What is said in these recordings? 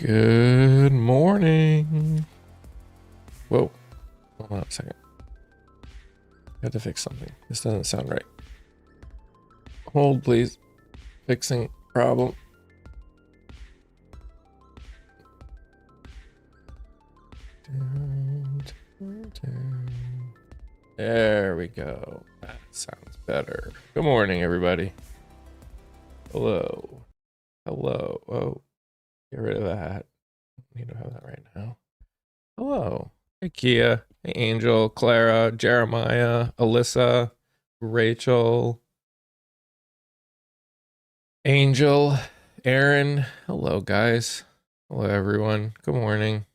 Good morning. Whoa. Hold on a second. I had to fix something. This doesn't sound right. Hold, please. Fixing problem. There we go. That sounds better. Good morning, everybody. Hello. Hello. Oh, get rid of that. Need to have that right now. Hello. Hey, Kia. Hey, Angel, Clara, Jeremiah, Alyssa, Rachel, Angel, Aaron. Hello, guys. Hello, everyone. Good morning.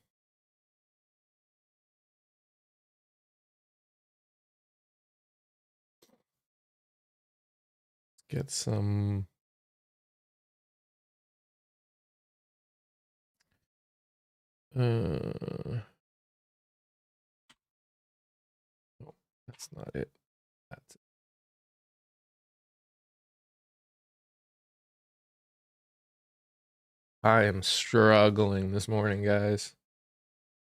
Let's get some... Oh, that's not it. That's it. I am struggling this morning, guys.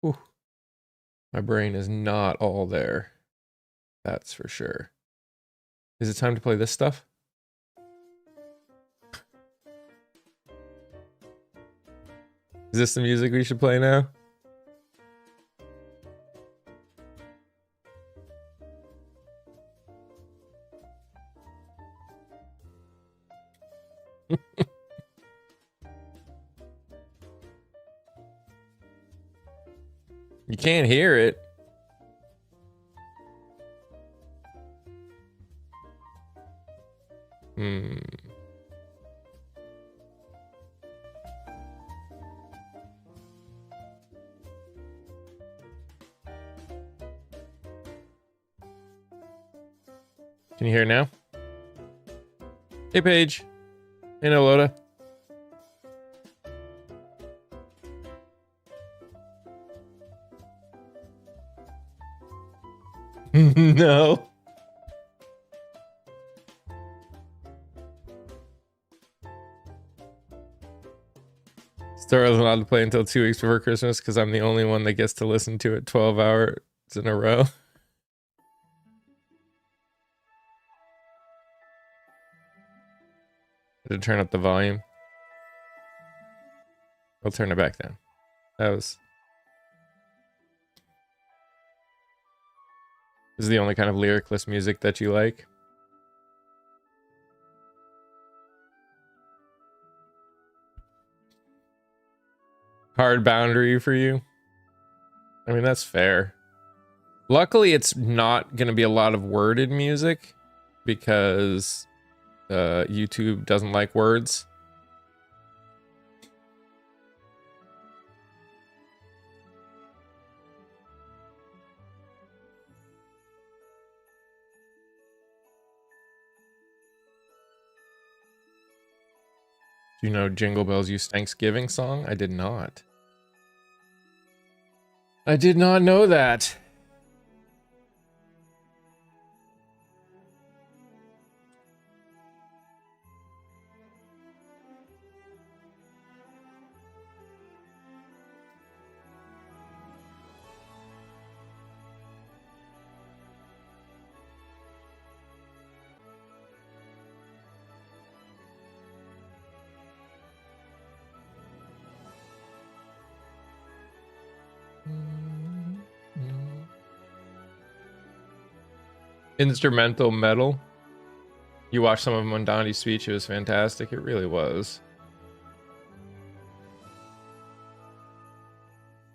Whew. My brain is not all there. That's for sure. Is it time to play this stuff? Is this the music we should play now? You can't hear it. Hmm. Can you hear it now? Hey, Paige. Hey, Noloda. No. Star wasn't allowed to play until 2 weeks before Christmas because I'm the only one that gets to listen to it 12 hours in a row. To turn up the volume. I'll turn it back down. That was... This is the only kind of lyricless music that you like? Hard boundary for you? I mean, that's fair. Luckily, it's not going to be a lot of worded music because YouTube doesn't like words. Do you know Jingle Bells Use Thanksgiving song? I did not. I did not know that. Instrumental metal. You watched some of MAMDANI's speech. It was fantastic. It really was.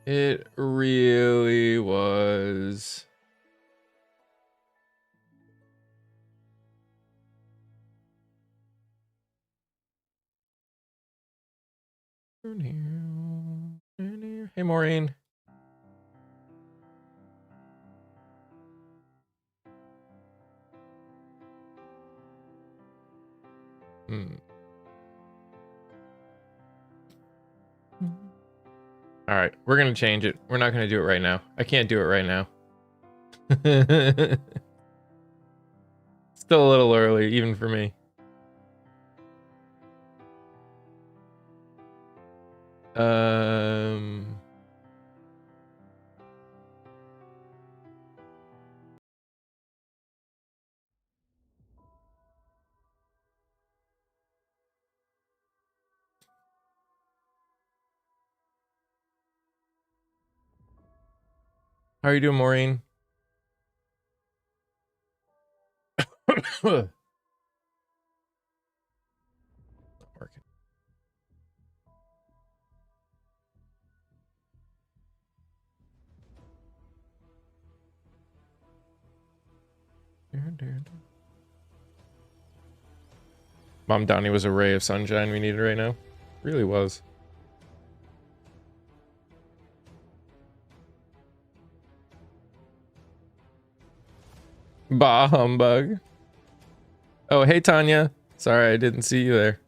It really was. Hey, Maureen. All right, we're gonna change it. We're not gonna do it right now. I can't do it right now. Still a little early, even for me. How are you doing, Maureen? Not working. MAMDANI was a ray of sunshine we needed right now. Really was. Bah humbug. Oh, hey, Tanya. Sorry, I didn't see you there.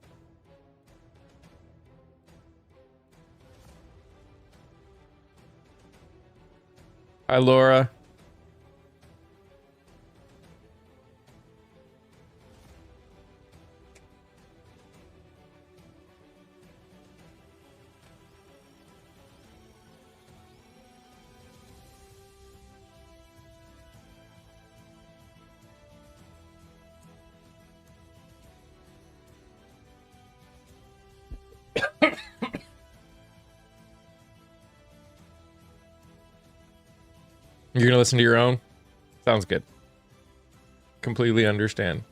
Hi, Laura. You're gonna listen to your own? Sounds good. Completely understand.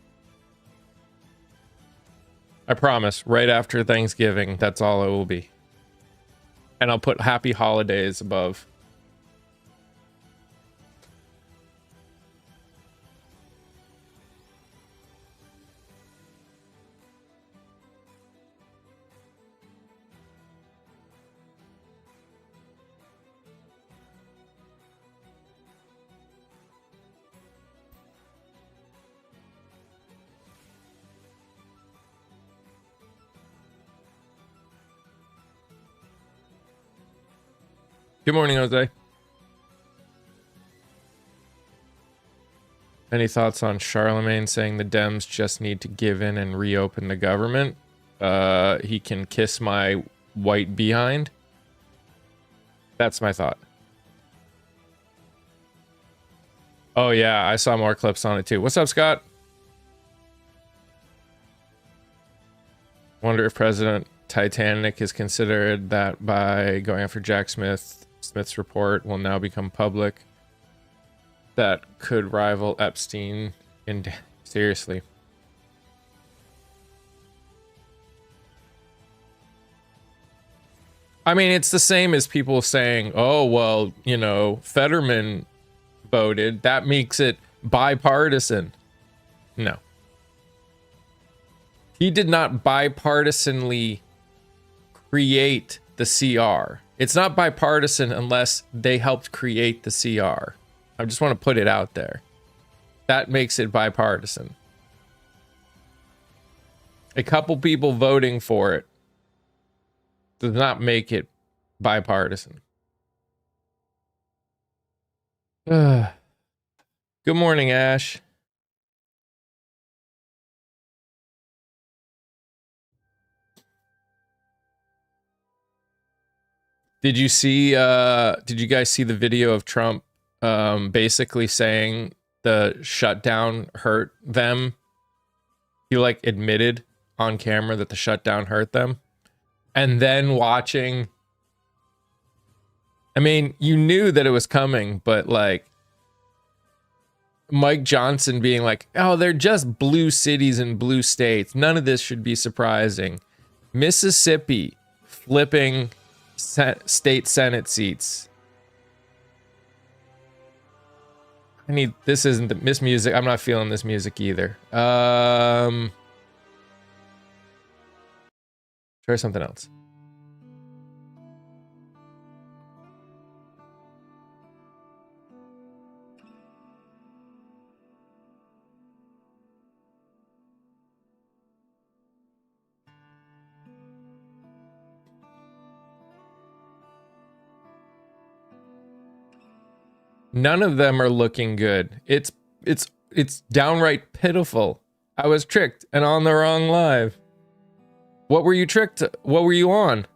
I promise, right after Thanksgiving, that's all it will be. And I'll put happy holidays above. Good morning, Jose. Any thoughts on Charlemagne saying the Dems just need to give in and reopen the government? He can kiss my white behind. That's my thought. Oh yeah, I saw more clips on it too. What's up, Scott? Wonder if President Titanic is considered that by going after Jack Smith. Smith's report will now become public. That could rival Epstein in seriously. I mean, it's the same as people saying, oh, well, you know, Fetterman voted. That makes it bipartisan. No. He did not bipartisanly create the CR. It's not bipartisan unless they helped create the CR. I just want to put it out there. That makes it bipartisan. A couple people voting for it does not make it bipartisan. Good morning, Ash. Did you see did you guys see the video of Trump basically saying the shutdown hurt them? He like admitted on camera that the shutdown hurt them. And then watching, I mean, you knew that it was coming, but like Mike Johnson being like, oh, they're just blue cities and blue states. None of this should be surprising. Mississippi flipping state Senate seats. I need, this isn't this music. I'm not feeling this music either. Try something else. None of them are looking good. It's downright pitiful. I was tricked and on the wrong live. What were you tricked? What were you on?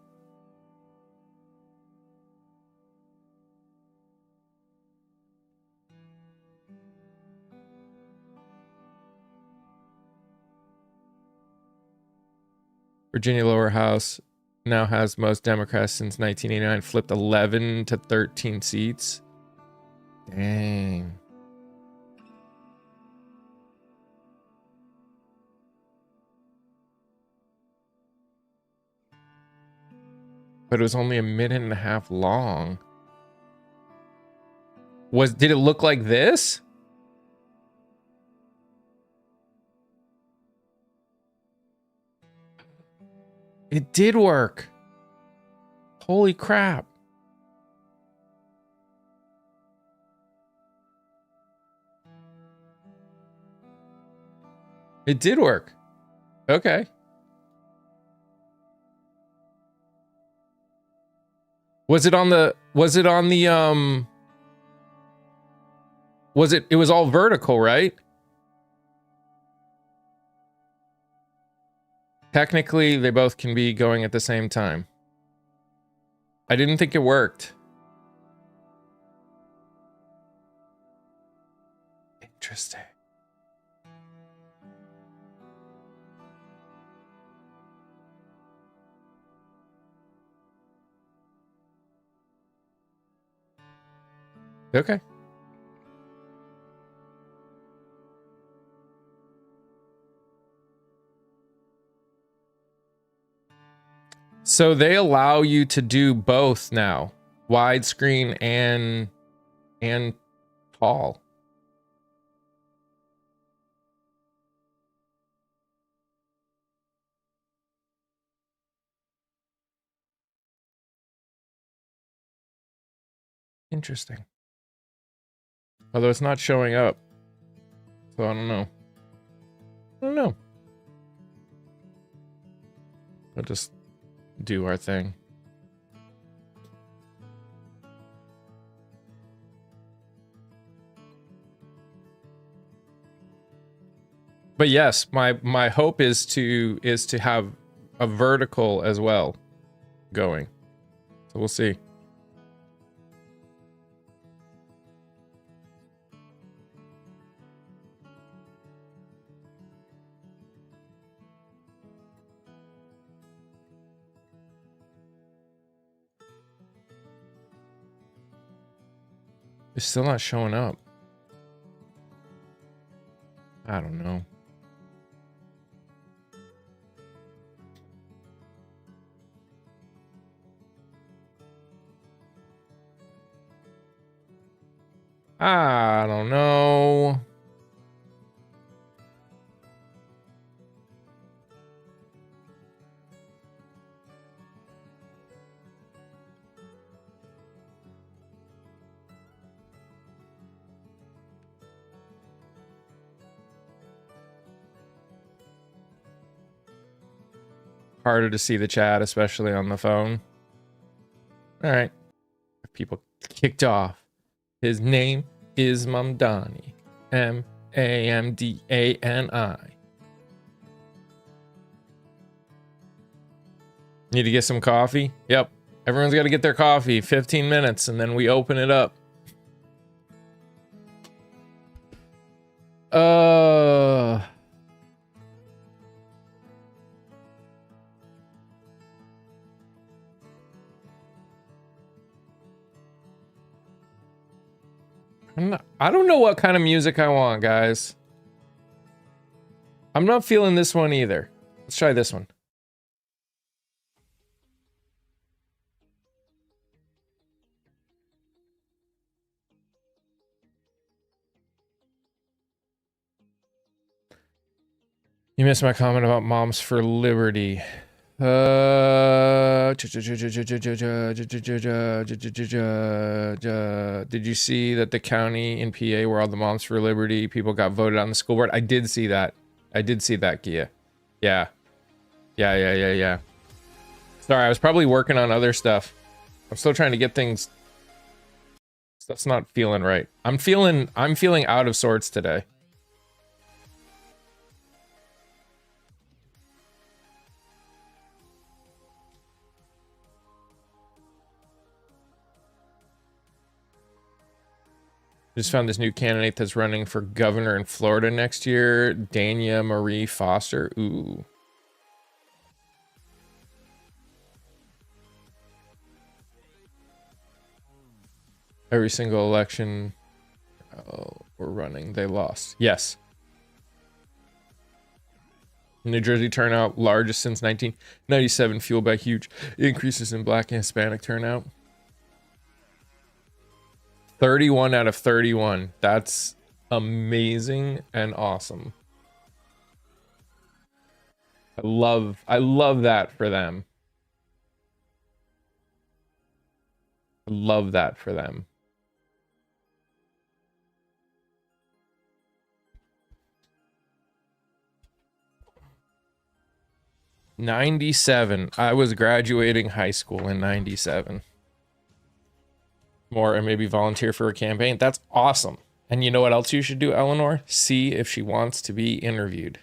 Virginia lower house now has most Democrats since 1989, flipped 11 to 13 seats. Dang. But it was only a minute and a half long. Did it look like this? It did work. Holy crap. It did work. Okay. Was it was all vertical, right? Technically, they both can be going at the same time. I didn't think it worked. Interesting. Okay. So they allow you to do both now, widescreen and tall. Interesting. Although it's not showing up, so I don't know. I don't know. We'll just do our thing. But yes, my hope is to have a vertical as well going. So we'll see. It's still not showing up. I don't know. I don't know. Harder to see the chat, especially on the phone. All right. People kicked off. His name is MAMDANI. MAMDANI. Need to get some coffee? Yep. Everyone's got to get their coffee. 15 minutes, and then we open it up. I don't know what kind of music I want, guys. I'm not feeling this one either. Let's try this one. You missed my comment about Moms for Liberty. Did you see that the county in PA where all the Moms for Liberty people got voted on the school board? I did see that. I did see that, Gia. Yeah. Yeah. Sorry, I was probably working on other stuff. I'm still trying to get things. Stuff's not feeling right. I'm feeling out of sorts today. Just found this new candidate that's running for governor in Florida next year, Dania Marie Foster. Ooh. Every single election we're running, they lost. Yes. New Jersey turnout largest since 1997, fueled by huge increases in Black and Hispanic turnout. 31 out of 31. That's amazing and awesome. I love that for them. I love that for them. '97. I was graduating high school in '97. More and maybe volunteer for a campaign. That's awesome. And you know what else you should do, Eleanor? See if she wants to be interviewed.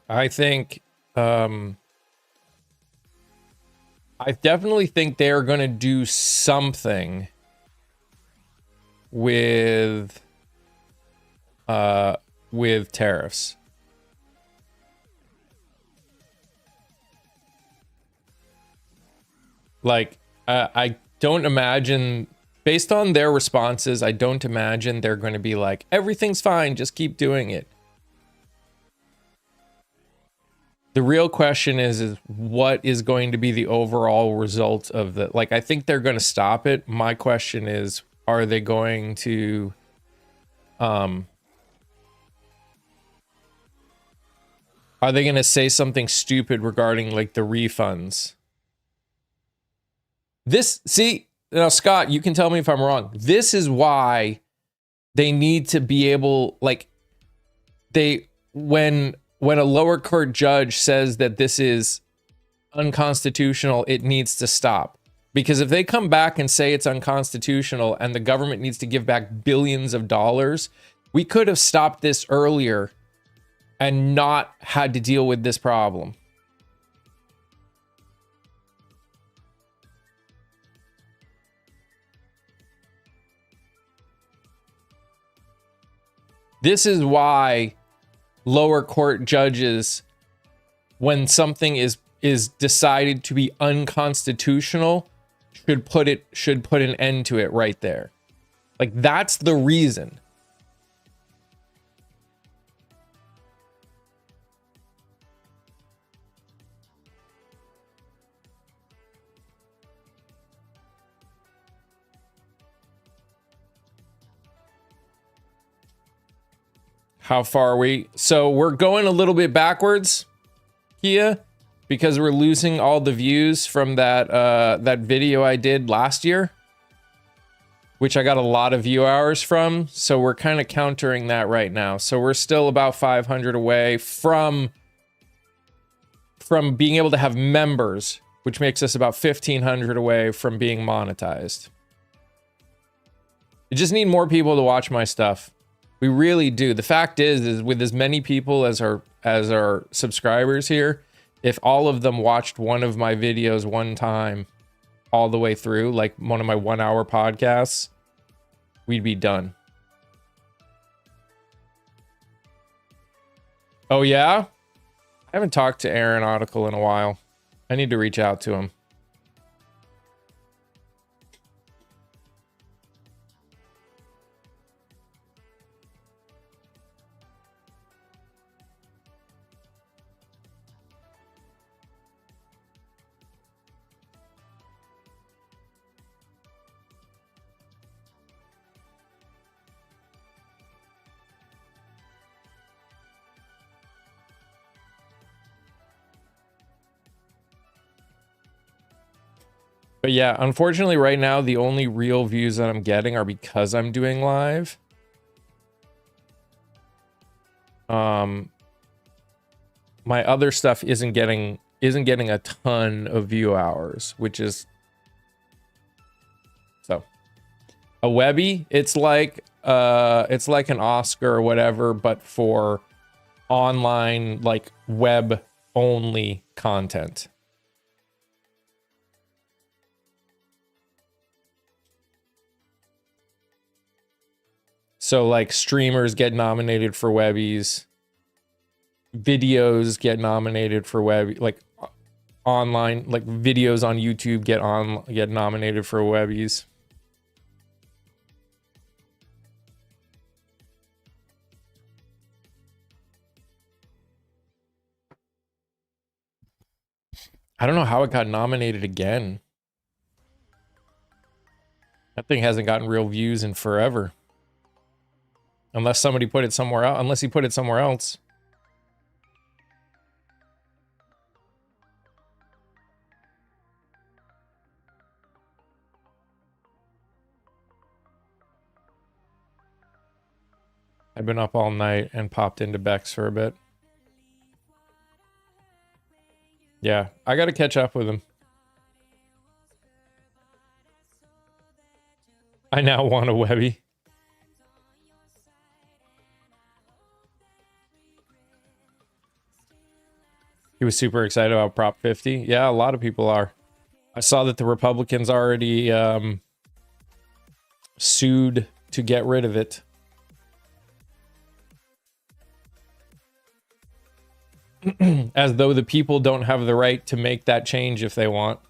I think I definitely think they're going to do something with tariffs. Like I don't imagine, based on their responses, I don't imagine they're going to be like, everything's fine, just keep doing it. The real question is what is going to be the overall result of the, like, I think they're going to stop it. My question is, are they going to, are they going to say something stupid regarding like the refunds? This, see, now Scott, you can tell me if I'm wrong. This is why they need to be able, like, when a lower court judge says that this is unconstitutional, it needs to stop. Because if they come back and say it's unconstitutional and the government needs to give back billions of dollars, we could have stopped this earlier and not had to deal with this problem. This is why lower court judges, when something is decided to be unconstitutional, should put an end to it right there. Like, that's the reason. How far are we? So we're going a little bit backwards, Kia, because we're losing all the views from that that video I did last year, which I got a lot of view hours from. So we're kind of countering that right now. So we're still about 500 away from being able to have members, which makes us about 1,500 away from being monetized. I just need more people to watch my stuff. We really do. The fact is with as many people as our subscribers here, if all of them watched one of my videos one time all the way through, like one of my 1 hour podcasts, we'd be done. Oh yeah? I haven't talked to Aeronautical in a while. I need to reach out to him. But yeah, unfortunately right now, the only real views that I'm getting are because I'm doing live. My other stuff isn't getting a ton of view hours, which is so. A Webby, it's like an Oscar or whatever, but for online, like web only content. So like streamers get nominated for Webbies, videos get nominated for Webby, like online, like videos on YouTube get nominated for Webbies. I don't know how it got nominated again. That thing hasn't gotten real views in forever. Unless somebody put it somewhere else. Unless he put it somewhere else. I've been up all night and popped into Bex for a bit. Yeah, I gotta catch up with him. I now want a Webby. He was super excited about Prop 50. Yeah, a lot of people are. I saw that the Republicans already sued to get rid of it. As though the people don't have the right to make that change if they want.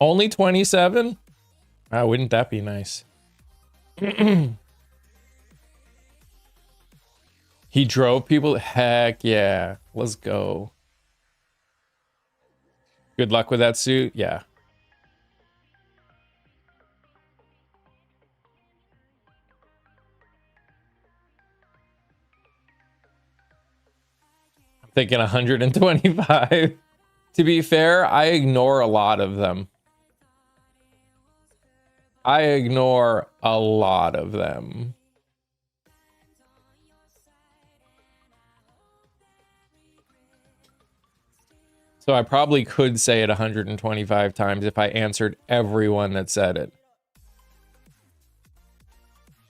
Only 27? Wouldn't that be nice? He drove people? Heck yeah. Let's go. Good luck with that suit? Yeah. I'm thinking 125. To be fair, I ignore a lot of them. I ignore a lot of them. So I probably could say it 125 times if I answered everyone that said it.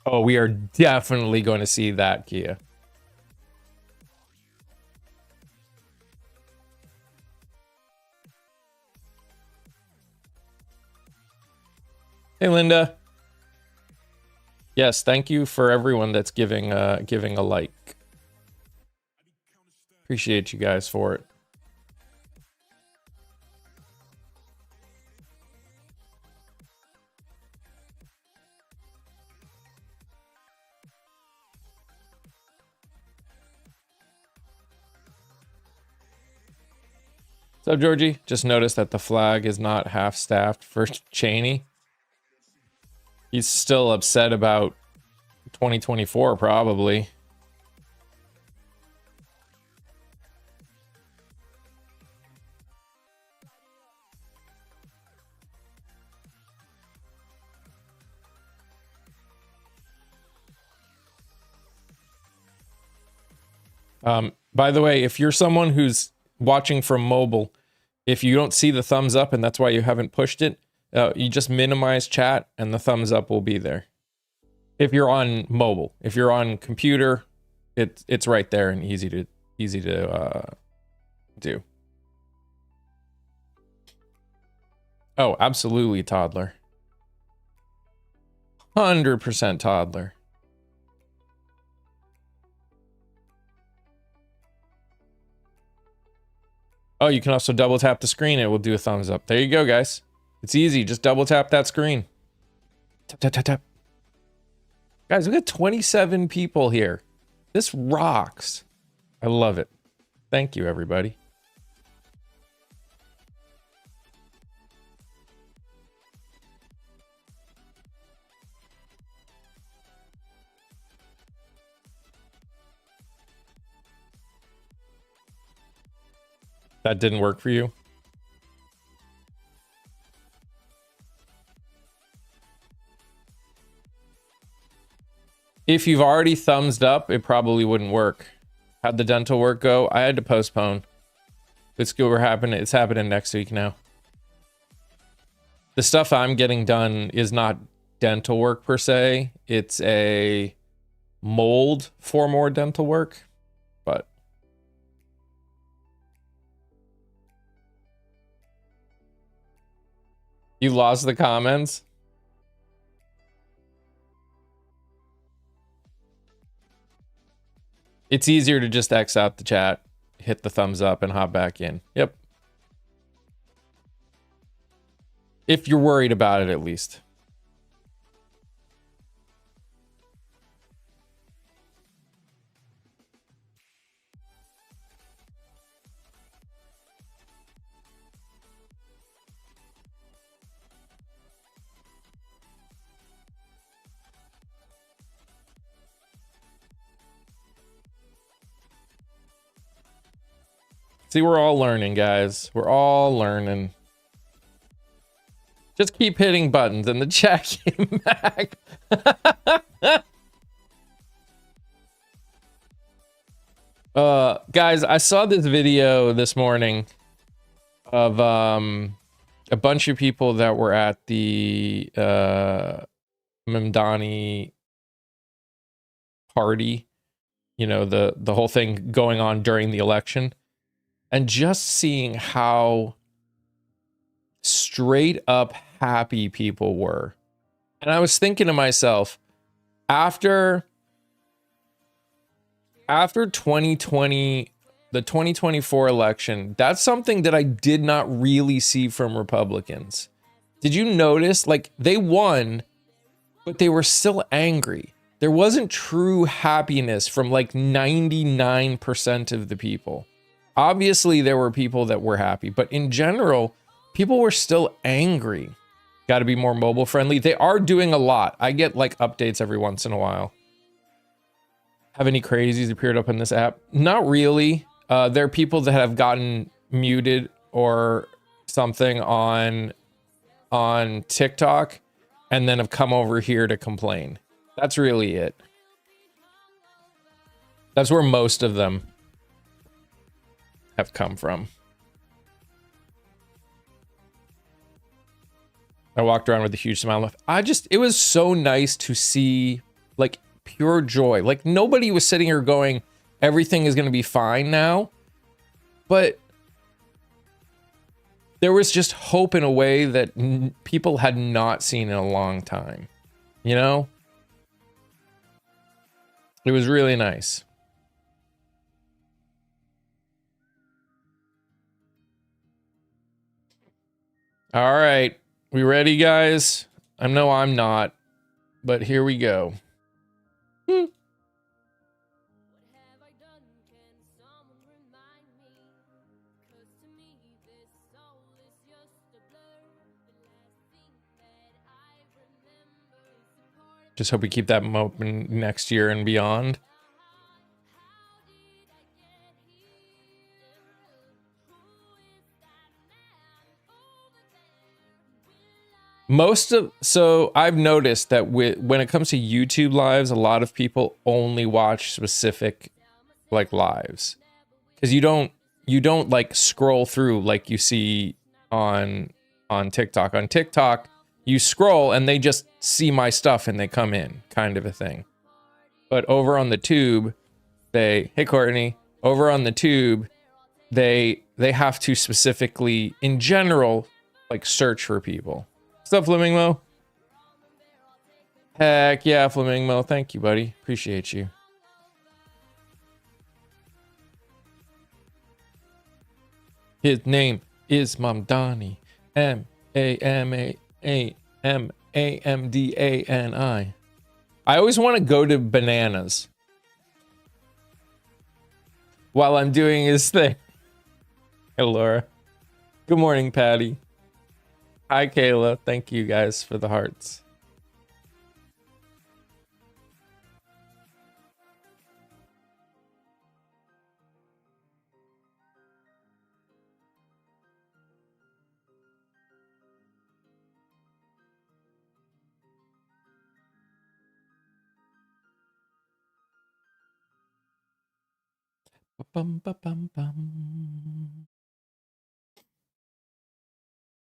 Oh, we are definitely going to see that, Kia. Hey, Linda. Yes, thank you for everyone that's giving a like. Appreciate you guys for it. What's up, Georgie? Just noticed that the flag is not half-staffed for Cheney. He's still upset about 2024, probably. By the way, if you're someone who's watching from mobile, if you don't see the thumbs up and that's why you haven't pushed it, you just minimize chat and the thumbs up will be there. If you're on mobile, if you're on computer, it's right there and easy to do. Oh, absolutely toddler. 100% toddler. Oh, you can also double tap the screen. It will do a thumbs up. There you go, guys. It's easy. Just double tap that screen. Tap, tap, tap, tap. Guys, we got 27 people here. This rocks. I love it. Thank you, everybody. That didn't work for you? If you've already thumbs up, it probably wouldn't work. How'd the dental work go? I had to postpone. It's happening. It's happening next week now. The stuff I'm getting done is not dental work per se. It's a mold for more dental work, but you lost the comments. It's easier to just X out the chat, hit the thumbs up, and hop back in. Yep. If you're worried about it, at least. See, we're all learning, guys. We're all learning. Just keep hitting buttons and the chat came back. Guys, I saw this video this morning of a bunch of people that were at the MAMDANI party. You know, the whole thing going on during the election. And just seeing how straight up happy people were. And I was thinking to myself, after 2020, the 2024 election, that's something that I did not really see from Republicans. Did you notice? Like, they won, but they were still angry. There wasn't true happiness from like 99% of the people. Obviously, there were people that were happy, but in general, people were still angry. Got to be more mobile friendly. They are doing a lot. I get like updates every once in a while. Have any crazies appeared up in this app? Not really. There are people that have gotten muted or something on TikTok and then have come over here to complain. That's really it. That's where most of them have come from. I walked around with a huge smile. It was so nice to see like pure joy. Like nobody was sitting here going, everything is going to be fine now. But there was just hope in a way that people had not seen in a long time. You know? It was really nice. All right. We ready, guys? I know I'm not, but here we go. Just hope we keep that open next year and beyond. So I've noticed that when it comes to YouTube lives, a lot of people only watch specific like lives, because you don't like scroll through like you see on TikTok. On TikTok, you scroll and they just see my stuff and they come in, kind of a thing. But over on the tube, hey Courtney, over on the tube, they have to specifically, in general, like search for people. What's up, Flamingo? Heck yeah, Flamingo. Thank you, buddy. Appreciate you. His name is MAMDANI. MAMDANI. I always want to go to bananas while I'm doing his thing. Hey, Laura. Good morning, Patty. Hi, Kayla. Thank you guys for the hearts. Bum, ba, bum, bum.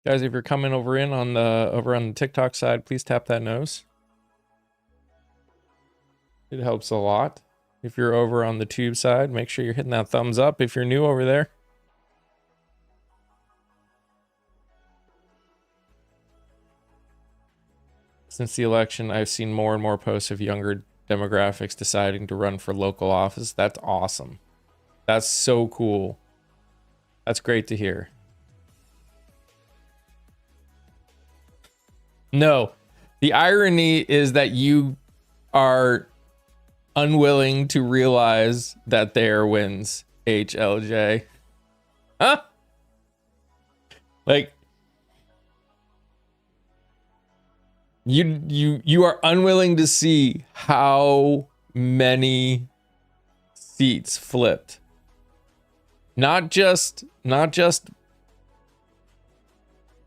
Guys, if you're coming over on the TikTok side, please tap that nose. It helps a lot. If you're over on the tube side, make sure you're hitting that thumbs up if you're new over there. Since the election, I've seen more and more posts of younger demographics deciding to run for local office. That's awesome. That's so cool. That's great to hear. No, the irony is that you are unwilling to realize that there wins HLJ. Huh? Like, you are unwilling to see how many seats flipped. Not just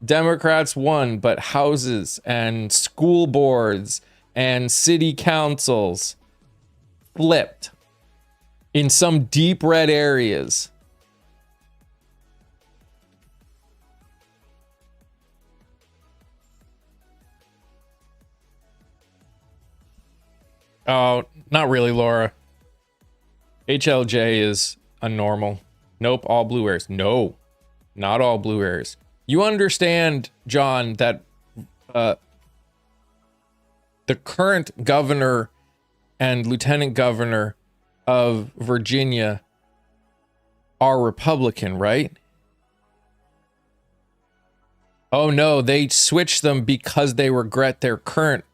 Democrats won, but houses and school boards and city councils flipped in some deep red areas. Oh, not really, Laura. HLJ is a normal. Nope, all blue areas. No, not all blue areas. You understand, John, that the current governor and lieutenant governor of Virginia are Republican, right? Oh no, they switched them because they regret their current,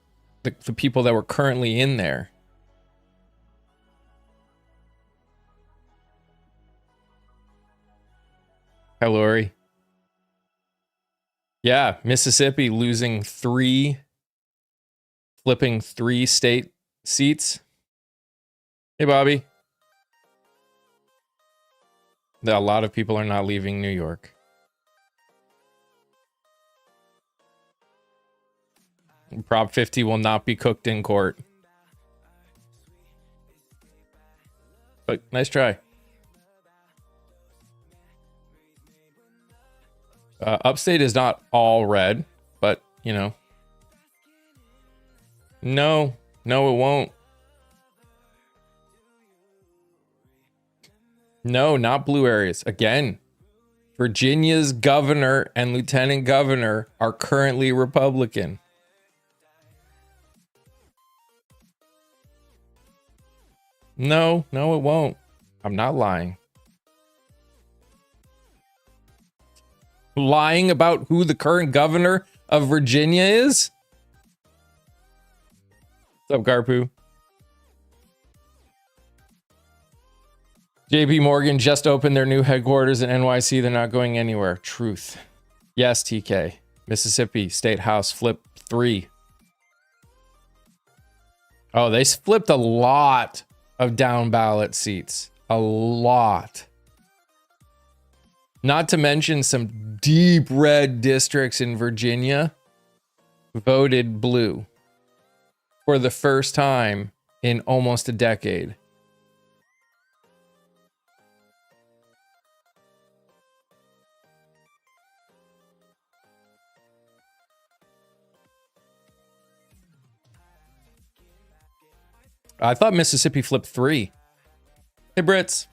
the people that were currently in there. Hi, Lori. Yeah, Mississippi losing flipping 3 state seats. Hey, Bobby. A lot of people are not leaving New York. Prop 50 will not be cooked in court. But nice try. Upstate is not all red, but, you know. No, it won't. No, not blue areas. Again, Virginia's governor and lieutenant governor are currently Republican. No, it won't. I'm not lying. Lying about who the current governor of Virginia is? What's up, Garpu? JP Morgan just opened their new headquarters in NYC. They're not going anywhere. Truth. Yes, TK. Mississippi State House flipped 3. Oh, they flipped a lot of down ballot seats. A lot. Not to mention some deep red districts in Virginia voted blue for the first time in almost a decade. I thought Mississippi flipped 3. Hey, Brits.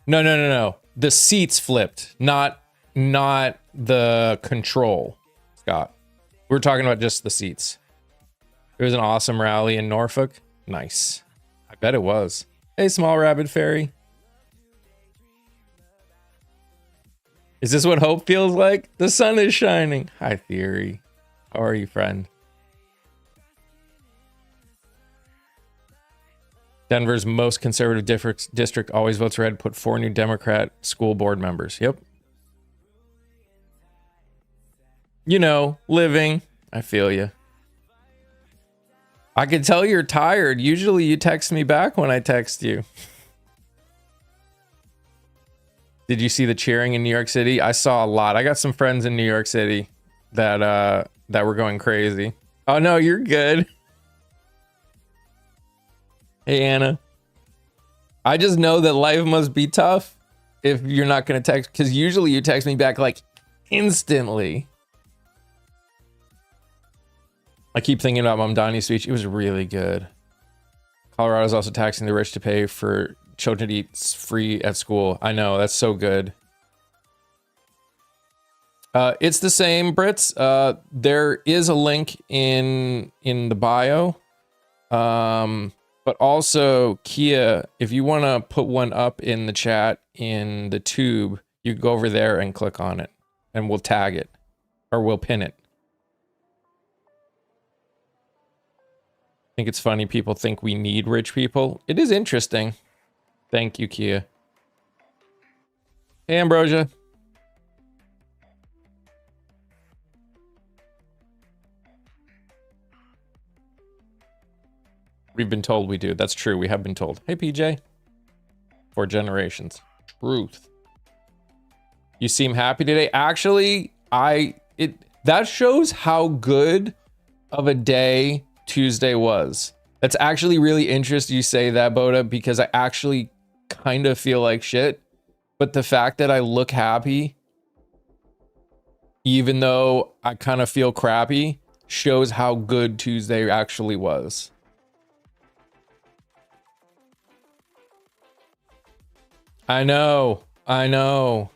No. The seats flipped, not the control, Scott. We're talking about just the seats. It was an awesome rally in Norfolk. Nice. I bet it was. Hey, Small Rabbit Fairy. Is this what hope feels like? The sun is shining. Hi, Theory. How are you, friend? Denver's most conservative district always votes red. Put 4 new Democrat school board members. Yep. You know, living. I feel you. I can tell you're tired. Usually you text me back when I text you. Did you see the cheering in New York City? I saw a lot. I got some friends in New York City that were going crazy. Oh no, you're good. Hey, Anna. I just know that life must be tough if you're not going to text, because usually you text me back like instantly. I keep thinking about MAMDANI's speech. It was really good. Colorado's also taxing the rich to pay for children to eat free at school. I know, that's so good. It's the same, Brits. There is a link in the bio. But also, Kia, if you want to put one up in the chat in the tube, you go over there and click on it, and we'll tag it, or we'll pin it. I think it's funny people think we need rich people. It is interesting. Thank you, Kia. Hey, Ambrosia. We've been told we do. That's true. We have been told. Hey, PJ. For generations. Truth. You seem happy today. Actually, that shows how good of a day Tuesday was. That's actually really interesting you say that, Boda, because I actually kind of feel like shit. But the fact that I look happy, even though I kind of feel crappy, shows how good Tuesday actually was. I know. How'd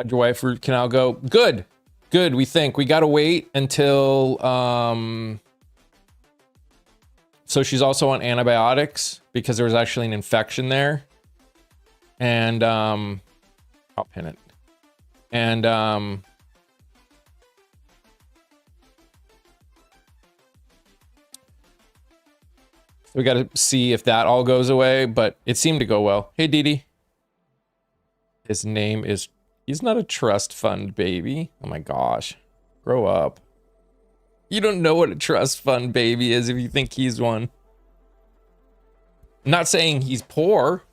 your wife root canal go? Good. We think. We gotta wait until so she's also on antibiotics because there was actually an infection there. And I'll pin it. And so we gotta see if that all goes away, but it seemed to go well. Hey, Didi. His name is... He's not a trust fund baby. Oh my gosh. Grow up. You don't know what a trust fund baby is if you think he's one. I'm not saying he's poor,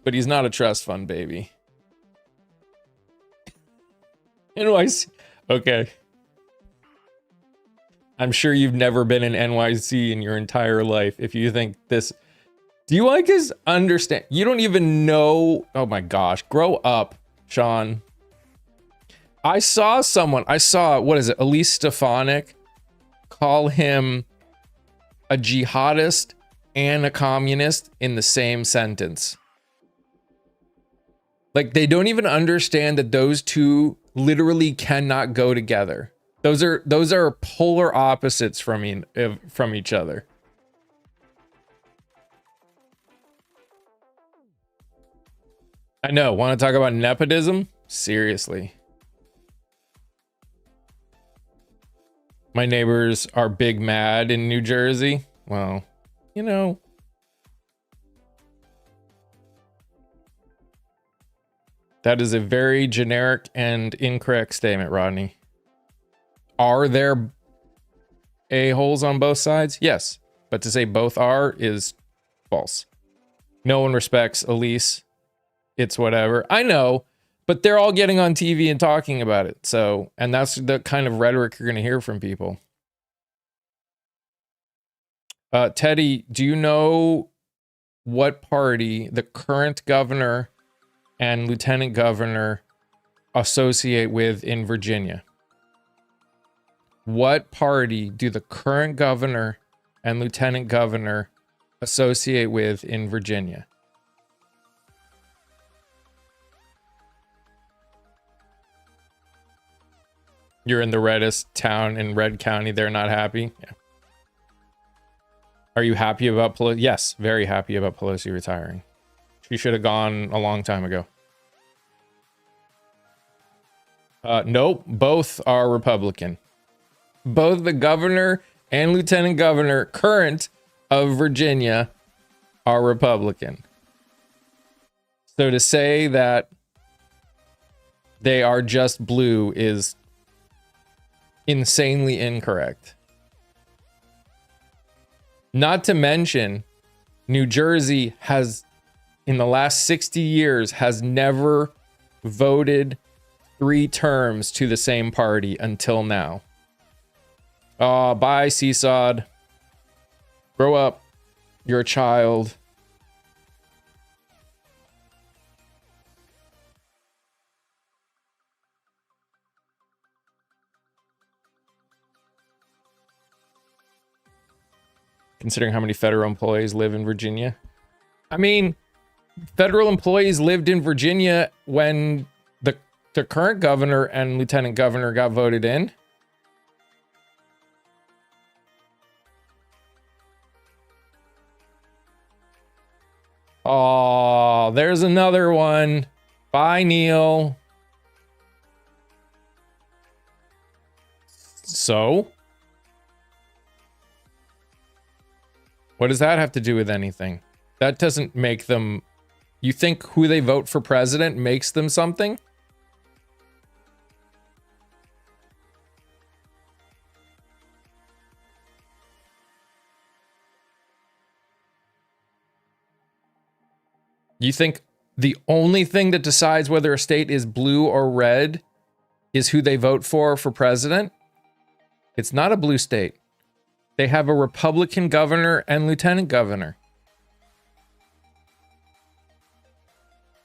but he's not a trust fund baby. NYC. Okay. I'm sure you've never been in NYC in your entire life if you think this... Do you like his understand? You don't even know... Oh my gosh. Grow up, Sean. I saw, what is it? Elise Stefanik call him a jihadist and a communist in the same sentence. Like, they don't even understand that those two literally cannot go together. Those are polar opposites from each other. I know. Want to talk about nepotism? Seriously. My neighbors are big mad in New Jersey. Well, you know. That is a very generic and incorrect statement, Rodney. Are there a-holes on both sides? Yes. But to say both are is false. No one respects Elise. It's whatever. I know. But they're all getting on TV and talking about it. So, and that's the kind of rhetoric you're going to hear from people. Teddy, do you know what party the current governor and lieutenant governor associate with in Virginia? What party do the current governor and lieutenant governor associate with in Virginia? You're in the reddest town in Red County. They're not happy. Yeah. Are you happy about Pelosi? Yes, very happy about Pelosi retiring. She should have gone a long time ago. Nope, both are Republican. Both the governor and lieutenant governor, current of Virginia, are Republican. So to say that they are just blue is insanely incorrect. Not to mention, New Jersey has, in the last 60 years, has never voted 3 terms to the same party until now. Oh, bye, Seasawed. Grow up. You're a child. Considering how many federal employees live in Virginia. I mean, federal employees lived in Virginia when the current governor and lieutenant governor got voted in. Oh, there's another one. Bye, Neil. So? What does that have to do with anything? That doesn't make them... You think who they vote for president makes them something? You think the only thing that decides whether a state is blue or red is who they vote for president? It's not a blue state. They have a Republican governor and lieutenant governor.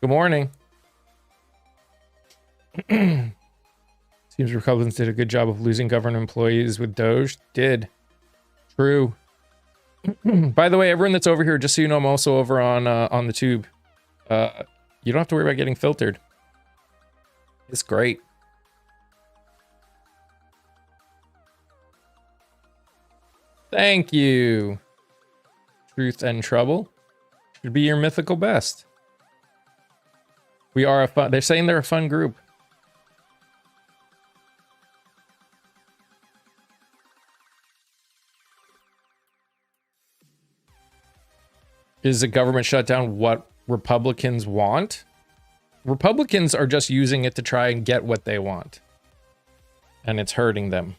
Good morning. Seems Republicans did a good job of losing government employees with Doge. Did. True. By the way, everyone that's over here, just so you know, I'm also over on the tube. You don't have to worry about getting filtered. It's great. Thank you. Truth and Trouble should be your mythical best. We are a fun... They're saying they're a fun group. Is a government shutdown what Republicans want? Republicans are just using it to try and get what they want. And it's hurting them.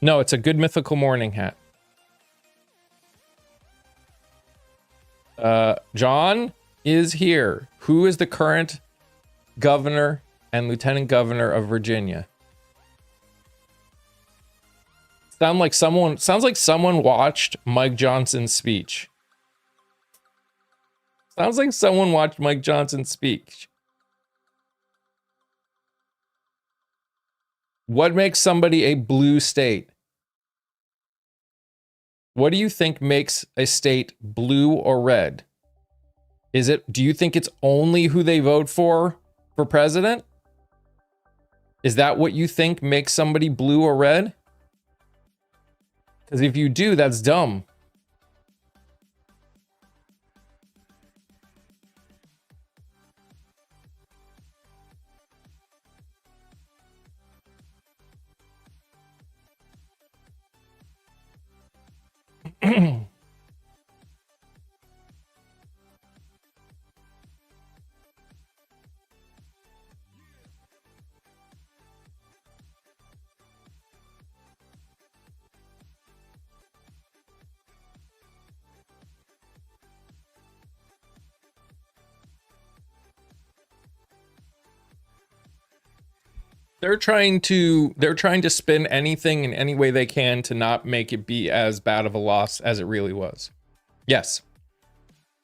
No, it's a good mythical morning hat. John is here. Who is the current governor and lieutenant governor of Virginia? Sounds like someone watched Mike Johnson's speech. Sounds like someone watched Mike Johnson's speech. What makes somebody a blue state? What do you think makes a state blue or red? Do you think it's only who they vote for president? Is that what you think makes somebody blue or red? Because if you do, that's dumb. They're trying to spin anything in any way they can to not make it be as bad of a loss as it really was. Yes.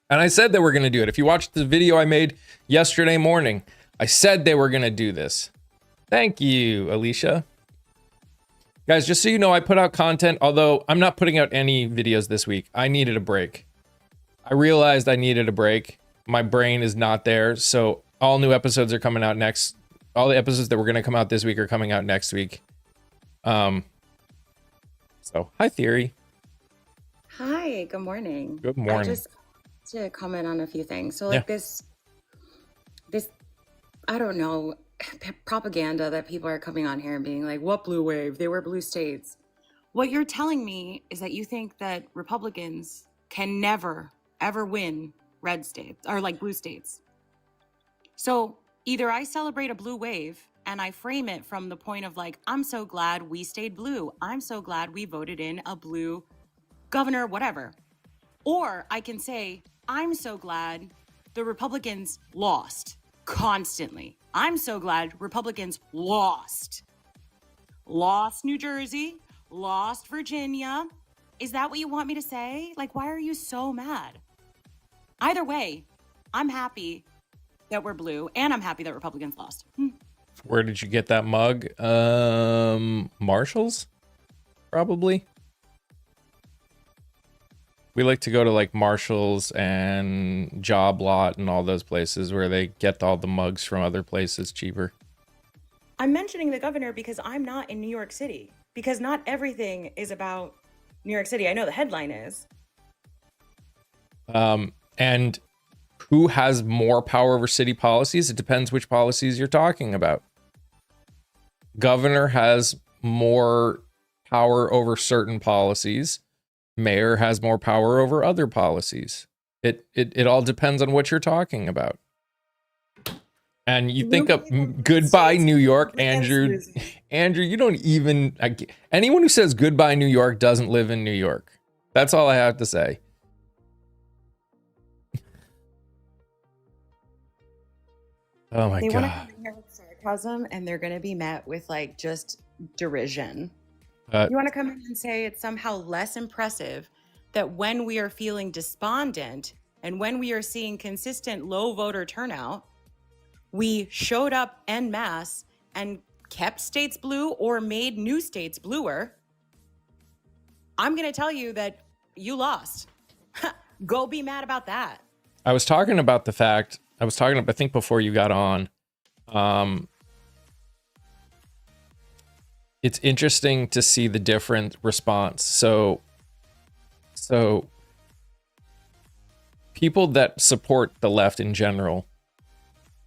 And I said they were going to do it. If you watched the video I made yesterday morning, I said they were going to do this. Thank you, Alicia. Guys, just so you know, I put out content, although I'm not putting out any videos this week. I needed a break. I realized I needed a break. My brain is not there, so all new episodes are coming out next. All the episodes that were going to come out this week are coming out next week. So, hi, Theory. Hi, good morning. Good morning. I just to comment on a few things. So like this, I don't know, propaganda that people are coming on here and being like, what blue wave? They were blue states. What you're telling me is that you think that Republicans can never, ever win red states or like blue states. So either I celebrate a blue wave and I frame it from the point of like, I'm so glad we stayed blue. I'm so glad we voted in a blue governor, whatever. Or I can say, I'm so glad the Republicans lost constantly. I'm so glad Republicans lost. Lost New Jersey, lost Virginia, Is that what you want me to say? Like, why are you so mad? Either way, I'm happy that we're blue, and I'm happy that Republicans lost. Where did you get that mug? Marshall's? Probably. We like to go to like Marshall's and Job Lot and all those places where they get all the mugs from other places cheaper. I'm mentioning the governor because I'm not in New York City. Because not everything is about New York City. I know the headline is. And who has more power over city policies? It depends which policies you're talking about. Governor has more power over certain policies. Mayor has more power over other policies. It all depends on what you're talking about. And you think of goodbye New York, Andrew. Andrew, you don't even... anyone who says goodbye New York doesn't live in New York. That's all I have to say. Oh my God. They want to come in here with sarcasm, and they're going to be met with like just derision. You want to come in and say it's somehow less impressive that when we are feeling despondent and when we are seeing consistent low voter turnout, we showed up en masse and kept states blue or made new states bluer. I'm going to tell you that you lost. Go be mad about that. I was talking about the fact, I think before you got on, it's interesting to see the different response. So people that support the left in general,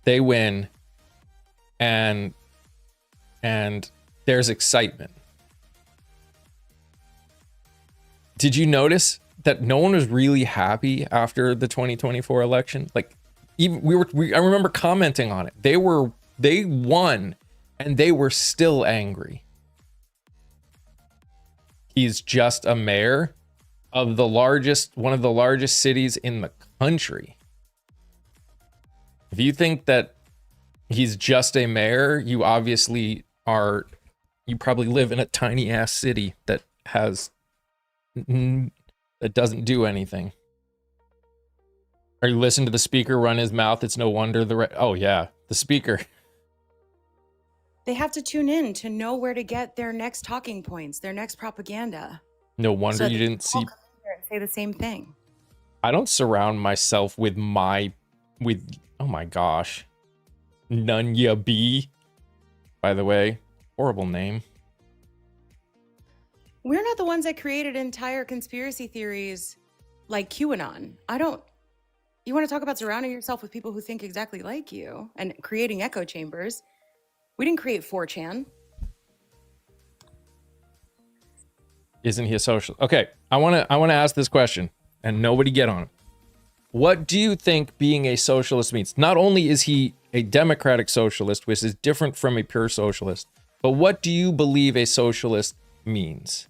they win, and there's excitement. Did you notice that no one was really happy after the 2024 election? Like, even I remember commenting on it. They won, and they were still angry. He's just a mayor of one of the largest cities in the country. If you think that he's just a mayor, you obviously are, you probably live in a tiny ass city that doesn't do anything. Are you listening to the speaker run his mouth? It's no wonder oh yeah, the speaker. They have to tune in to know where to get their next talking points, their next propaganda. No wonder you didn't see. Say the same thing. I don't surround myself with oh my gosh, Nunya B. By the way, horrible name. We're not the ones that created entire conspiracy theories like QAnon. You want to talk about surrounding yourself with people who think exactly like you and creating echo chambers. We didn't create 4chan. Isn't he a socialist? Okay, I want to ask this question, and nobody get on it. What do you think being a socialist means? Not only is he a democratic socialist, which is different from a pure socialist, but what do you believe a socialist means?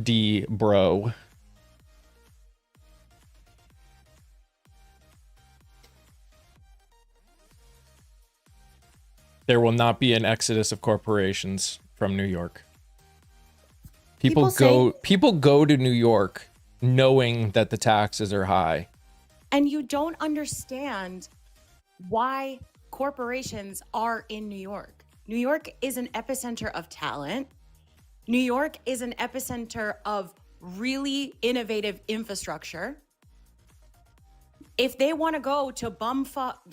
D bro. There will not be an exodus of corporations from New York. People go to New York knowing that the taxes are high. And you don't understand why corporations are in New York. New York is an epicenter of talent. New York is an epicenter of really innovative infrastructure. If they want to go to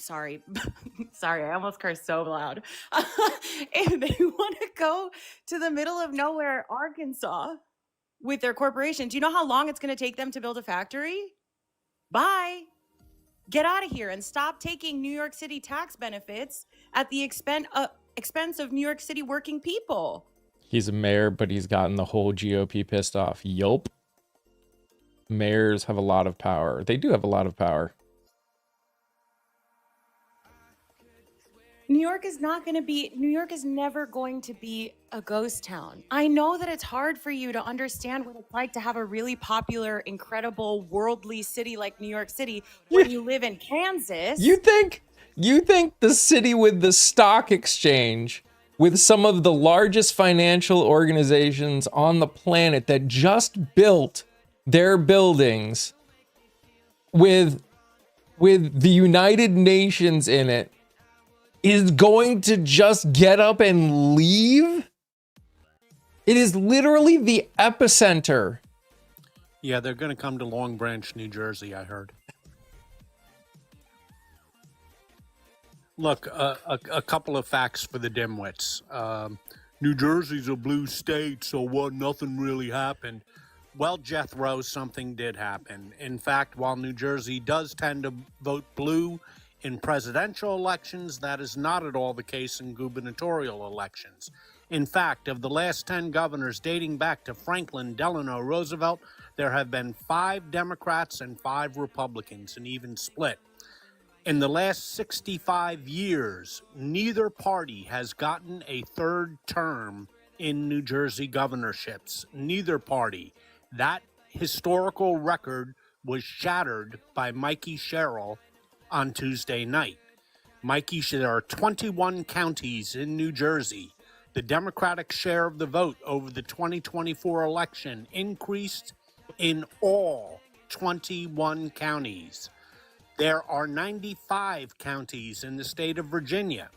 sorry, I almost cursed so loud. If they want to go to the middle of nowhere, Arkansas, with their corporation, do you know how long it's going to take them to build a factory? Bye. Get out of here and stop taking New York City tax benefits at the expense of New York City working people. He's a mayor, but he's gotten the whole GOP pissed off. Yup. Mayors have a lot of power. They do have a lot of power. New York is never going to be a ghost town. I know that it's hard for you to understand what it's like to have a really popular, incredible, worldly city like New York City when you live in Kansas. You think the city with the stock exchange with some of the largest financial organizations on the planet that just built their buildings with the United Nations in it is going to just get up and leave? It is literally the epicenter. Yeah, they're going to come to Long Branch, New Jersey, I heard. Look, a couple of facts for the dimwits. New Jersey's a blue state, so what? Nothing really happened. Well, Jethro, something did happen. In fact, while New Jersey does tend to vote blue in presidential elections, that is not at all the case in gubernatorial elections. In fact, of the last 10 governors dating back to Franklin Delano Roosevelt, there have been 5 Democrats and 5 Republicans, an even split. In the last 65 years, neither party has gotten a third term in New Jersey governorships. Neither party. That historical record was shattered by Mikey Sherrill on Tuesday night. There are 21 counties in New Jersey. The Democratic share of the vote over the 2024 election increased in all 21 counties. There are 95 counties in the state of Virginia.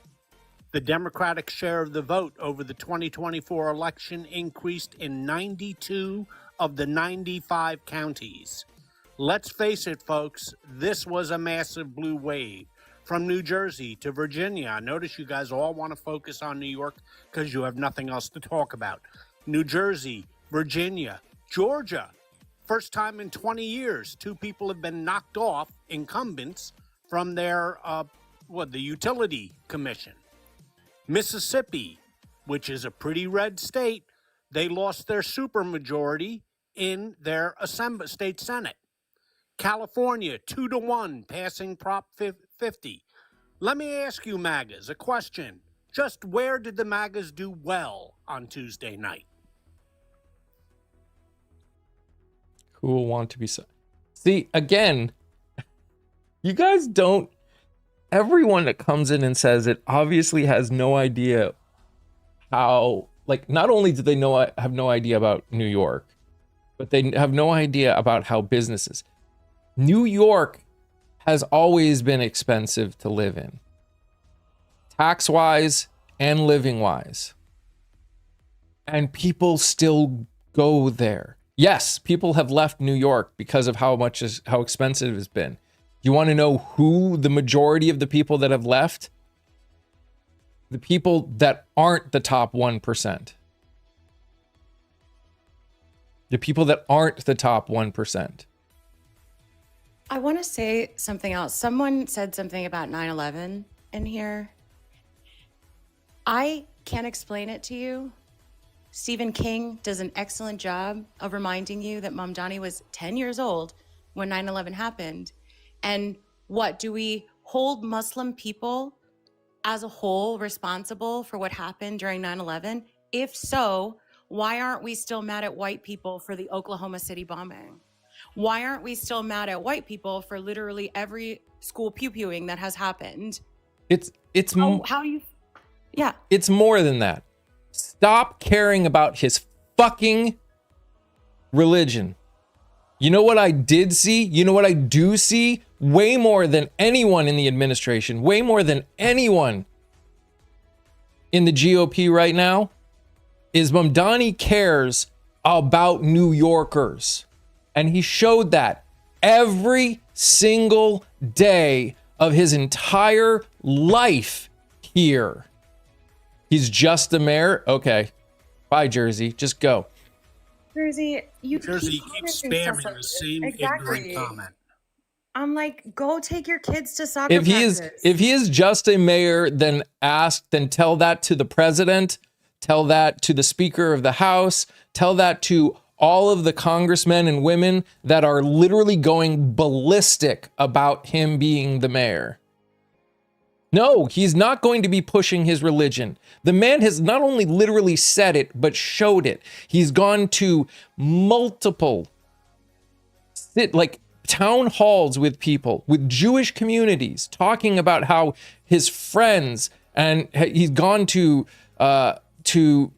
The Democratic share of the vote over the 2024 election increased in 92 of the 95 counties. Let's face it, folks, this was a massive blue wave. From New Jersey to Virginia. I notice you guys all want to focus on New York because you have nothing else to talk about. New Jersey, Virginia, Georgia. First time in 20 years, 2 people have been knocked off, incumbents, from their, the utility commission. Mississippi, which is a pretty red state, they lost their supermajority in their state senate. California, 2-1, passing Prop 50. Let me ask you, MAGAs, a question. Just where did the MAGAs do well on Tuesday night? Who will want to be so? See, again, you guys don't. Everyone that comes in and says it obviously has no idea how. Like, not only do they have no idea about New York, but they have no idea about how businesses. New York has always been expensive to live in, tax-wise and living-wise. And people still go there. Yes, people have left New York because of how expensive it's been. You want to know who the majority of the people that have left? The people that aren't the top 1%. The people that aren't the top 1%. I want to say something else. Someone said something about 9/11 in here. I can't explain it to you. Stephen King does an excellent job of reminding you that MAMDANI was 10 years old when 9/11 happened. And what, do we hold Muslim people as a whole responsible for what happened during 9/11? If so, why aren't we still mad at white people for the Oklahoma City bombing? Why aren't we still mad at white people for literally every school pew-pewing that has happened? It's how do you? Yeah. It's more than that. Stop caring about his fucking religion. You know what I did see? You know what I do see? Way more than anyone in the administration, way more than anyone in the GOP right now, is MAMDANI cares about New Yorkers. And he showed that every single day of his entire life here. He's just the mayor. Okay. Bye, Jersey. Just go. Jersey keeps spamming the same ignorant comment. I'm like, go take your kids to soccer practice. If he is just a mayor, then tell that to the president, tell that to the Speaker of the House, tell that to all of the congressmen and women that are literally going ballistic about him being the mayor. No, he's not going to be pushing his religion. The man has not only literally said it, but showed it. He's gone to multiple town halls with people, with Jewish communities, talking about how his friends, and he's gone to to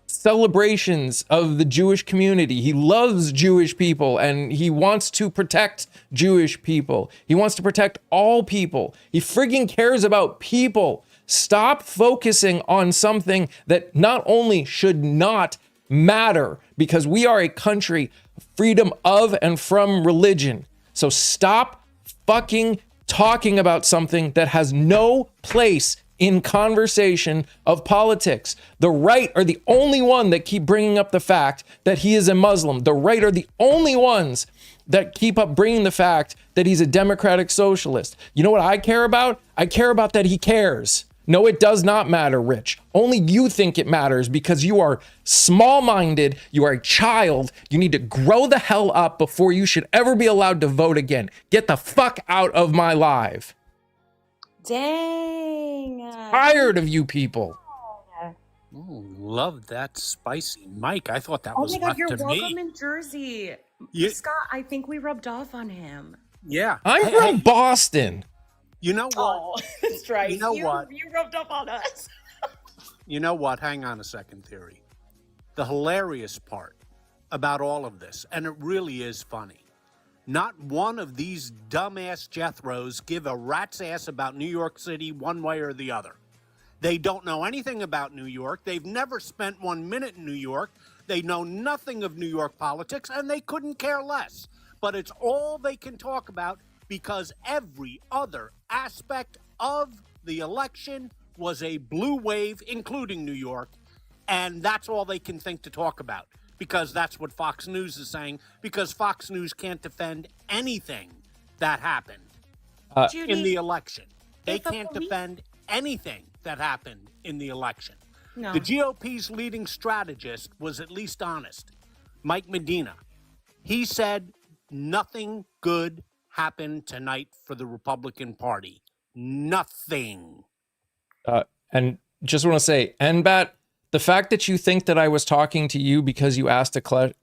celebrations of the Jewish community. He loves Jewish people and he wants to protect Jewish people. He wants to protect all people. He frigging cares about people. Stop focusing on something that not only should not matter, because we are a country of freedom of and from religion. So stop fucking talking about something that has no place in conversation of politics. The right are the only one that keep bringing up the fact that he is a Muslim. The right are the only ones that keep up bringing the fact that he's a democratic socialist. You know what I care about? I care about that he cares. No, it does not matter, Rich. Only you think it matters because you are small-minded. You are a child. You need to grow the hell up before you should ever be allowed to vote again. Get the fuck out of my live. Dang. Tired of you people. Ooh, love that spicy Mike. I thought that Oh was my God, left you're to welcome me. in Jersey. You- Scott, I think we rubbed off on him. Yeah. I'm Hey, from hey, Boston. you know what? Oh, that's right. You know what? You rubbed off on us. You know what? Hang on a second, Theory. The hilarious part about all of this, and it really is funny, not one of these dumbass Jethros give a rat's ass about New York City one way or the other. They don't know anything about New York. They've never spent 1 minute in New York. They know nothing of New York politics, and they couldn't care less. But it's all they can talk about because every other aspect of the election was a blue wave, including New York, and that's all they can think to talk about because that's what Fox News is saying, because Fox News can't defend anything that happened Judy, in the election. They if a can't police- defend anything that happened in the election. No. The GOP's leading strategist was at least honest, Mike Medina. He said nothing good happened tonight for the Republican Party. Nothing. And just want to say, NBAT, the fact that you think that I was talking to you because you asked a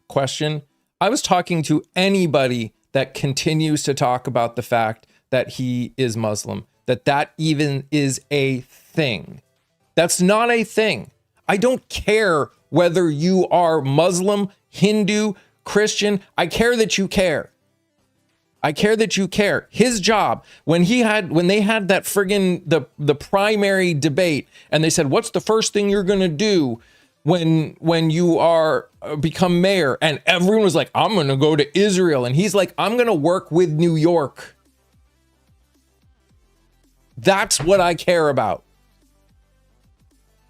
question, I was talking to anybody that continues to talk about the fact that he is Muslim, that even is a thing. That's not a thing. I don't care whether you are Muslim, Hindu, Christian. I care that you care. I care that you care. His job, when they had that friggin' the primary debate, and they said, "What's the first thing you're gonna do when you are become mayor?" And everyone was like, "I'm gonna go to Israel," and he's like, "I'm gonna work with New York." That's what I care about.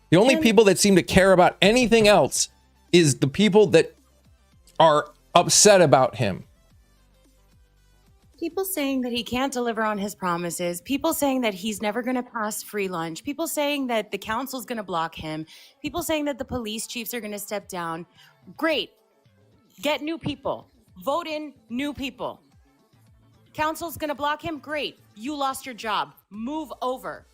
The only people that seem to care about anything else is the people that are upset about him. People saying that he can't deliver on his promises. People saying that he's never going to pass free lunch. People saying that the council's going to block him. People saying that the police chiefs are going to step down. Great. Get new people. Vote in new people. Council's going to block him. Great. You lost your job. Move over.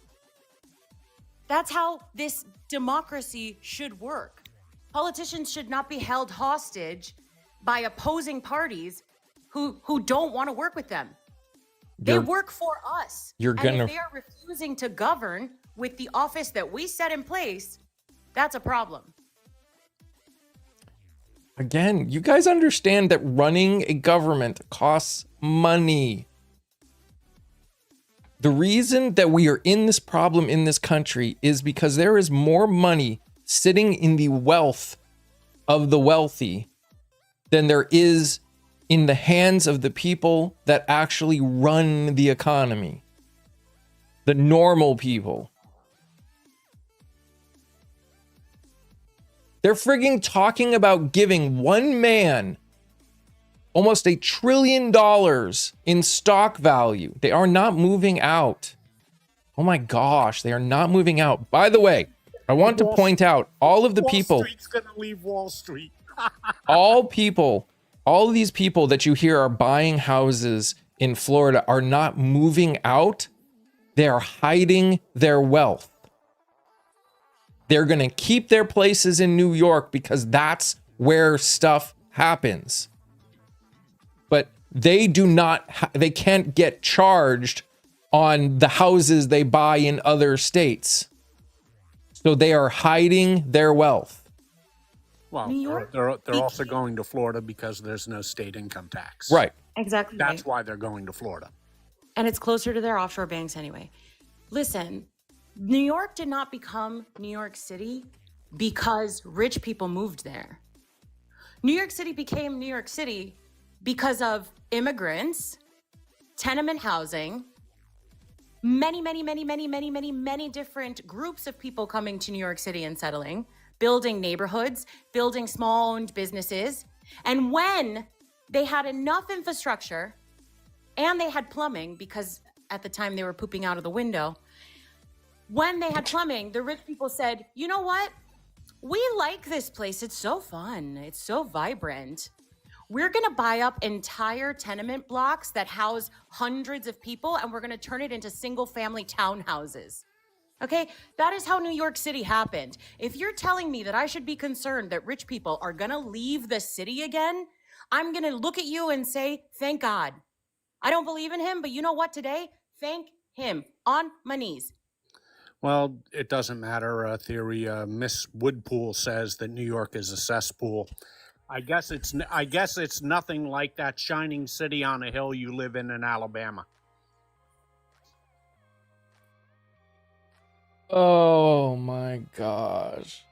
That's how this democracy should work. Politicians should not be held hostage by opposing parties who don't want to work with them. They work for us. You're And gonna- if they are refusing to govern with the office that we set in place, that's a problem. Again, you guys understand that running a government costs money. The reason that we are in this problem in this country is because there is more money sitting in the wealth of the wealthy than there is in the hands of the people that actually run the economy. The normal people. They're frigging talking about giving one man almost $1 trillion in stock value. They are not moving out. Oh my gosh, they are not moving out. By the way, I want to point out all of the people. Wall Street's going to leave Wall Street. All of these people that you hear are buying houses in Florida are not moving out. They are hiding their wealth. They're going to keep their places in New York because that's where stuff happens. But they they can't get charged on the houses they buy in other states. So they are hiding their wealth. Well, New York they're also going to Florida because there's no state income tax. Right. Exactly. That's why they're going to Florida. And it's closer to their offshore banks anyway. Listen, New York did not become New York City because rich people moved there. New York City became New York City because of immigrants, tenement housing, many different groups of people coming to New York City and settling, building neighborhoods, building small-owned businesses. And when they had enough infrastructure and they had plumbing, because at the time they were pooping out of the window, when they had plumbing, the rich people said, you know what? We like this place. It's so fun. It's so vibrant. We're going to buy up entire tenement blocks that house hundreds of people, and we're going to turn it into single-family townhouses. Okay? That is how New York City happened. If you're telling me that I should be concerned that rich people are going to leave the city again, I'm going to look at you and say, thank God. I don't believe in him, but you know what today? Thank him on my knees. Well, it doesn't matter. Theory. Miss Woodpool says that New York is a cesspool. I guess it's nothing like that shining city on a hill you live in Alabama. Oh my gosh.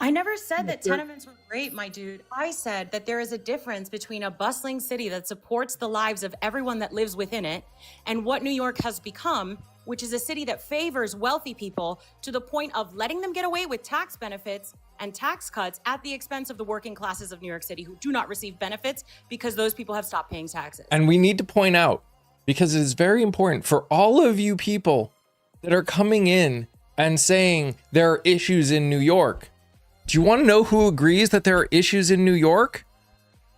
I never said that tenements were great, my dude. I said that there is a difference between a bustling city that supports the lives of everyone that lives within it and what New York has become, which is a city that favors wealthy people to the point of letting them get away with tax benefits and tax cuts at the expense of the working classes of New York City who do not receive benefits because those people have stopped paying taxes. And we need to point out, because it is very important for all of you people that are coming in and saying there are issues in New York. Do you want to know who agrees that there are issues in New York?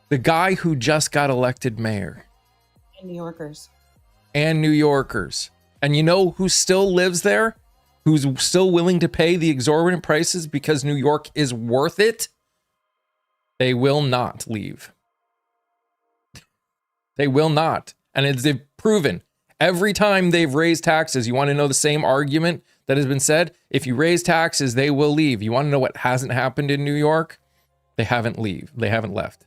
The guy who just got elected mayor. And New Yorkers. And New Yorkers. And you know who still lives there? Who's still willing to pay the exorbitant prices because New York is worth it? They will not leave. They will not. And they've proven every time they've raised taxes. You want to know the same argument that has been said? If you raise taxes, they will leave. You want to know what hasn't happened in New York? They haven't left.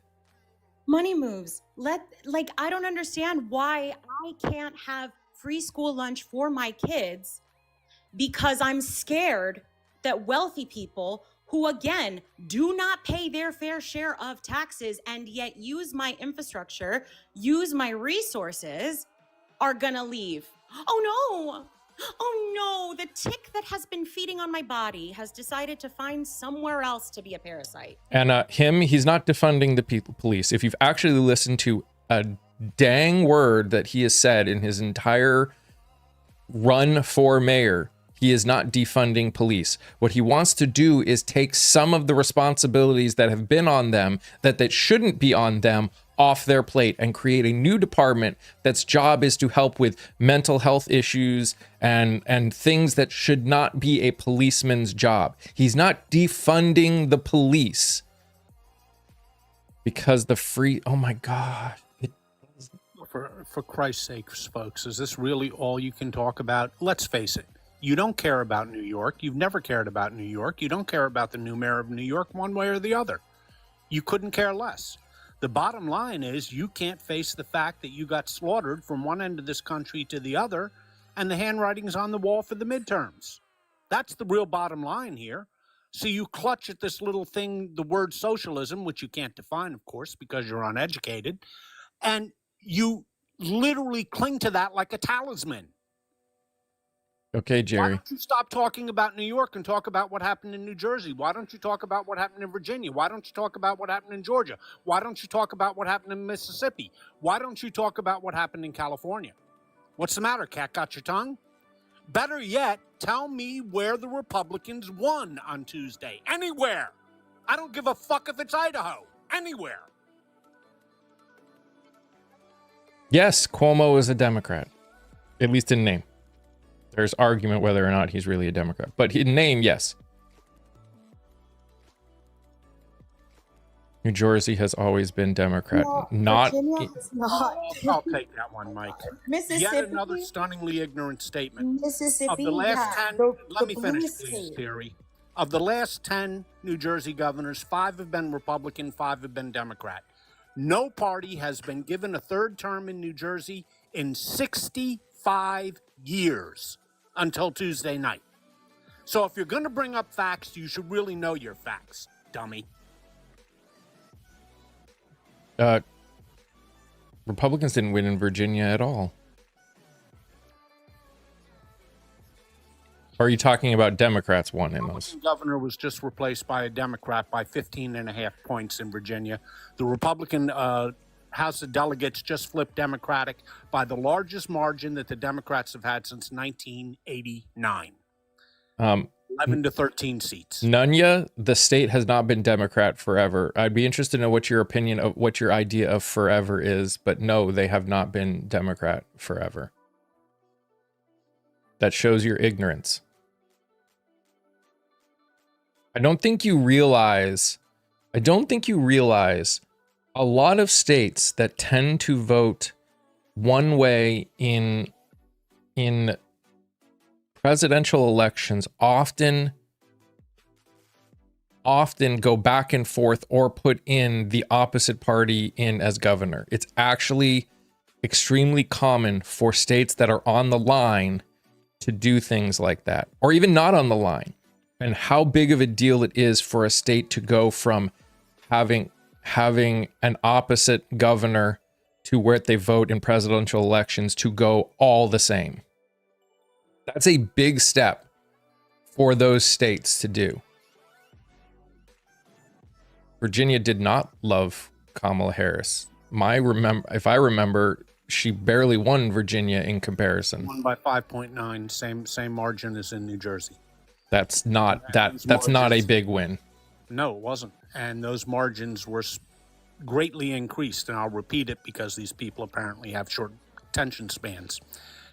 Money moves. I don't understand why I can't have free school lunch for my kids because I'm scared that wealthy people who, again, do not pay their fair share of taxes and yet use my infrastructure, use my resources, are gonna leave. Oh no, the tick that has been feeding on my body has decided to find somewhere else to be a parasite. And he's not defunding the police. If you've actually listened to a dang word that he has said in his entire run for mayor, he is not defunding police. What he wants to do is take some of the responsibilities that have been on them, that shouldn't be on them, off their plate and create a new department that's job is to help with mental health issues and things that should not be a policeman's job. He's not defunding the police because oh my God. For Christ's sake, folks, is this really all you can talk about? Let's face it. You don't care about New York. You've never cared about New York. You don't care about the new mayor of New York one way or the other. You couldn't care less. The bottom line is you can't face the fact that you got slaughtered from one end of this country to the other, and the handwriting's on the wall for the midterms. That's the real bottom line here. So you clutch at this little thing, the word socialism, which you can't define, of course, because you're uneducated, and you literally cling to that like a talisman. Okay, Jerry. Why don't you stop talking about New York and talk about what happened in New Jersey? Why don't you talk about what happened in Virginia? Why don't you talk about what happened in Georgia? Why don't you talk about what happened in Mississippi? Why don't you talk about what happened in California? What's the matter, cat? Got your tongue? Better yet, tell me where the Republicans won on Tuesday. Anywhere. I don't give a fuck if it's Idaho. Anywhere. Yes, Cuomo is a Democrat, at least in name. There's argument whether or not he's really a Democrat, but in name, yes. New Jersey has always been Democrat. No, Not Virginia has not. I'll take that one, Mike. Yet another Mississippi, stunningly ignorant statement. Of Mississippi, the last yeah, 10, the let me blue finish, please, state. Terry. Of the last 10 New Jersey governors, 5 have been Republican, 5 have been Democrat. No party has been given a third term in New Jersey in 65 years until Tuesday night. So if you're going to bring up facts, you should really know your facts, dummy. Republicans didn't win in Virginia at all. Or are you talking about Democrats won in those? The governor was just replaced by a Democrat by 15.5 points in Virginia. The Republican House of Delegates just flipped Democratic by the largest margin that the Democrats have had since 1989. 11 to 13 seats. Nunya, the state has not been Democrat forever. I'd be interested to know what your opinion of what your idea of forever is, but no, they have not been Democrat forever. That shows your ignorance. I don't think you realize a lot of states that tend to vote one way in presidential elections often go back and forth or put in the opposite party in as governor. It's actually extremely common for states that are on the line to do things like that, or even not on the line. And how big of a deal it is for a state to go from having an opposite governor to where they vote in presidential elections to go all the same. That's a big step for those states to do. Virginia did not love Kamala Harris. If I remember, she barely won Virginia in comparison. Won by 5.9, same margin as in New Jersey. That's not a big win. No, it wasn't. And those margins were greatly increased. And I'll repeat it because these people apparently have short attention spans.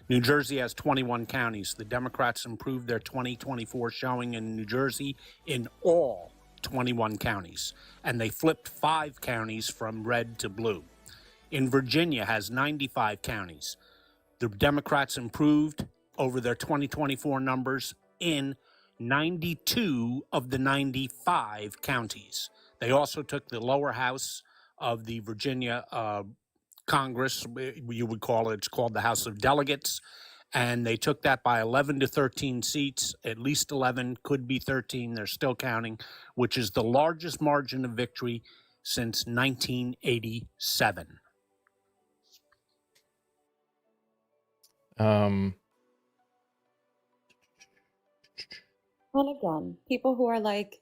New Jersey has 21 counties. The Democrats improved their 2024 showing in New Jersey in all 21 counties. And they flipped 5 counties from red to blue. In Virginia has 95 counties. The Democrats improved over their 2024 numbers in 92 of the 95 counties. They also took the lower house of the Virginia Congress, you would call it, it's called the House of Delegates, and they took that by 11 to 13 seats, at least 11, could be 13, they're still counting, which is the largest margin of victory since 1987. And again, people who are like,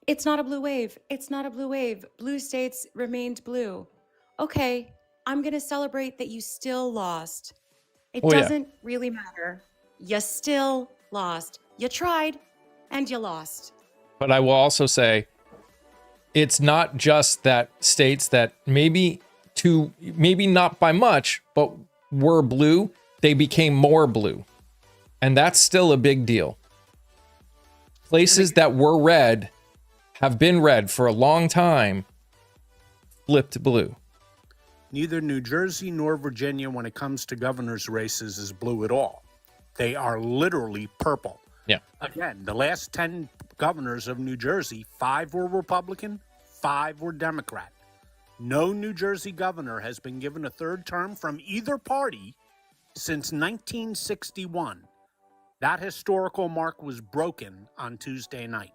it's not a blue wave. It's not a blue wave. Blue states remained blue. Okay, I'm going to celebrate that you still lost. It doesn't really matter. You still lost. You tried and you lost. But I will also say, it's not just that states that maybe not by much, but were blue, they became more blue. And that's still a big deal. Places that were red, have been red for a long time, flipped blue. Neither New Jersey nor Virginia, when it comes to governor's races, is blue at all. They are literally purple. Yeah. Again, the last 10 governors of New Jersey, 5 were Republican, 5 were Democrat. No New Jersey governor has been given a third term from either party since 1961. That historical mark was broken on Tuesday night.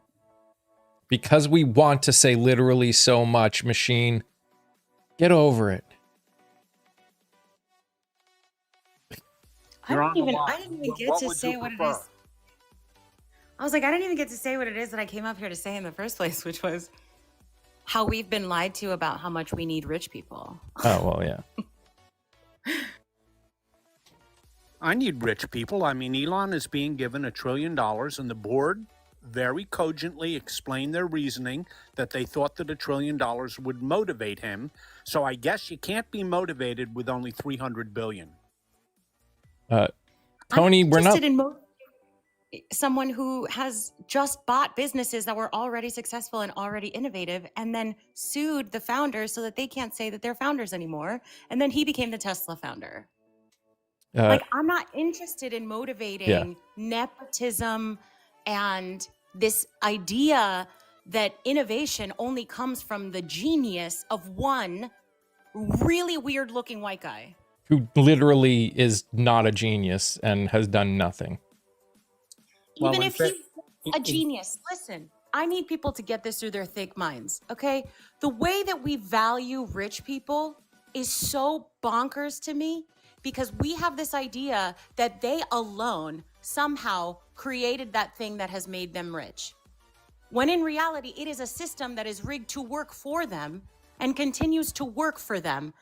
Because we want to say literally so much, machine. Get over it. I didn't even get to say what it is. I was like, I didn't even get to say what it is that I came up here to say in the first place, which was how we've been lied to about how much we need rich people. Oh, well, yeah. I need rich people. I mean, Elon is being given $1 trillion, and the board very cogently explained their reasoning that they thought that $1 trillion would motivate him. So I guess you can't be motivated with only $300 billion. Tony, we're not. someone who has just bought businesses that were already successful and already innovative and then sued the founders so that they can't say that they're founders anymore. And then he became the Tesla founder. Like, I'm not interested in motivating nepotism and this idea that innovation only comes from the genius of one really weird looking white guy. Who literally is not a genius and has done nothing. Even if he's a genius, listen, I need people to get this through their thick minds, okay? The way that we value rich people is so bonkers to me because we have this idea that they alone somehow created that thing that has made them rich. When in reality, it is a system that is rigged to work for them and continues to work for them.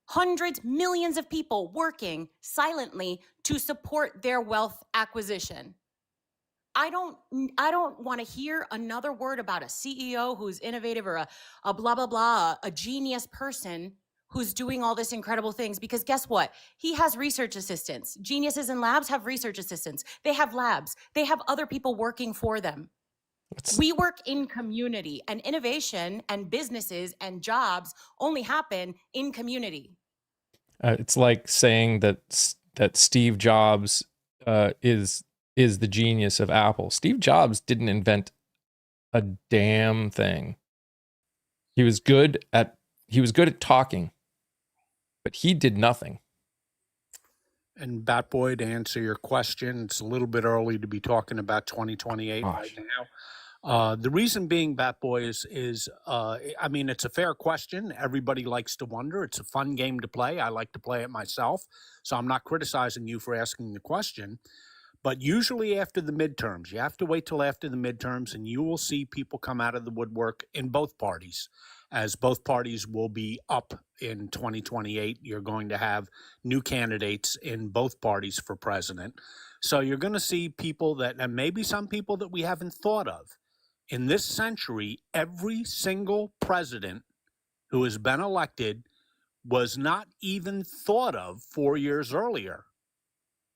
Hundreds, millions of people working silently to support their wealth acquisition. I don't want to hear another word about a CEO who's innovative or a blah, blah, blah, a genius person who's doing all this incredible things, because guess what? He has research assistants. Geniuses in labs have research assistants. They have labs. They have other people working for them. We work in community, and innovation and businesses and jobs only happen in community. It's like saying that Steve Jobs is the genius of Apple. Steve Jobs didn't invent a damn thing. He was good at talking, but he did nothing. And Bat Boy, to answer your question, it's a little bit early to be talking about 2028 right now. The reason being, Bat Boy, is I mean, it's a fair question. Everybody likes to wonder. It's a fun game to play. I like to play it myself. So I'm not criticizing you for asking the question. But usually after the midterms, you have to wait till after the midterms, and you will see people come out of the woodwork in both parties. As both parties will be up in 2028, you're going to have new candidates in both parties for president. So you're going to see people that, and maybe some people that we haven't thought of. In this century, every single president who has been elected was not even thought of 4 years earlier.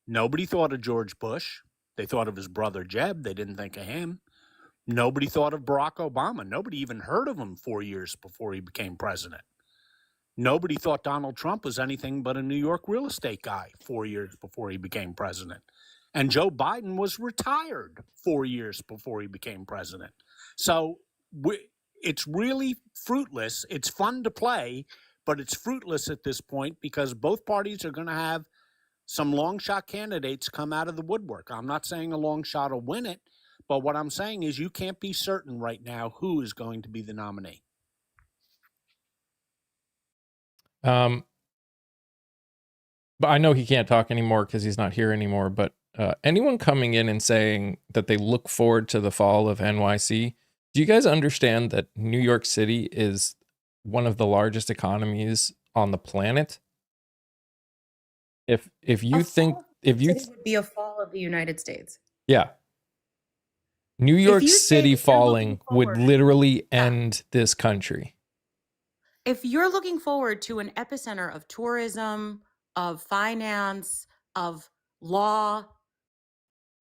Nobody thought of George Bush. They thought of his brother Jeb. They didn't think of him. Nobody thought of Barack Obama. Nobody even heard of him 4 years before he became president. Nobody thought Donald Trump was anything but a New York real estate guy 4 years before he became president. And Joe Biden was retired 4 years before he became president. So it's really fruitless. It's fun to play, but it's fruitless at this point because both parties are going to have some long shot candidates come out of the woodwork. I'm not saying a long shot will win it, but what I'm saying is you can't be certain right now who is going to be the nominee. But I know he can't talk anymore because he's not here anymore. But anyone coming in and saying that they look forward to the fall of NYC, do you guys understand that New York City is one of the largest economies on the planet? If you think it would be a fall of the United States. Yeah. New York City falling would literally end this country. If you're looking forward to an epicenter of tourism, of finance, of law,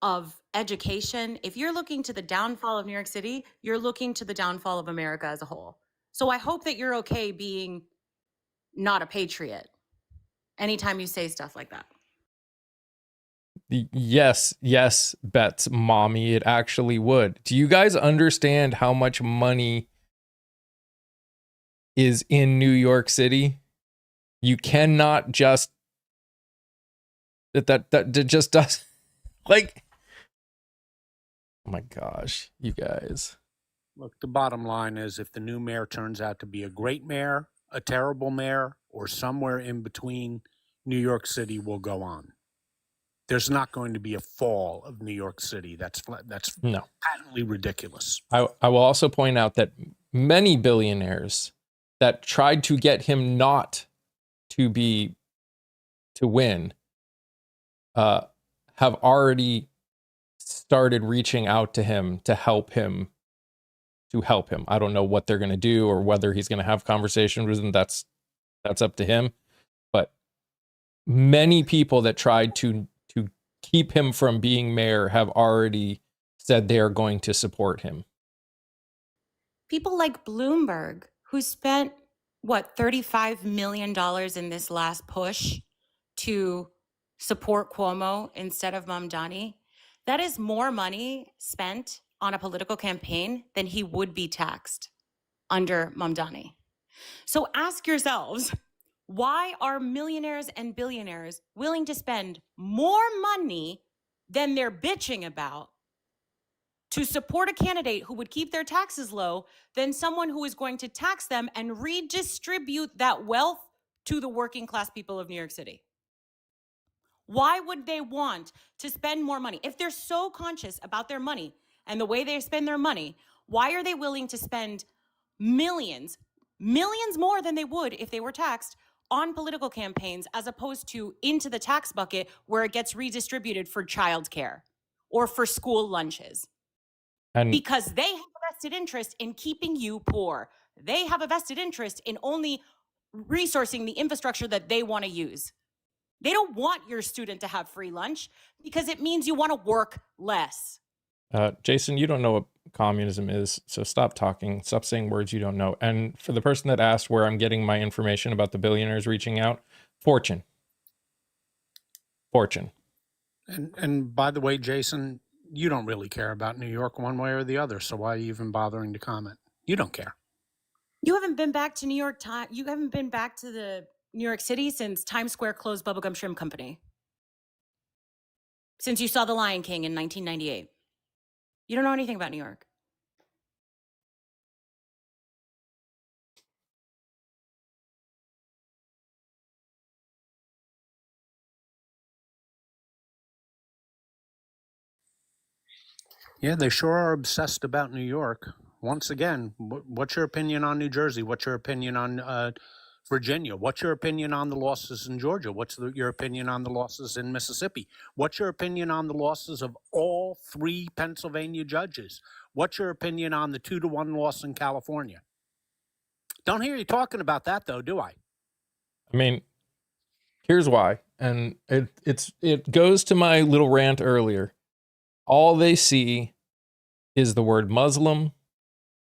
of education, if you're looking to the downfall of New York City, you're looking to the downfall of America as a whole. So I hope that you're okay being not a patriot anytime you say stuff like that. Yes, Bets, mommy, it actually would. Do you guys understand how much money is in New York City? You cannot just that just does like, oh my gosh, you guys. Look, the bottom line is if the new mayor turns out to be a great mayor, a terrible mayor, or somewhere in between, New York City will go on. There's not going to be a fall of New York City. That's no, patently ridiculous. I will also point out that many billionaires that tried to get him not to win have already started reaching out to him to help him. I don't know what they're going to do or whether he's going to have conversations with them. That's up to him. But many people that tried to keep him from being mayor have already said they are going to support him. People like Bloomberg, who spent, what, $35 million in this last push to support Cuomo instead of MAMDANI, that is more money spent on a political campaign than he would be taxed under MAMDANI. So ask yourselves, why are millionaires and billionaires willing to spend more money than they're bitching about to support a candidate who would keep their taxes low than someone who is going to tax them and redistribute that wealth to the working class people of New York City? Why would they want to spend more money? If they're so conscious about their money and the way they spend their money, why are they willing to spend millions more than they would if they were taxed on political campaigns, as opposed to into the tax bucket where it gets redistributed for childcare or for school lunches? And Because they have a vested interest in keeping you poor. They have a vested interest in only resourcing the infrastructure that they want to use. They don't want your student to have free lunch because it means you want to work less. Jason, you don't know what communism is, so stop talking. Stop saying words you don't know. And for the person that asked where I'm getting my information about the billionaires reaching out, Fortune. And by the way, Jason, you don't really care about New York one way or the other, so why are you even bothering to comment? You don't care. You haven't been back to New York time. You haven't been back to the New York City since Times Square closed Bubblegum Shrimp Company. Since you saw The Lion King in 1998. You don't know anything about New York. Yeah, they sure are obsessed about New York. Once again, what's your opinion on New Jersey? What's your opinion on Virginia? What's your opinion on the losses in Georgia? What's your opinion on the losses in Mississippi? What's your opinion on the losses of all 3 Pennsylvania judges? What's your opinion on the 2-1 loss in California? Don't hear you talking about that, though, do I? I mean, here's why. And it goes to my little rant earlier. All they see is the word Muslim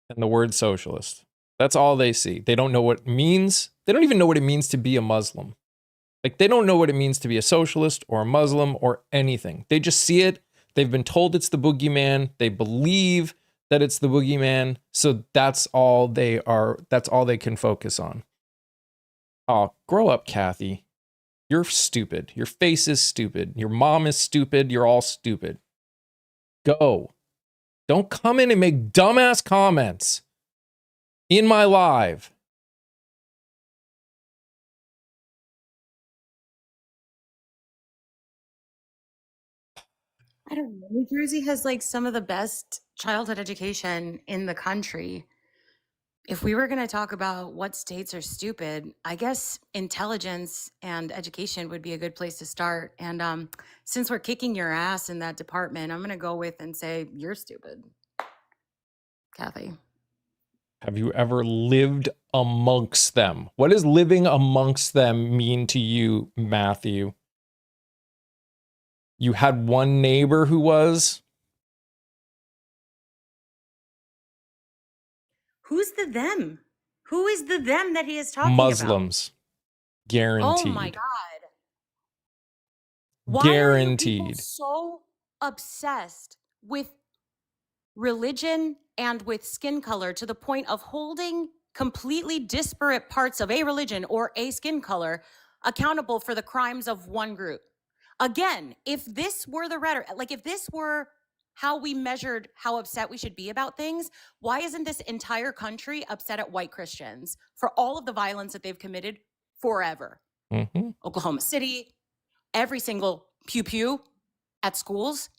and the word socialist. That's all they see. They don't know what it means. They don't even know what it means to be a Muslim. Like, they don't know what it means to be a socialist or a Muslim or anything. They just see it. They've been told it's the boogeyman. They believe that it's the boogeyman. So that's all they are. That's all they can focus on. Oh, grow up, Kathy. You're stupid. Your face is stupid. Your mom is stupid. You're all stupid. Go. Don't come in and make dumbass comments in my live. I don't know. New Jersey has like some of the best childhood education in the country. If we were going to talk about what states are stupid, I guess intelligence and education would be a good place to start. And since we're kicking your ass in that department, I'm going to go with and say you're stupid, Kathy. Have you ever lived amongst them? What does living amongst them mean to you, Matthew? You had one neighbor who was? Who's the them? Who is the them that he is talking Muslims. about? Guaranteed. Oh my God. Why Guaranteed. are you people so obsessed with religion and with skin color to the point of holding completely disparate parts of a religion or a skin color accountable for the crimes of one group? Again, if this were the rhetoric, like if this were how we measured how upset we should be about things, why isn't this entire country upset at white Christians for all of the violence that they've committed forever? Mm-hmm. Oklahoma City, every single pew at schools,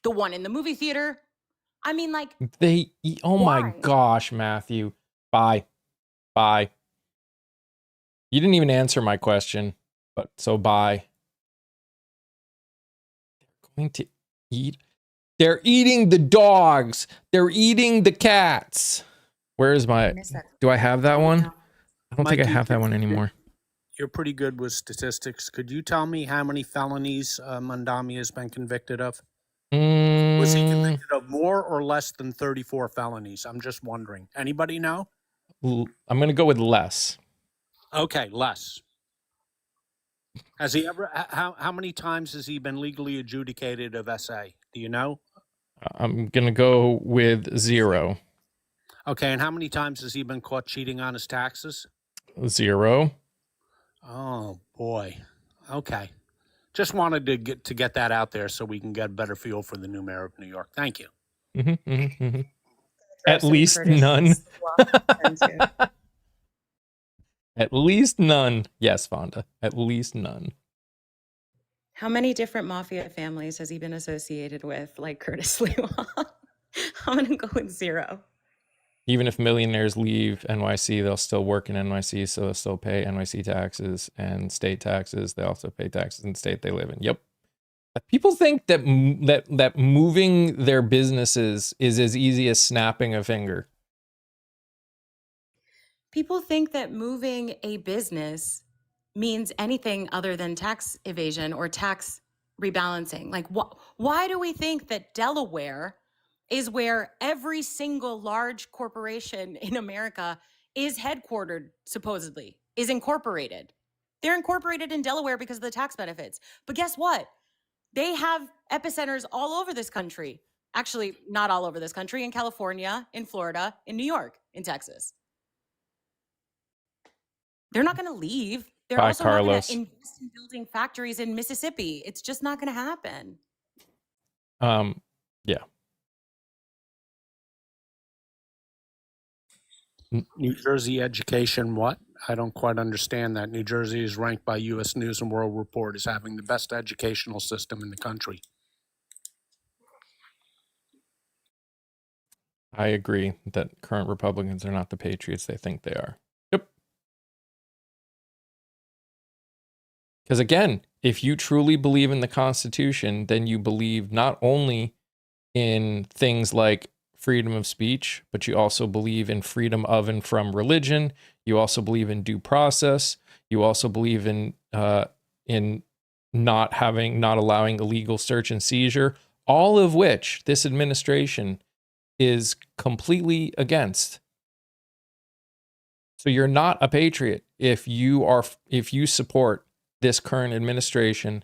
the one in the movie theater. I mean, like, Oh my why? gosh, Matthew. Bye. You didn't even answer my question, but so bye. They're going to eat. They're eating the dogs. They're eating the cats. Where is my... Do I have that one? I don't think I have that one anymore. you're pretty good with statistics. Could you tell me how many felonies Mandami has been convicted of? Was he convicted of more or less than 34 felonies? I'm just wondering. Anybody know? I'm going to go with less. Okay, less. Has he ever? How many times has he been legally adjudicated of SA? Do you know? I'm going to go with 0. Okay, and how many times has he been caught cheating on his taxes? 0. Oh boy. Okay. Just wanted to get that out there so we can get a better feel for the new mayor of New York. Thank you. At least none. At least none. Yes, Fonda. At least none. How many different mafia families has he been associated with, like Curtis Lewa? I'm going to go with 0. Even if millionaires leave NYC, they'll still work in NYC, so they'll still pay NYC taxes and state taxes. They also pay taxes in the state they live in. Yep. People think that that moving their businesses is as easy as snapping a finger. People think that moving a business means anything other than tax evasion or tax rebalancing. Like, why do we think that Delaware is where every single large corporation in America is headquartered, supposedly, is incorporated? They're incorporated in Delaware because of the tax benefits. But guess what? They have epicenters all over this country. Actually, not all over this country, in California, in Florida, in New York, in Texas. They're not going to leave. They're Bye, also Carlos. not going to invest in building factories in Mississippi. It's just not going to happen. Yeah. New Jersey education, what? I don't quite understand that. New Jersey is ranked by U.S. News and World Report as having the best educational system in the country. I agree that current Republicans are not the patriots they think they are. Yep. Because again, if you truly believe in the Constitution, then you believe not only in things like freedom of speech, but you also believe in freedom of and from religion. You also believe in due process. You also believe in not allowing illegal search and seizure, all of which this administration is completely against. So you're not a patriot if you support this current administration,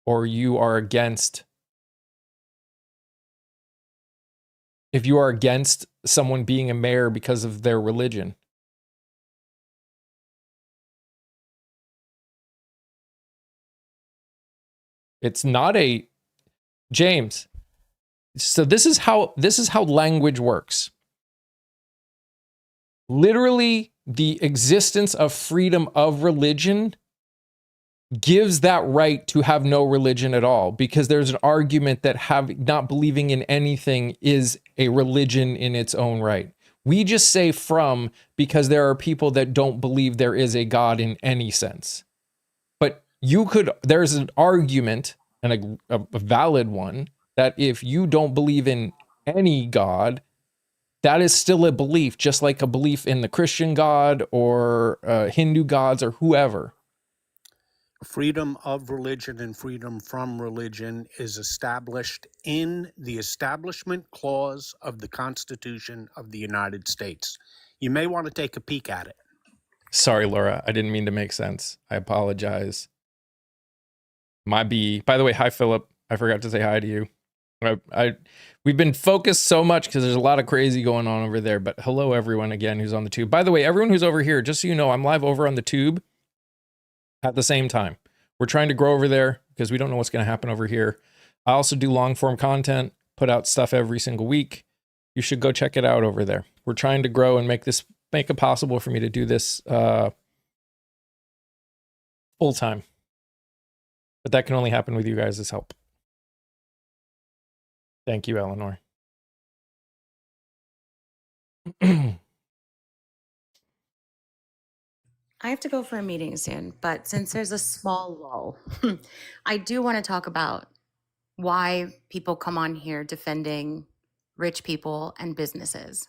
or you are against someone being a mayor because of their religion. It's not a James. So this is how language works. Literally, the existence of freedom of religion gives that right to have no religion at all, because there's an argument that not believing in anything is a religion in its own right. We just say from because there are people that don't believe there is a God in any sense. But there's an argument, and a valid one, that if you don't believe in any God, that is still a belief, just like a belief in the Christian God or Hindu gods or whoever. Freedom of religion and freedom from religion is established in the Establishment Clause of the Constitution of the United States. You may want to take a peek at it. Sorry, Laura. I didn't mean to make sense. I apologize. By the way, hi, Philip. I forgot to say hi to you. We've been focused so much because there's a lot of crazy going on over there. But hello, everyone, again, who's on the tube. By the way, everyone who's over here, just so you know, I'm live over on the tube at the same time. We're trying to grow over there because we don't know what's going to happen over here. I also do long form content, put out stuff every single week. You should go check it out over there. We're trying to grow and make it possible for me to do this full time. But that can only happen with you guys' help. Thank you, Eleanor. I have to go for a meeting soon, but since there's a small lull, I do want to talk about why people come on here defending rich people and businesses.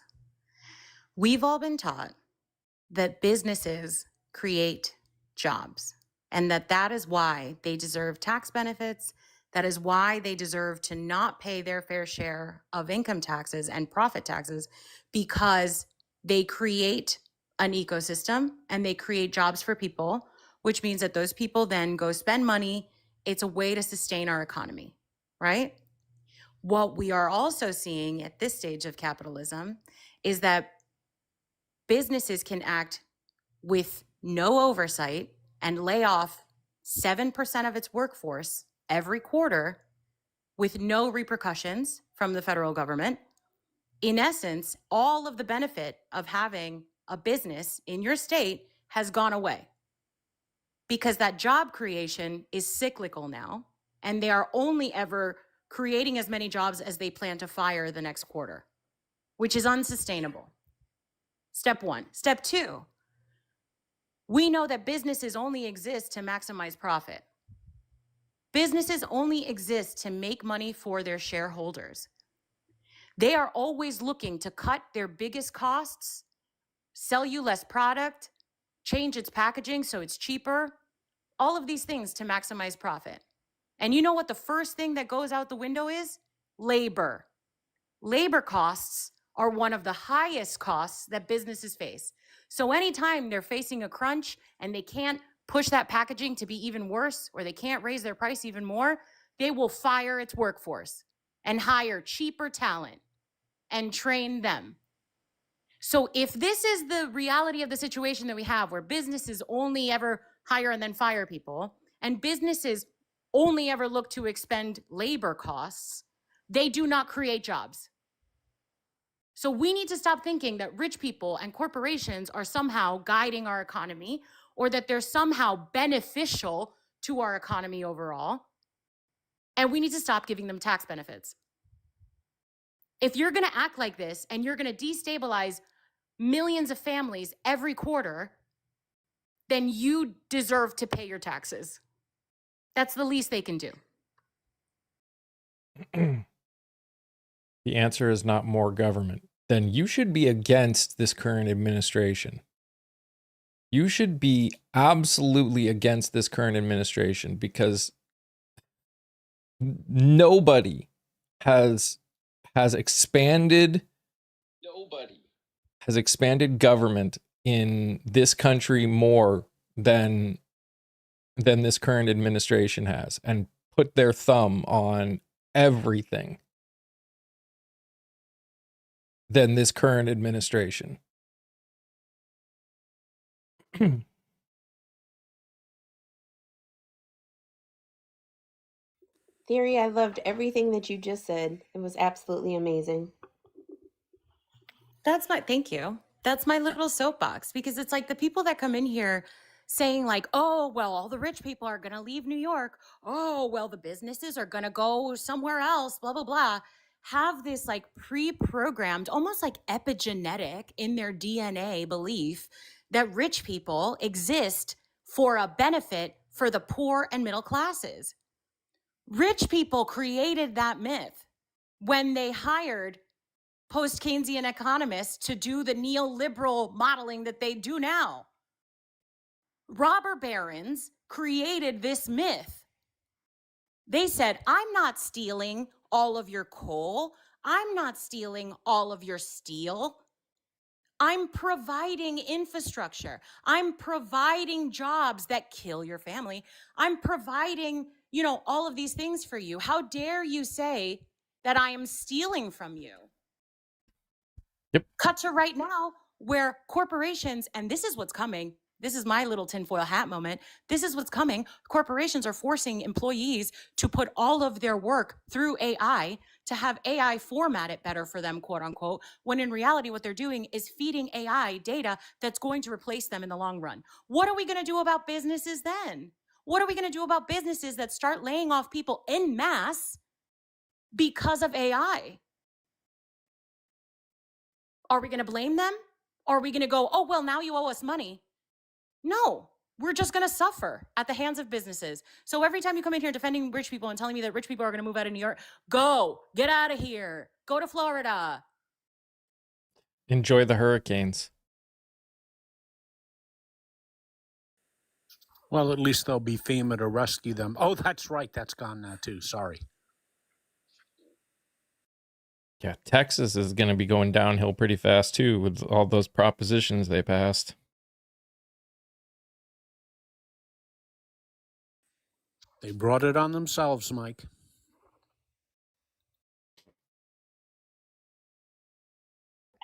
We've all been taught that businesses create jobs, and that is why they deserve tax benefits. That is why they deserve to not pay their fair share of income taxes and profit taxes, because they create an ecosystem and they create jobs for people, which means that those people then go spend money. It's a way to sustain our economy, right? What we are also seeing at this stage of capitalism is that businesses can act with no oversight and lay off 7% of its workforce every quarter with no repercussions from the federal government. In essence, all of the benefit of having a business in your state has gone away because that job creation is cyclical now, and they are only ever creating as many jobs as they plan to fire the next quarter, which is unsustainable. Step one. Step two, we know that businesses only exist to maximize profit. Businesses only exist to make money for their shareholders. They are always looking to cut their biggest costs, sell you less product, change its packaging so it's cheaper, all of these things to maximize profit. And you know what the first thing that goes out the window is? Labor. Labor costs are one of the highest costs that businesses face. So anytime they're facing a crunch and they can't push that packaging to be even worse, or they can't raise their price even more, they will fire its workforce and hire cheaper talent and train them. So if this is the reality of the situation that we have, where businesses only ever hire and then fire people, and businesses only ever look to expend labor costs, they do not create jobs. So we need to stop thinking that rich people and corporations are somehow guiding our economy, or that they're somehow beneficial to our economy overall. And we need to stop giving them tax benefits. If you're going to act like this and you're going to destabilize millions of families every quarter, then you deserve to pay your taxes. That's the least they can do. The answer is not more government. Then you should be against this current administration. You should be absolutely against this current administration, because nobody has expanded government in this country more than this current administration has, and put their thumb on everything than this current administration. Theory, I loved everything that you just said. It was absolutely amazing. Thank you. That's my little soapbox, because it's like the people that come in here saying like, oh, well, all the rich people are going to leave New York. Oh, well, the businesses are going to go somewhere else, blah, blah, blah. Have this like pre-programmed, almost like epigenetic in their DNA belief that rich people exist for a benefit for the poor and middle classes. Rich people created that myth when they hired post-Keynesian economists to do the neoliberal modeling that they do now. Robber barons created this myth. They said, I'm not stealing all of your coal. I'm not stealing all of your steel. I'm providing infrastructure. I'm providing jobs that kill your family. I'm providing, all of these things for you. How dare you say that I am stealing from you? Yep. Cut to right now, where corporations, and this is what's coming. This is my little tinfoil hat moment. This is what's coming. Corporations are forcing employees to put all of their work through AI, to have AI format it better for them, quote unquote, when in reality, what they're doing is feeding AI data that's going to replace them in the long run. What are we going to do about businesses then? What are we going to do about businesses that start laying off people en masse because of AI? Are we going to blame them? Or are we going to go, oh, well, now you owe us money? No, we're just going to suffer at the hands of businesses. So every time you come in here defending rich people and telling me that rich people are going to move out of New York, get out of here. Go to Florida. Enjoy the hurricanes. Well, at least there'll be FEMA to rescue them. Oh, that's right. That's gone now, too. Sorry. Yeah, Texas is going to be going downhill pretty fast too with all those propositions they passed. They brought it on themselves, Mike.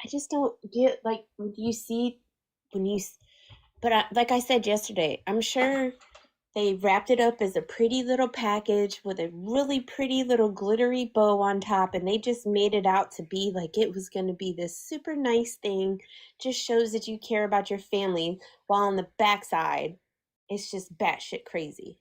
I just don't get, like, when you see, when you, but like I said yesterday, I'm sure they wrapped it up as a pretty little package with a really pretty little glittery bow on top, and they just made it out to be like it was going to be this super nice thing. Just shows that you care about your family, while on the backside, it's just batshit crazy.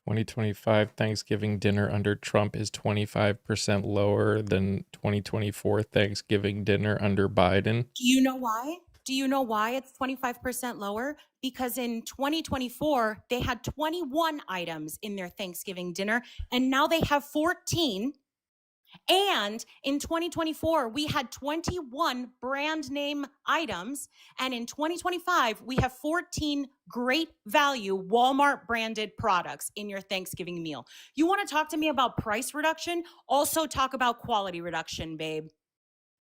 $2025 Thanksgiving dinner under Trump is 25% lower than 2024 Thanksgiving dinner under Biden. Do you know why? Do you know why it's 25% lower? Because in 2024, they had 21 items in their Thanksgiving dinner, and now they have 14. And in 2024, we had 21 brand name items. And in 2025, we have 14 great value Walmart branded products in your Thanksgiving meal. You want to talk to me about price reduction? Also talk about quality reduction, babe.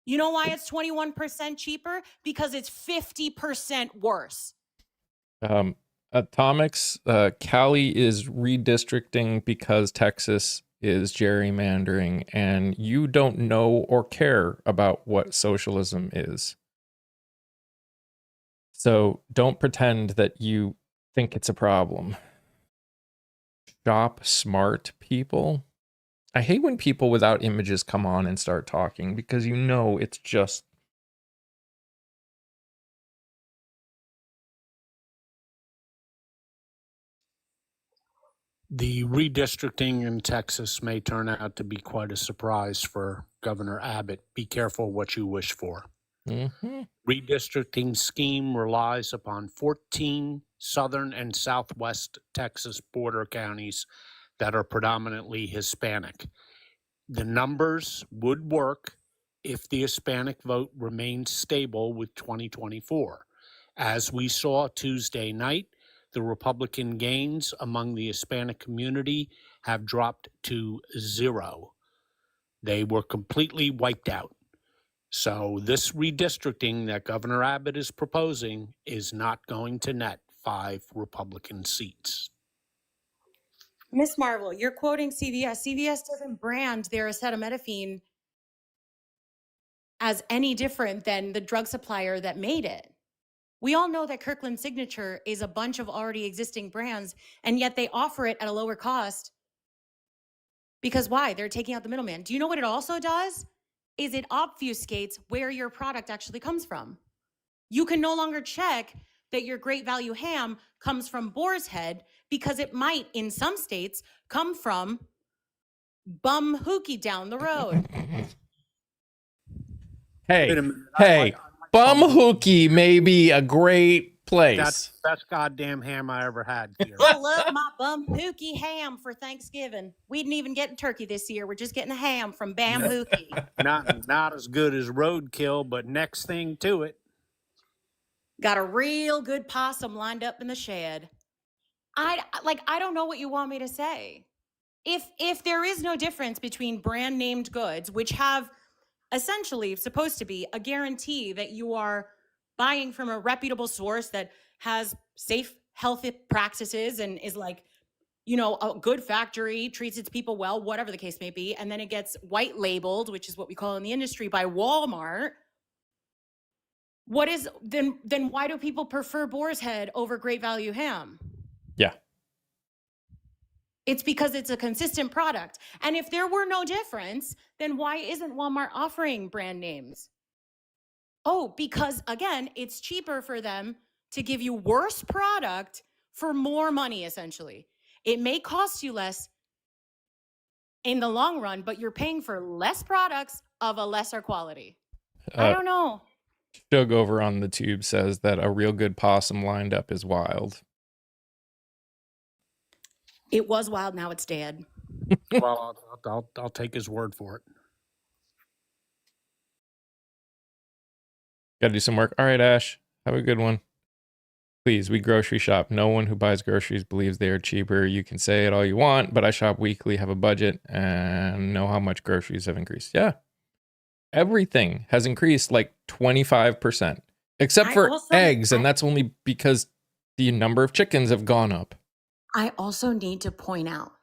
You know why it's 21% cheaper? Because it's 50% worse. Atomics, Cali is redistricting because Texas is gerrymandering, and you don't know or care about what socialism is. So don't pretend that you think it's a problem. Shop smart, people. I hate when people without images come on and start talking because you know it's just... The redistricting in Texas may turn out to be quite a surprise for Governor Abbott. Be careful what you wish for. Mm-hmm. Redistricting scheme relies upon 14 southern and southwest Texas border counties that are predominantly Hispanic. The numbers would work if the Hispanic vote remained stable with 2024. As we saw Tuesday night, the Republican gains among the Hispanic community have dropped to 0. They were completely wiped out. So this redistricting that Governor Abbott is proposing is not going to net 5 Republican seats. Miss Marvel, you're quoting CVS. CVS doesn't brand their acetaminophen as any different than the drug supplier that made it. We all know that Kirkland Signature is a bunch of already existing brands, and yet they offer it at a lower cost. Because why? They're taking out the middleman. Do you know what it also does? Is it obfuscates where your product actually comes from. You can no longer check that your great value ham comes from Boar's Head because it might, in some states, come from Bum Hookie down the road. Hey, Wait a minute. hey, Bum Hookie may be a great place. That's the best goddamn ham I ever had, Kira. I love my Bum Hookie ham for Thanksgiving. We didn't even get a turkey this year. We're just getting a ham from Bam Hookie. Not as good as roadkill, but next thing to it. Got a real good possum lined up in the shed. I don't know what you want me to say. If there is no difference between brand named goods, which have essentially supposed to be a guarantee that you are buying from a reputable source that has safe, healthy practices and is like, you know, a good factory, treats its people well, whatever the case may be, and then it gets white labeled, which is what we call in the industry, by Walmart. What is then why do people prefer Boar's Head over Great Value ham? Yeah. It's because it's a consistent product. And if there were no difference, then why isn't Walmart offering brand names? Oh, because again, it's cheaper for them to give you worse product for more money, essentially. It may cost you less in the long run, but you're paying for less products of a lesser quality. I don't know. Shug over on the tube says that a real good possum lined up is wild. It was wild, now it's dead. Well, I'll take his word for it. Gotta do some work. All right, Ash. Have a good one. Please, we grocery shop. No one who buys groceries believes they are cheaper. You can say it all you want, but I shop weekly, have a budget, and know how much groceries have increased. Yeah. Everything has increased like 25%, except for eggs, and that's only because the number of chickens have gone up. I also need to point out,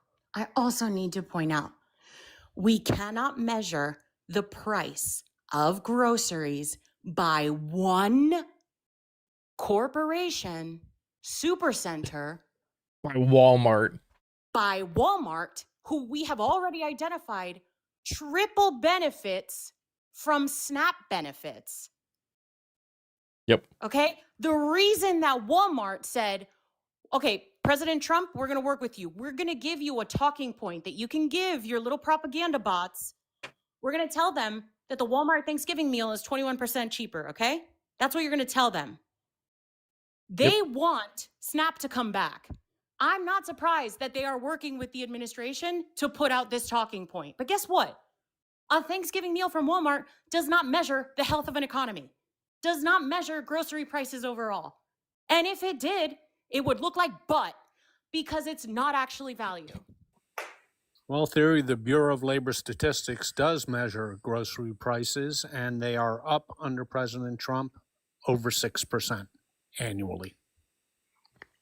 we cannot measure the price of groceries by one corporation, supercenter, By Walmart. Who we have already identified triple benefits from SNAP benefits. Yep. Okay? The reason that Walmart said, okay, President Trump, we're going to work with you. We're going to give you a talking point that you can give your little propaganda bots. We're going to tell them that the Walmart Thanksgiving meal is 21% cheaper, okay? That's what you're going to tell them. They want SNAP to come back. I'm not surprised that they are working with the administration to put out this talking point. But guess what? A Thanksgiving meal from Walmart does not measure the health of an economy, does not measure grocery prices overall. And if it did, it would look like butt because it's not actually value. Well, Theory, the Bureau of Labor Statistics does measure grocery prices, and they are up under President Trump over 6% annually.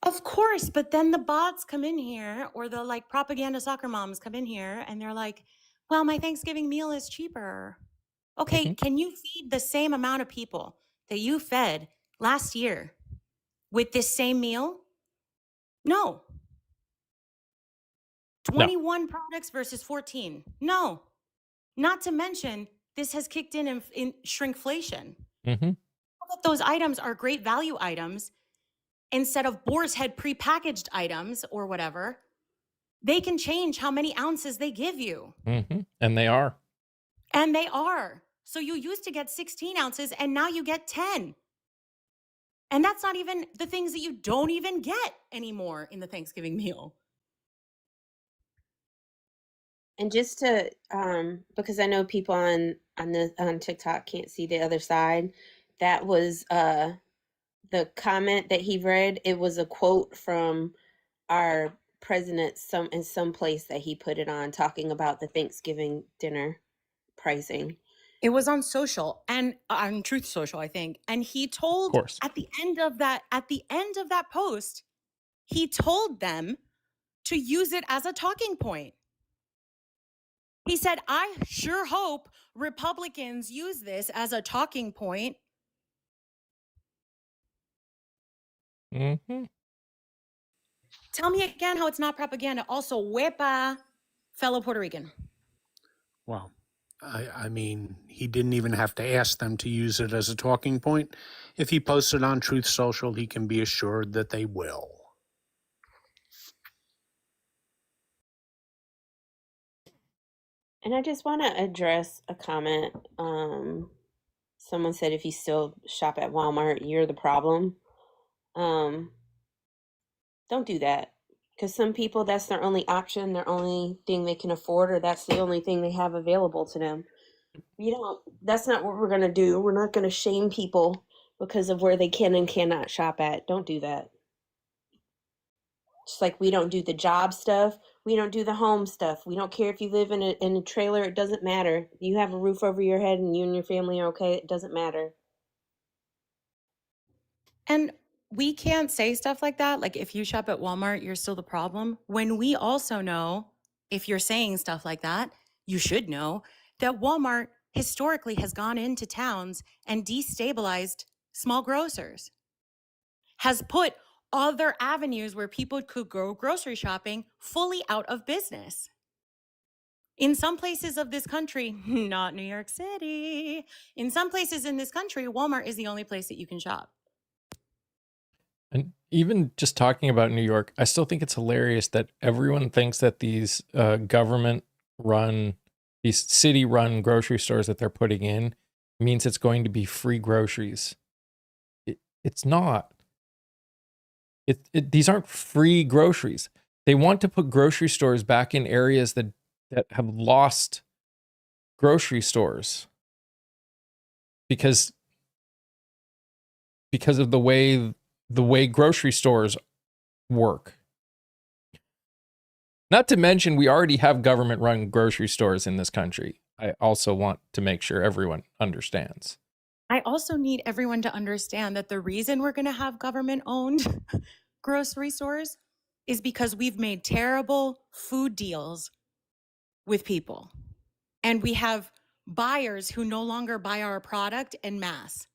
Of course, but then the bots come in here, or the like propaganda soccer moms come in here, and they're like, well, my Thanksgiving meal is cheaper. Okay, can you feed the same amount of people that you fed last year with this same meal? No. 21 products versus 14. No. Not to mention, this has kicked in shrinkflation. Those items are great value items. Instead of boar's head prepackaged items or whatever, they can change how many ounces they give you. And they are. And they are. So you used to get 16 ounces and now you get 10. And that's not even the things that you don't even get anymore in the Thanksgiving meal. And just to, because I know people on TikTok can't see the other side, that was the comment that he read. It was a quote from our president in some place that he put it on, talking about the Thanksgiving dinner pricing. It was on social and on Truth Social, I think. And he told at the end of that post, he told them to use it as a talking point. He said, I sure hope Republicans use this as a talking point. Tell me again how it's not propaganda. Also, wepa, fellow Puerto Rican. Well, I mean, he didn't even have to ask them to use it as a talking point. If he posts it on Truth Social, he can be assured that they will. And I just want to address a comment. Someone said, if you still shop at Walmart, you're the problem. Don't do that. Because some people, that's their only option, their only thing they can afford, or that's the only thing they have available to them. That's not what we're going to do. We're not going to shame people because of where they can and cannot shop at. Don't do that. Just like we don't do the job stuff, we don't do the home stuff. We don't care if you live in a trailer. It doesn't matter. You have a roof over your head and you and your family are okay. It doesn't matter. And we can't say stuff like that. Like, if you shop at Walmart, you're still the problem. When we also know, if you're saying stuff like that, you should know that Walmart historically has gone into towns and destabilized small grocers, has put other avenues where people could go grocery shopping fully out of business. In some places of this country, not New York City, in some places in this country, Walmart is the only place that you can shop. And even just talking about New York, I still think it's hilarious that everyone thinks that these these city-run grocery stores that they're putting in means it's going to be free groceries. It's not. These aren't free groceries. They want to put grocery stores back in areas that have lost grocery stores because because of the way grocery stores work. Not to mention, we already have government-run grocery stores in this country. I also want to make sure everyone understands. I also need everyone to understand that the reason we're going to have government-owned grocery stores is because we've made terrible food deals with people. And we have buyers who no longer buy our product en masse.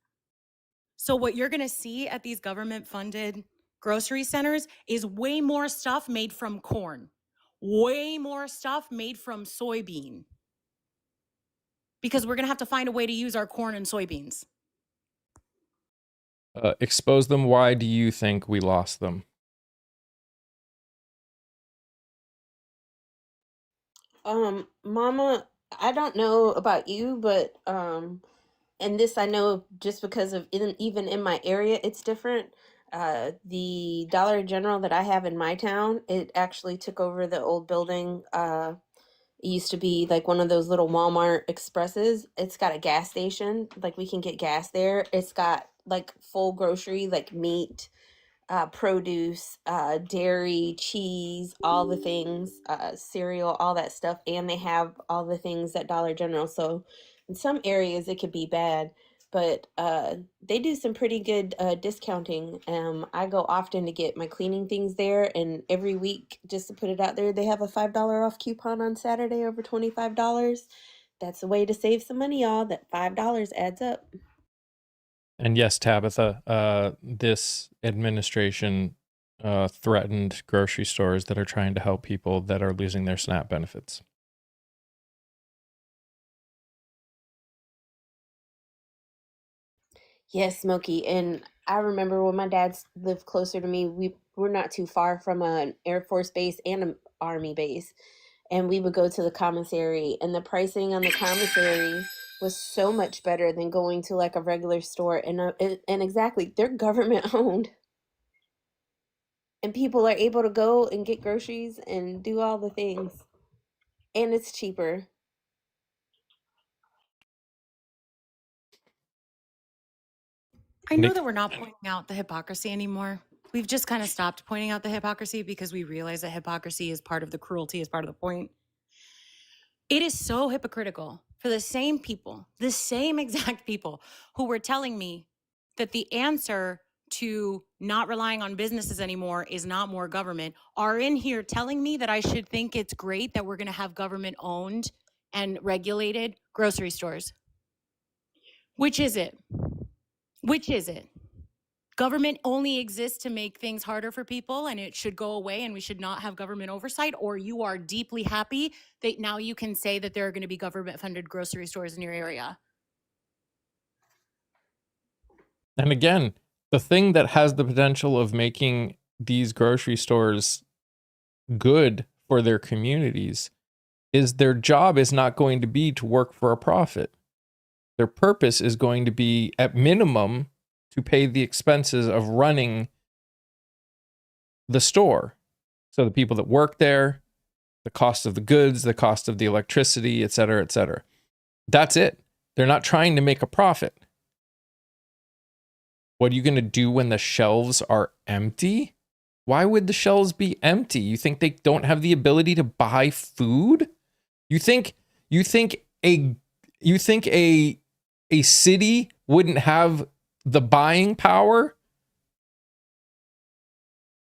So what you're going to see at these government-funded grocery centers is way more stuff made from corn, way more stuff made from soybean, because we're going to have to find a way to use our corn and soybeans. Expose them. Why do you think we lost them? Mama, I don't know about you, but and this I know just because of even in my area, it's different. The Dollar General that I have in my town, it actually took over the old building. It used to be like one of those little Walmart Expresses. It's got a gas station, like we can get gas there. It's got like full grocery, like meat, produce, dairy, cheese, all the things, cereal, all that stuff. And they have all the things at Dollar General. So in some areas it could be bad, but they do some pretty good discounting. I go often to get my cleaning things there, and every week, just to put it out there, they have a $5 off coupon on Saturday over $25. That's a way to save some money, y'all. That $5 adds up. And yes, Tabitha, this administration threatened grocery stores that are trying to help people that are losing their SNAP benefits. Yes, Smokey. And I remember when my dad lived closer to me, we were not too far from an Air Force base and an Army base. And we would go to the commissary, and the pricing on the commissary was so much better than going to like a regular store. And exactly, they're government owned. And people are able to go and get groceries and do all the things. And it's cheaper. I know that we're not pointing out the hypocrisy anymore. We've just kind of stopped pointing out the hypocrisy because we realize that hypocrisy is part of the cruelty, is part of the point. It is so hypocritical for the same people, the same exact people who were telling me that the answer to not relying on businesses anymore is not more government, are in here telling me that I should think it's great that we're going to have government owned and regulated grocery stores. Which is it? Which is it? Government only exists to make things harder for people and it should go away and we should not have government oversight? Or you are deeply happy that now you can say that there are going to be government funded grocery stores in your area? And again, the thing that has the potential of making these grocery stores good for their communities is their job is not going to be to work for a profit. Their purpose is going to be, at minimum, to pay the expenses of running the store. So the people that work there, the cost of the goods, the cost of the electricity, et cetera, et cetera. That's it. They're not trying to make a profit. What are you going to do when the shelves are empty? Why would the shelves be empty? You think they don't have the ability to buy food? You think a city wouldn't have the buying power?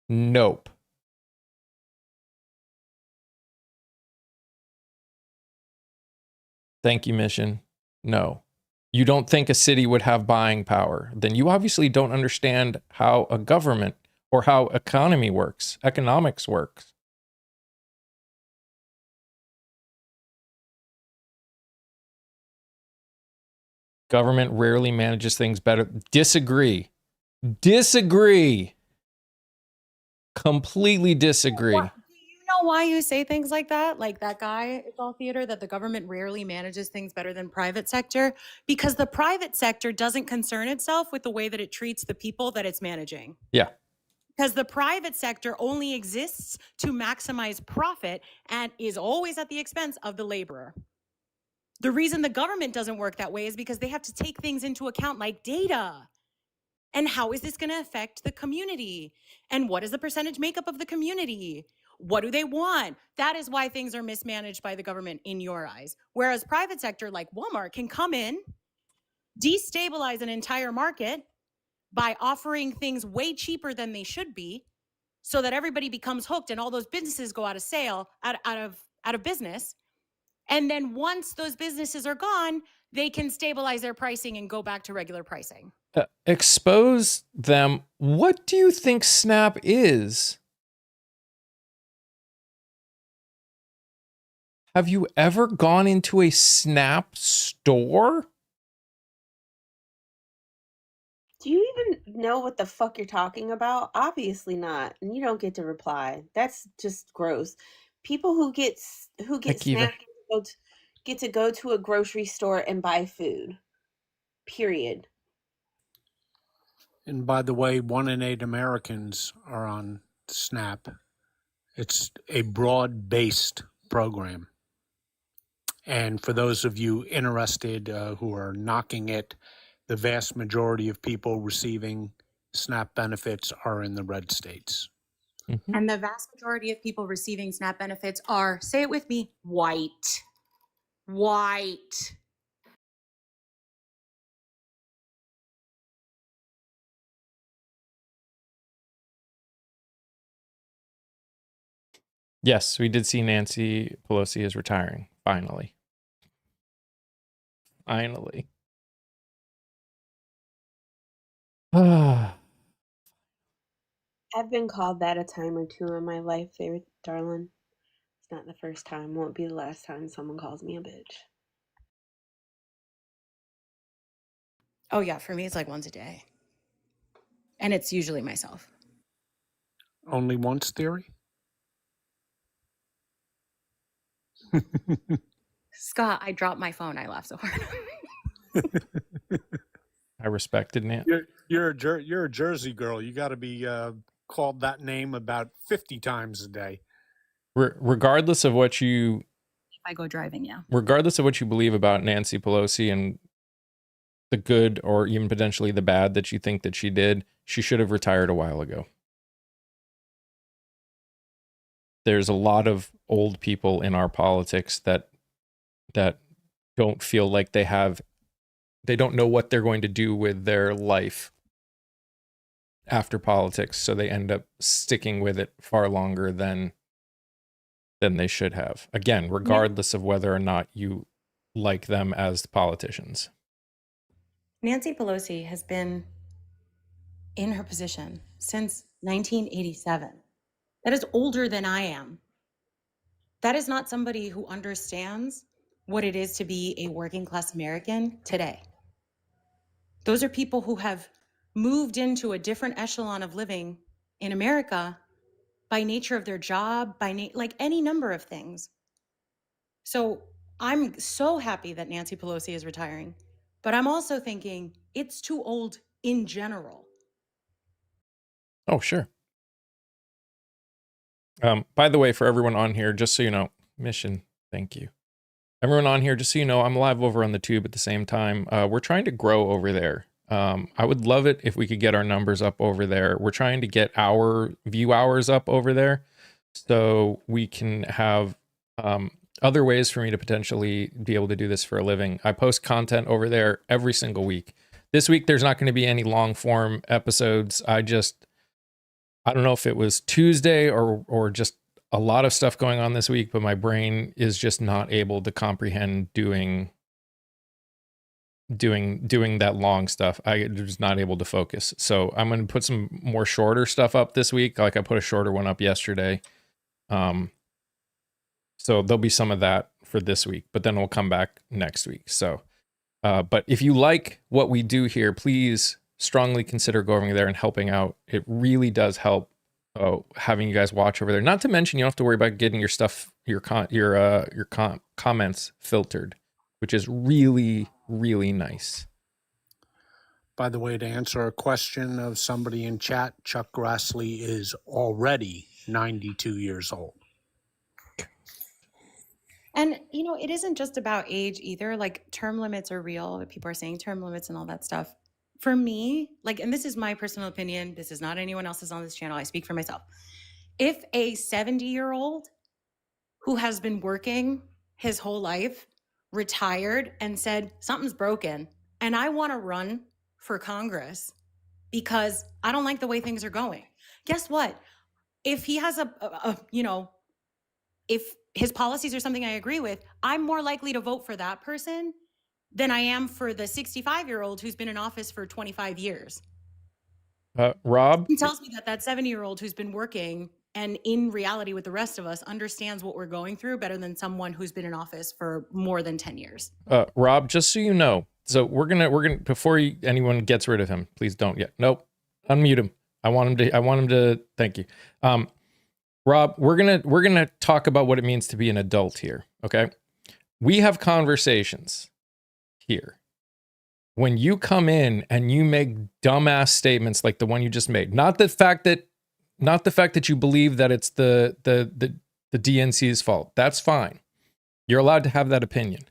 Nope. Thank you, Mission. No. You don't think a city would have buying power? Then you obviously don't understand how a government or how economics works. Government rarely manages things better. Disagree. Completely disagree. Do you know why you say things like that? Like that guy, it's all theater, that the government rarely manages things better than private sector? Because the private sector doesn't concern itself with the way that it treats the people that it's managing. Yeah. Because the private sector only exists to maximize profit and is always at the expense of the laborer. The reason the government doesn't work that way is because they have to take things into account like data. And how is this going to affect the community? And what is the percentage makeup of the community? What do they want? That is why things are mismanaged by the government in your eyes. Whereas private sector like Walmart can come in, destabilize an entire market by offering things way cheaper than they should be, so that everybody becomes hooked and all those businesses go out of business. And then once those businesses are gone, they can stabilize their pricing and go back to regular pricing. Expose them. What do you think Snap is? Have you ever gone into a Snap store? Do you even know what the fuck you're talking about? Obviously not. And you don't get to reply. That's just gross. People who get Heck, even. snapped get to go to a grocery store and buy food. Period. And by the way, 1 in 8 Americans are on SNAP. It's a broad-based program. And for those of you interested who are knocking it, the vast majority of people receiving SNAP benefits are in the red states. Mhm. And the vast majority of people receiving SNAP benefits are, say it with me, white. White. Yes, we did see Nancy Pelosi is retiring. Finally. Finally. I've been called that a time or two in my life there, darling. It's not the first time, won't be the last time someone calls me a bitch. Oh yeah, for me it's like once a day. And it's usually myself. Only once theory? Scott, I dropped my phone. I laughed so hard. I respected Nan. You're a Jersey girl. You got to be called that name about 50 times a day. Regardless of what you If I go driving, yeah. regardless of what you believe about Nancy Pelosi and the good or even potentially the bad that you think that she did, she should have retired a while ago. There's a lot of old people in our politics that don't feel like they don't know what they're going to do with their life after politics, so they end up sticking with it far longer than they should have. Again, regardless of whether or not you like them as politicians. Nancy Pelosi has been in her position since 1987. That is older than I am. That is not somebody who understands what it is to be a working class American today. Those are people who have moved into a different echelon of living in America by nature of their job, like any number of things. So I'm so happy that Nancy Pelosi is retiring, but I'm also thinking it's too old in general. Oh, sure. By the way, for everyone on here, just so you know, Mission, thank you. Everyone on here, just so you know, I'm live over on the tube at the same time. We're trying to grow over there. I would love it if we could get our numbers up over there. We're trying to get our view hours up over there so we can have other ways for me to potentially be able to do this for a living. I post content over there every single week. This week, there's not going to be any long form episodes. I don't know if it was Tuesday or just a lot of stuff going on this week, but my brain is just not able to comprehend doing that long stuff. I was not able to focus. So I'm going to put some more shorter stuff up this week. Like I put a shorter one up yesterday. So there'll be some of that for this week, but then we'll come back next week. So, but if you like what we do here, please strongly consider going there and helping out. It really does help having you guys watch over there. Not to mention, you don't have to worry about getting your stuff, your comments filtered, which is really, really nice. By the way, to answer a question of somebody in chat, Chuck Grassley is already 92 years old. And, it isn't just about age either. Like term limits are real. People are saying term limits and all that stuff. For me, like, and this is my personal opinion, this is not anyone else's on this channel, I speak for myself. If a 70-year-old who has been working his whole life retired and said, something's broken, and I want to run for Congress because I don't like the way things are going. Guess what? If he has if his policies are something I agree with, I'm more likely to vote for that person than I am for the 65-year-old who's been in office for 25 years. Rob? He tells me that 70-year-old who's been working and in reality with the rest of us understands what we're going through better than someone who's been in office for more than 10 years. Rob, just so you know, so we're gonna before anyone gets rid of him, please don't yet. Nope, unmute him. I want him to. Thank you, Rob. We're gonna talk about what it means to be an adult here. Okay, we have conversations here. When you come in and you make dumbass statements like the one you just made, not the fact that you believe that it's the DNC's fault. That's fine. You're allowed to have that opinion.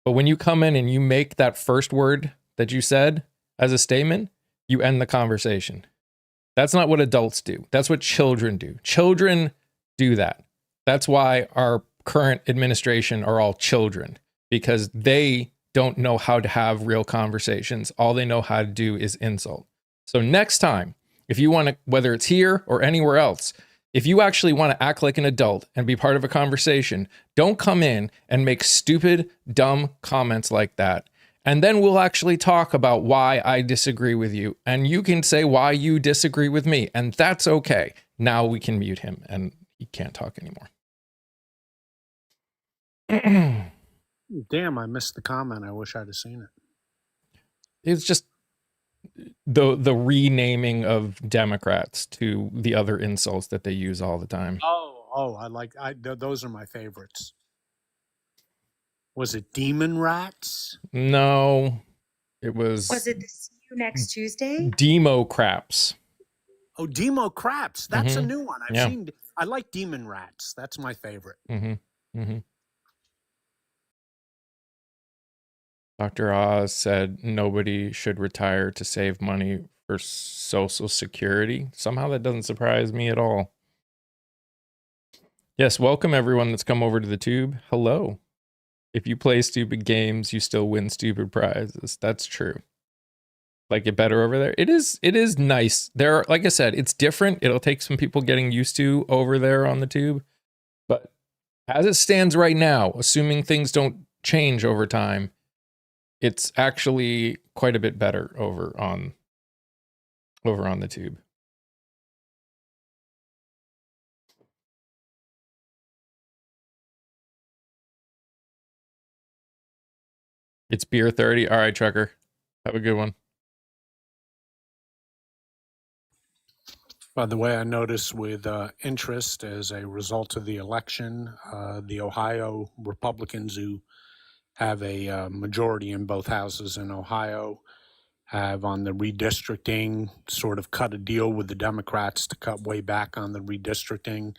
But when you come in and you make that first word that you said as a statement, you end the conversation. That's not what adults do. That's what children do. Children do that. That's why our current administration are all children, because they don't know how to have real conversations. All they know how to do is insult. So next time, if you want to, whether it's here or anywhere else, if you actually want to act like an adult and be part of a conversation, don't come in and make stupid, dumb comments like that. And then we'll actually talk about why I disagree with you. And you can say why you disagree with me. And that's okay. Now we can mute him and he can't talk anymore. Damn, I missed the comment. I wish I'd have seen it. It's just the renaming of Democrats to the other insults that they use all the time. Those are my favorites. Was it demon rats? No, it was. Was it the see you next Tuesday? Demo craps. Oh, demo craps. That's a new one. I've Yeah. seen. I like demon rats. That's my favorite. Dr. Oz said nobody should retire to save money for Social Security. Somehow that doesn't surprise me at all. Yes, welcome everyone that's come over to the tube. Hello. If you play stupid games, you still win stupid prizes. That's true. Like it better over there. It is nice. There are, like I said, it's different. It'll take some people getting used to over there on the tube. But as it stands right now, assuming things don't change over time, it's actually quite a bit better over on the tube. It's beer 30. All right, Trucker. Have a good one. By the way, I noticed with interest as a result of the election, the Ohio Republicans, who have a majority in both houses in Ohio, have on the redistricting sort of cut a deal with the Democrats to cut way back on the redistricting.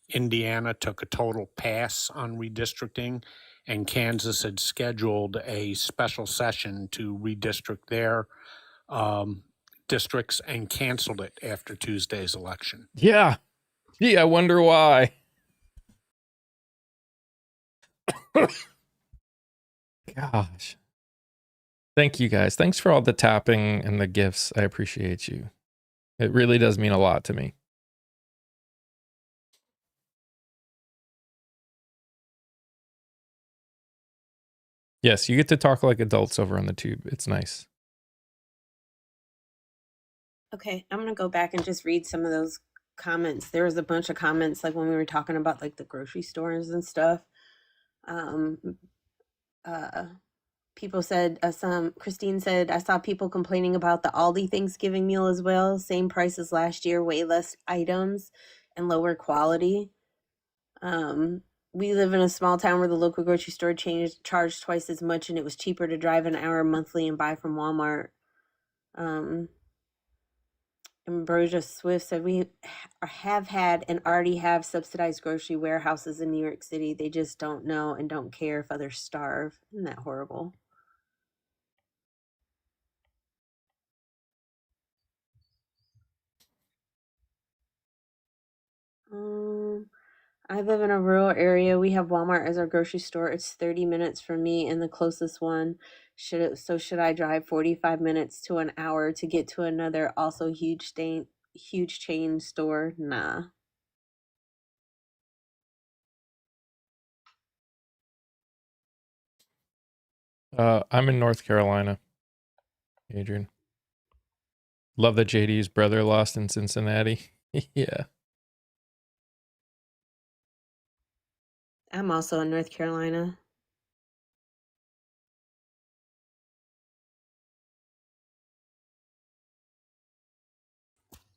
Indiana took a total pass on redistricting, and Kansas had scheduled a special session to redistrict their districts and canceled it after Tuesday's election. Yeah. Gee, I wonder why. Gosh. Thank you guys. Thanks for all the tapping and the gifts. I appreciate you. It really does mean a lot to me. Yes, you get to talk like adults over on the tube. It's nice. Okay, I'm gonna go back and just read some of those comments. There was a bunch of comments like when we were talking about like the grocery stores and stuff. People said, Christine said, I saw people complaining about the Aldi Thanksgiving meal as well. Same price as last year, way less items and lower quality. We live in a small town where the local grocery store charged twice as much, and it was cheaper to drive an hour monthly and buy from Walmart. Ambrosia Swift said, we have had and already have subsidized grocery warehouses in New York City. They just don't know and don't care if others starve. Isn't that horrible? I live in a rural area. We have Walmart as our grocery store. It's 30 minutes from me, and the closest one should I drive 45 minutes to an hour to get to another also huge chain store? Nah. I'm in North Carolina, Adrian. Love that JD's brother lost in Cincinnati. Yeah. I'm also in North Carolina.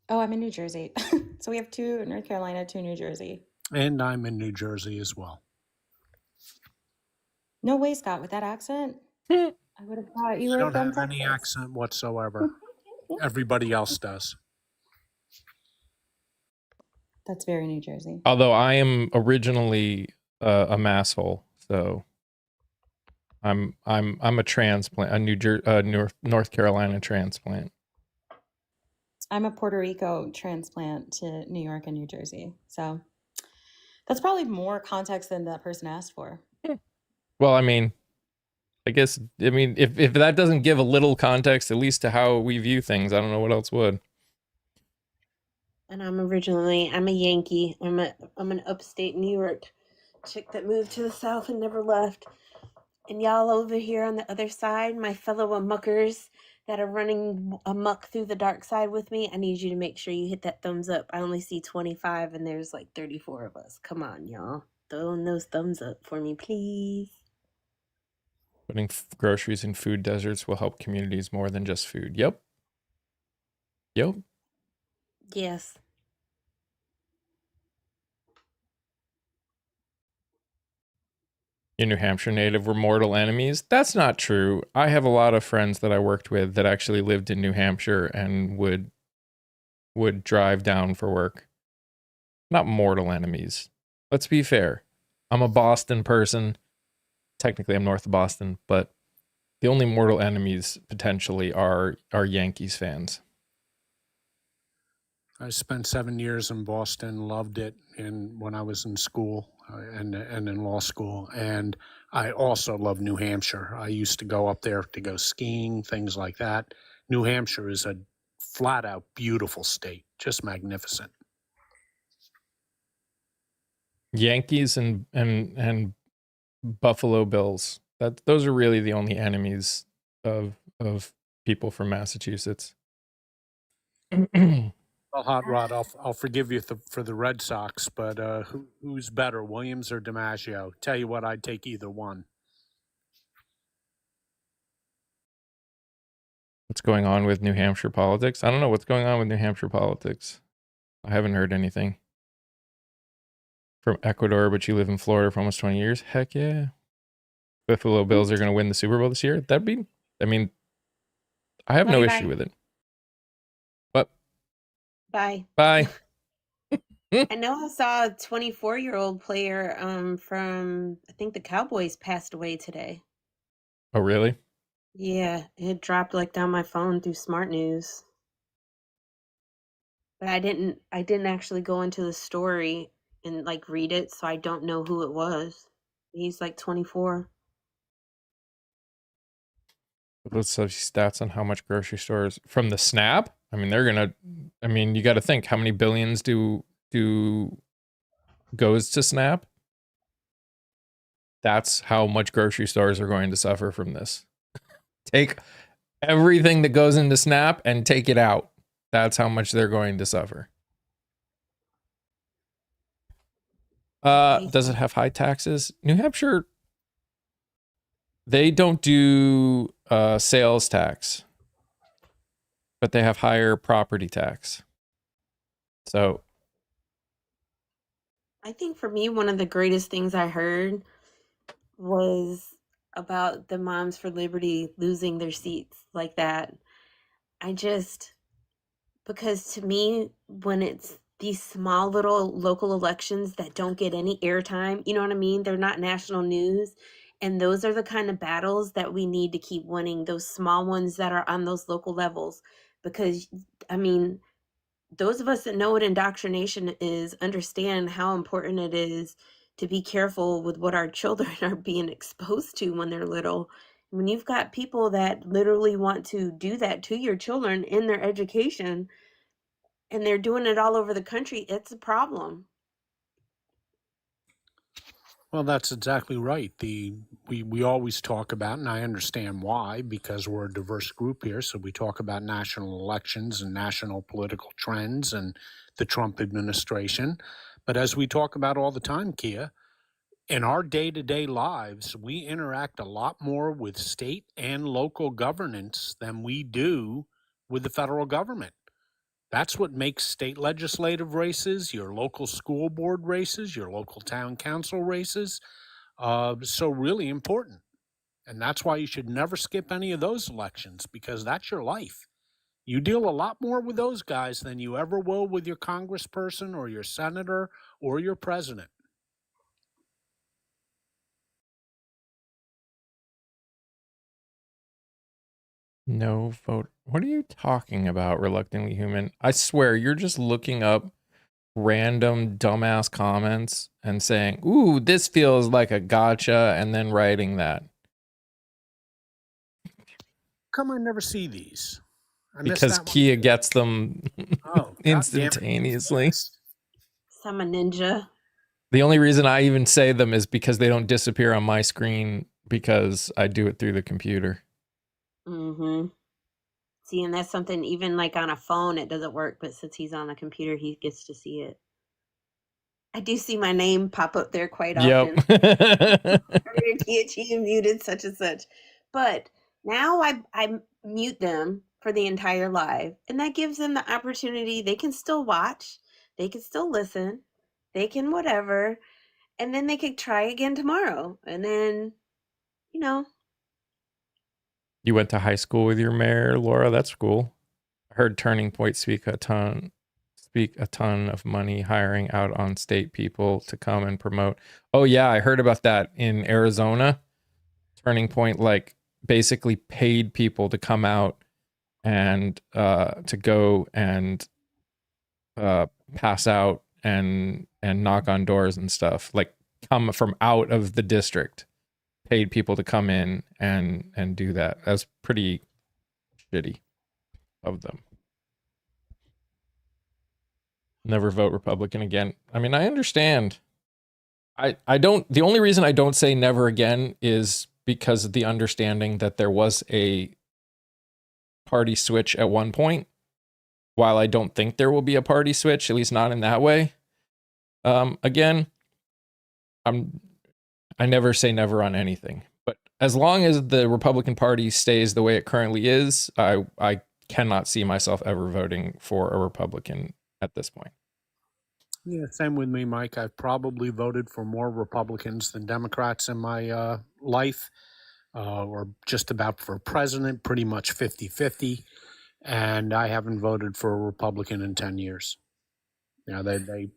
Oh, I'm in New Jersey. So we have 2 North Carolina, 2 New Jersey. And I'm in New Jersey as well. No way, Scott, with that accent. Hmm. I would have thought you I were don't from have any Texas. accent whatsoever. Everybody else does. That's very New Jersey. Although I am originally a masshole, so I'm a transplant, a North Carolina transplant. I'm a Puerto Rico transplant to New York and New Jersey. So that's probably more context than that person asked for. Well, I mean, if that doesn't give a little context, at least to how we view things, I don't know what else would. And I'm a Yankee. I'm an upstate New York chick that moved to the South and never left. And y'all over here on the other side, my fellow amuckers that are running amok through the dark side with me, I need you to make sure you hit that thumbs up. I only see 25 and there's like 34 of us. Come on, y'all. Throwing those thumbs up for me, please. Putting groceries in food deserts will help communities more than just food. Yep. Yes. In New Hampshire native were mortal enemies. That's not true. I have a lot of friends that I worked with that actually lived in New Hampshire and would drive down for work. Not mortal enemies. Let's be fair. I'm a Boston person. Technically, I'm north of Boston, but the only mortal enemies potentially are Yankees fans. I spent 7 years in Boston, loved it when I was in school and in law school. And I also love New Hampshire. I used to go up there to go skiing, things like that. New Hampshire is a flat out beautiful state, just magnificent. Yankees and Buffalo Bills. Those are really the only enemies of people from Massachusetts. Well, Hot Rod, I'll forgive you for the Red Sox, but who's better, Williams or DiMaggio? Tell you what, I'd take either one. What's going on with New Hampshire politics? I don't know what's going on with New Hampshire politics. I haven't heard anything. From Ecuador, but you live in Florida for almost 20 years? Heck yeah. Buffalo Bills are going to win the Super Bowl this year? I have no issue with it. But Bye. bye. I know I saw a 24-year-old player from, I think the Cowboys passed away today. Oh, really? Yeah, it dropped like down my phone through Smart News. But I didn't actually go into the story and like read it, so I don't know who it was. He's like 24. Let's see stats on how much grocery stores from the snap. You got to think how many billions do goes to snap. That's how much grocery stores are going to suffer from this. Take everything that goes into snap and take it out. That's how much they're going to suffer. Does it have high taxes? New Hampshire, they don't do sales tax, but they have higher property tax. So I think for me, one of the greatest things I heard was about the Moms for Liberty losing their seats like that. Because to me, when it's these small little local elections that don't get any airtime, you know what I mean? They're not national news. And those are the kind of battles that we need to keep winning, those small ones that are on those local levels. Because, those of us that know what indoctrination is understand how important it is to be careful with what our children are being exposed to when they're little. When you've got people that literally want to do that to your children in their education and they're doing it all over the country, it's a problem. Well, that's exactly right. We always talk about, and I understand why, because we're a diverse group here. So we talk about national elections and national political trends and the Trump administration. But as we talk about all the time, Kia, in our day-to-day lives, we interact a lot more with state and local governance than we do with the federal government. That's what makes state legislative races, your local school board races, your local town council races, so really important. And that's why you should never skip any of those elections, because that's your life. You deal a lot more with those guys than you ever will with your congressperson or your senator or your president. No vote. What are you talking about, Reluctantly Human? I swear, you're just looking up random dumbass comments and saying, ooh, this feels like a gotcha, and then writing that. Come on, never see these. Because Kia gets them instantaneously. I'm a ninja. The only reason I even say them is because they don't disappear on my screen because I do it through the computer. Mm-hmm. See, and that's something, even like on a phone, it doesn't work, but since he's on a computer, he gets to see it. I do see my name pop up there quite often. PhD muted such and such. But now I mute them for the entire live, and that gives them the opportunity. They can still watch, they can still listen, they can whatever, and then they could try again tomorrow. And then, you know. You went to high school with your mayor, Laura. That's cool. I heard Turning Point speak a ton of money hiring out on state people to come and promote. Oh yeah, I heard about that in Arizona. Turning Point like basically paid people to come out and to go and pass out and knock on doors and stuff, like come from out of the district. Paid people to come in and do that. That's pretty shitty of them. Never vote Republican again. I mean, I understand. I don't, the only reason I don't say never again is because of the understanding that there was a party switch at one point. While I don't think there will be a party switch, at least not in that way. Again, I never say never on anything, but as long as the Republican Party stays the way it currently is, I cannot see myself ever voting for a Republican at this point. Yeah, same with me, Mike. I've probably voted for more Republicans than Democrats in my life, or just about for president, pretty much 50-50. And I haven't voted for a Republican in 10 years. You know, they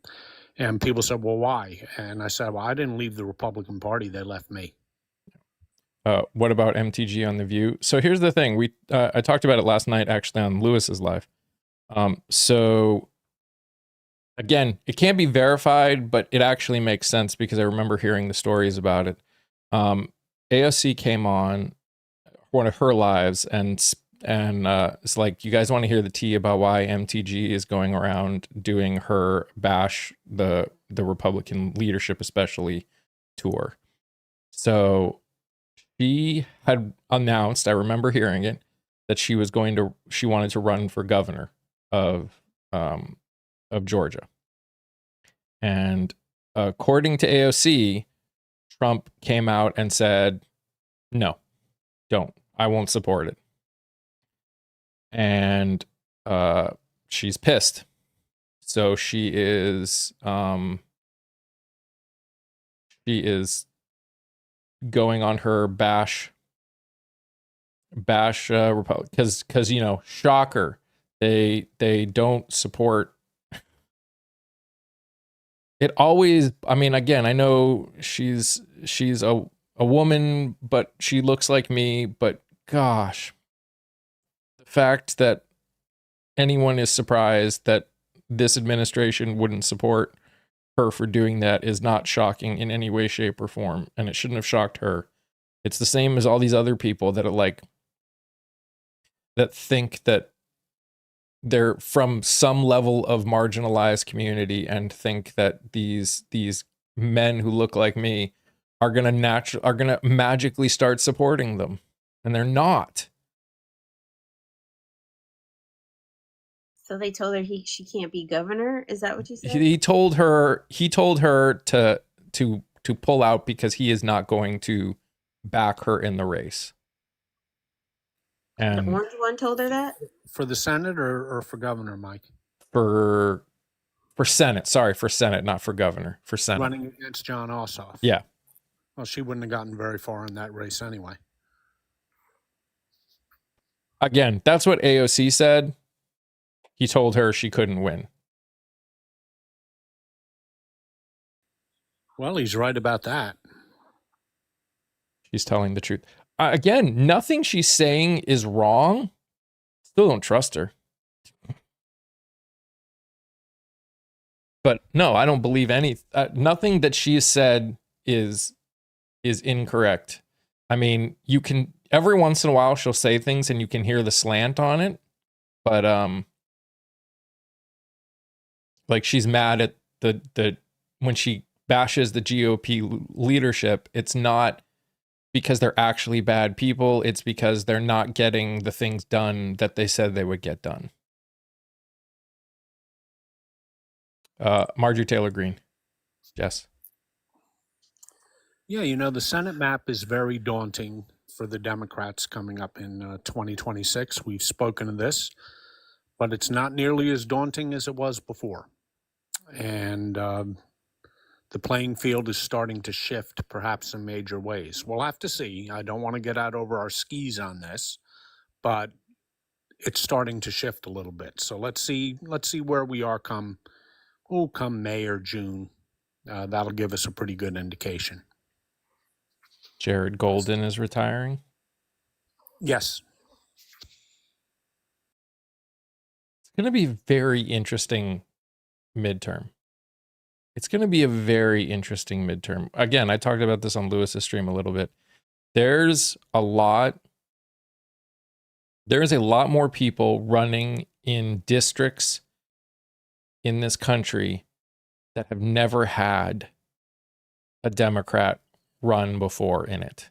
and people said, well, why? And I said, well, I didn't leave the Republican Party. They left me. What about MTG on The View? So here's the thing. I talked about it last night, actually, on Lewis's live. So again, it can't be verified, but it actually makes sense because I remember hearing the stories about it. AOC came on one of her lives and it's like, you guys want to hear the tea about why MTG is going around doing her bash the Republican leadership, especially tour. So she had announced, I remember hearing it, that she wanted to run for governor of Georgia. And according to AOC, Trump came out and said, no, don't. I won't support it. And she's pissed. So she is going on her bash Republic because you know, shocker, they don't support it. Always, I mean, again, I know she's a woman, but she looks like me, but gosh, the fact that anyone is surprised that this administration wouldn't support her for doing that is not shocking in any way, shape, or form. And it shouldn't have shocked her. It's the same as all these other people that are like, that think that they're from some level of marginalized community and think that these men who look like me are gonna magically start supporting them, and they're not. So they told her she can't be governor. Is that what you said? He told her to pull out because he is not going to back her in the race. The And orange one told her that? For the Senate or for governor, Mike? for Senate, sorry, for Senate, not for governor, for Senate. Running against John Ossoff. Yeah. Well, she wouldn't have gotten very far in that race anyway. Again, that's what AOC said. He told her she couldn't win. Well, he's right about that. She's telling the truth. Again, nothing she's saying is wrong. Still don't trust her. But no, I don't believe nothing that she has said is incorrect. I mean, you can, every once in a while she'll say things and you can hear the slant on it. But like she's mad at the when she bashes the GOP leadership, it's not because they're actually bad people. It's because they're not getting the things done that they said they would get done. Marjorie Taylor Greene. Yes. Yeah, you know, the Senate map is very daunting for the Democrats coming up in 2026. We've spoken of this, but it's not nearly as daunting as it was before. And the playing field is starting to shift, perhaps in major ways. We'll have to see. I don't want to get out over our skis on this, but it's starting to shift a little bit. So let's see where we are come May or June. That'll give us a pretty good indication. Jared Golden is retiring. Yes. It's going to be a very interesting midterm. It's going to be a very interesting midterm. Again, I talked about this on Lewis's stream a little bit. There's a lot more people running in districts in this country that have never had a Democrat run before in it.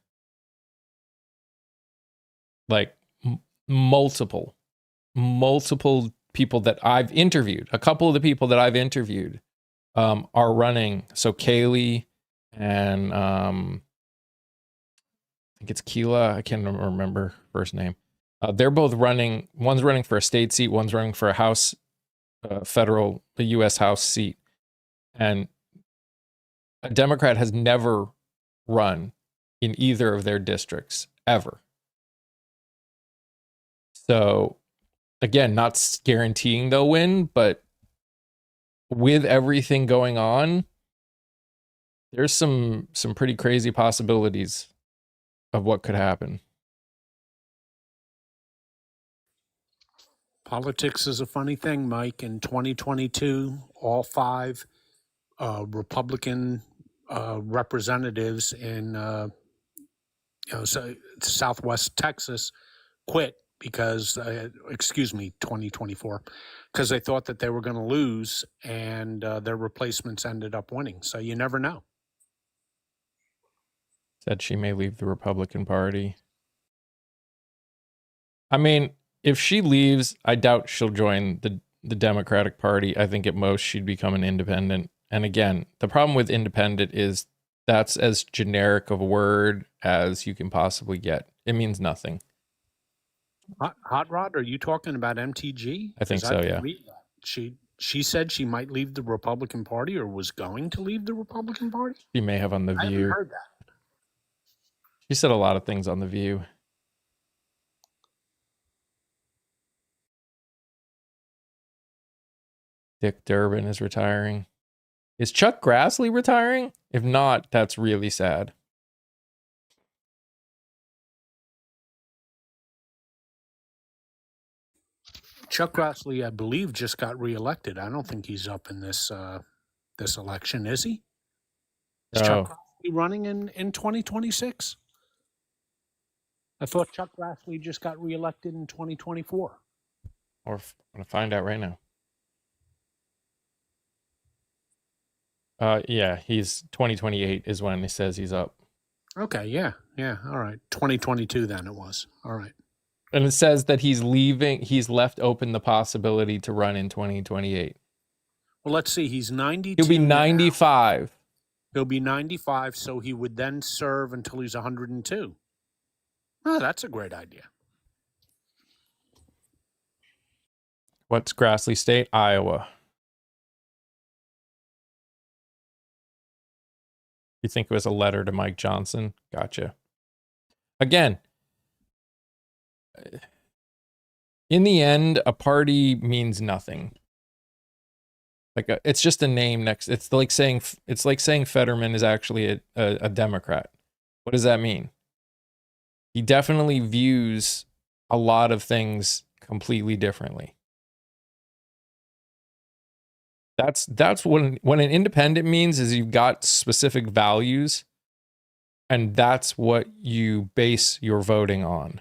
Like multiple people that I've interviewed. A couple of the people that I've interviewed are running. So Kaylee and I think it's Keela. I can't remember her first name. They're both running. One's running for a state seat. One's running for a House, the U.S. House seat. And a Democrat has never run in either of their districts ever. So again, not guaranteeing they'll win, but with everything going on, there's some pretty crazy possibilities of what could happen. Politics is a funny thing, Mike. In 2022, all 5 Republican representatives in Southwest Texas quit because, 2024, because they thought that they were going to lose, and their replacements ended up winning. So you never know. Said she may leave the Republican Party. I mean, if she leaves, I doubt she'll join the Democratic Party. I think at most she'd become an independent. And again, the problem with independent is that's as generic of a word as you can possibly get. It means nothing. Hot Rod, are you talking about MTG? I think so, yeah. She said she might leave the Republican Party or was going to leave the Republican Party? She may have on The I View. haven't heard that. She said a lot of things on The View. Dick Durbin is retiring. Is Chuck Grassley retiring? If not, that's really sad. Chuck Grassley, I believe, just got reelected. I don't think he's up in this this election, is he? Is Chuck Grassley running in 2026? I thought Chuck Grassley just got reelected in 2024. Or I'm gonna find out right now. Yeah, he's 2028 is when he says he's up. Okay, yeah, all right. 2022 then it was. All right. And it says that he's left open the possibility to run in 2028. Well, let's see. He's 92. He'll be 95. Now. He'll be 95, so he would then serve until he's 102. Oh, that's a great idea. What's Grassley State? Iowa. You think it was a letter to Mike Johnson? Gotcha. Again, in the end, a party means nothing. It's just a name next. It's like saying Fetterman is actually a Democrat. What does that mean? He definitely views a lot of things completely differently. That's what an independent means, is you've got specific values, and that's what you base your voting on.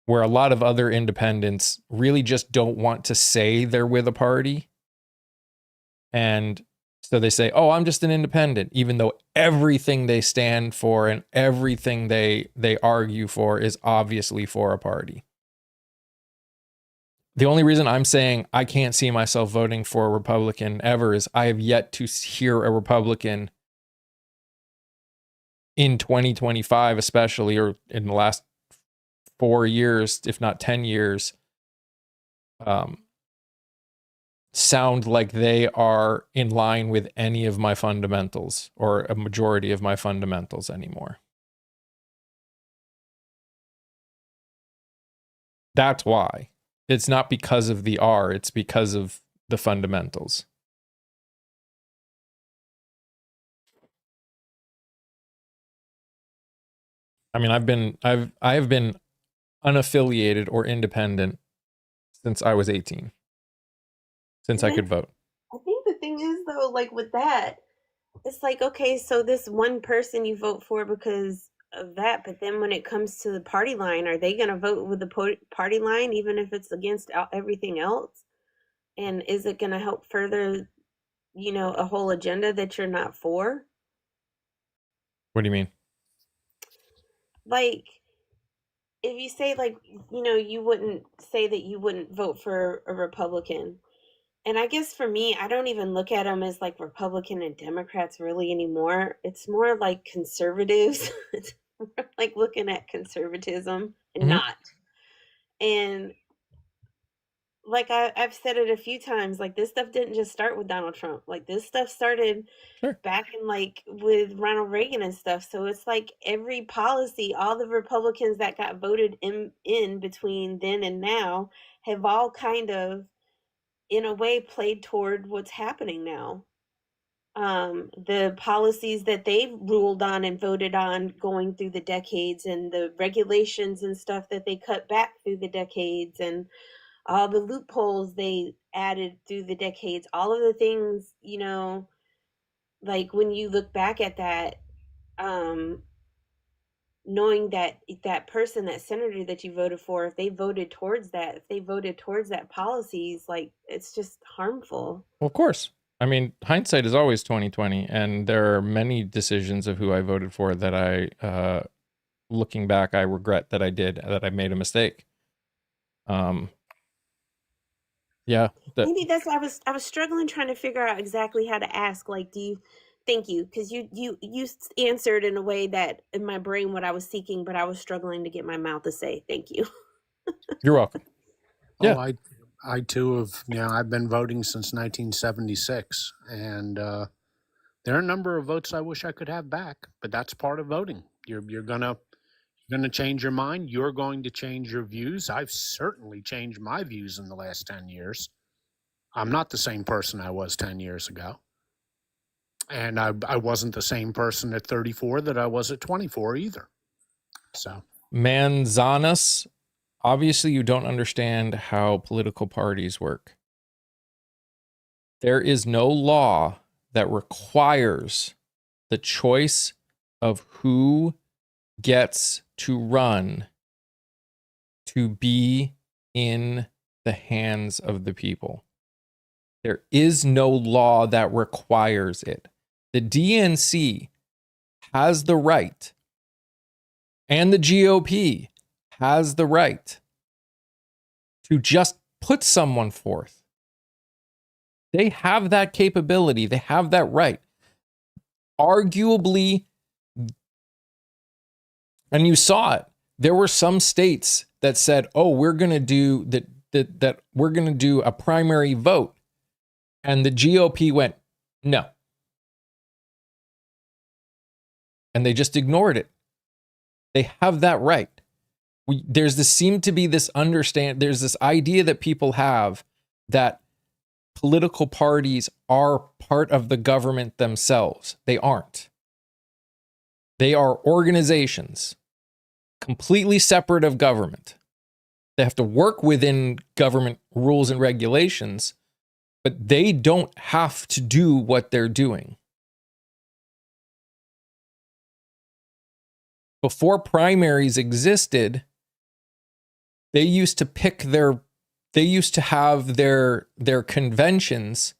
Where a lot of other independents really just don't want to say they're with a party. And so they say, oh, I'm just an independent, even though everything they stand for and everything they argue for is obviously for a party. The only reason I'm saying I can't see myself voting for a Republican ever is I have yet to hear a Republican in 2025, especially, or in the last 4 years, if not 10 years, sound like they are in line with any of my fundamentals or a majority of my fundamentals anymore. That's why. It's not because of the R, it's because of the fundamentals. I mean, I have been unaffiliated or independent since I was 18. Since I could vote. I think the thing is, though, like with that, it's like, okay, so this one person you vote for because of that, but then when it comes to the party line, are they going to vote with the party line even if it's against everything else? And is it going to help further, a whole agenda that you're not for? What do you mean? Like, if you say, like, you wouldn't say that you wouldn't vote for a Republican. And I guess for me, I don't even look at them as like Republican and Democrats really anymore. It's more like conservatives. It's more like looking at conservatism and not. And like I've said it a few times, like this stuff didn't just start with Donald Trump. Like this stuff started back in like with Ronald Reagan and stuff. So it's like every policy, all the Republicans that got voted in between then and now have all kind of, in a way, played toward what's happening now. The policies that they've ruled on and voted on going through the decades, and the regulations and stuff that they cut back through the decades, and all the loopholes they added through the decades, all of the things, like when you look back at that, knowing that that person, that senator that you voted for, if they voted towards that policies, like it's just harmful. Well, of course. I mean, hindsight is always 20/20, and there are many decisions of who I voted for that I, looking back, I regret that I made a mistake. Yeah. Maybe that's why I was struggling trying to figure out exactly how to ask. Like, thank you, because you answered in a way that in my brain what I was seeking, but I was struggling to get my mouth to say thank you. You're welcome. Yeah. Oh, I too have, I've been voting since 1976, and there are a number of votes I wish I could have back, but that's part of voting. You're gonna change your mind. You're going to change your views. I've certainly changed my views in the last 10 years. I'm not the same person I was 10 years ago. And I wasn't the same person at 34 that I was at 24 either. So Manzanas Obviously, you don't understand how political parties work. There is no law that requires the choice of who gets to run to be in the hands of the people. There is no law that requires it. The DNC has the right, and the GOP has the right to just put someone forth. They have that capability. They have that right. Arguably, and you saw it, there were some states that said, "Oh, we're going to do that we're going to do a primary vote." And the GOP went, "No." And they just ignored it. They have that right. There's this there's this idea that people have that political parties are part of the government themselves. They aren't. They are organizations completely separate of government. They have to work within government rules and regulations, but they don't have to do what they're doing. Before primaries existed, they used to have their conventions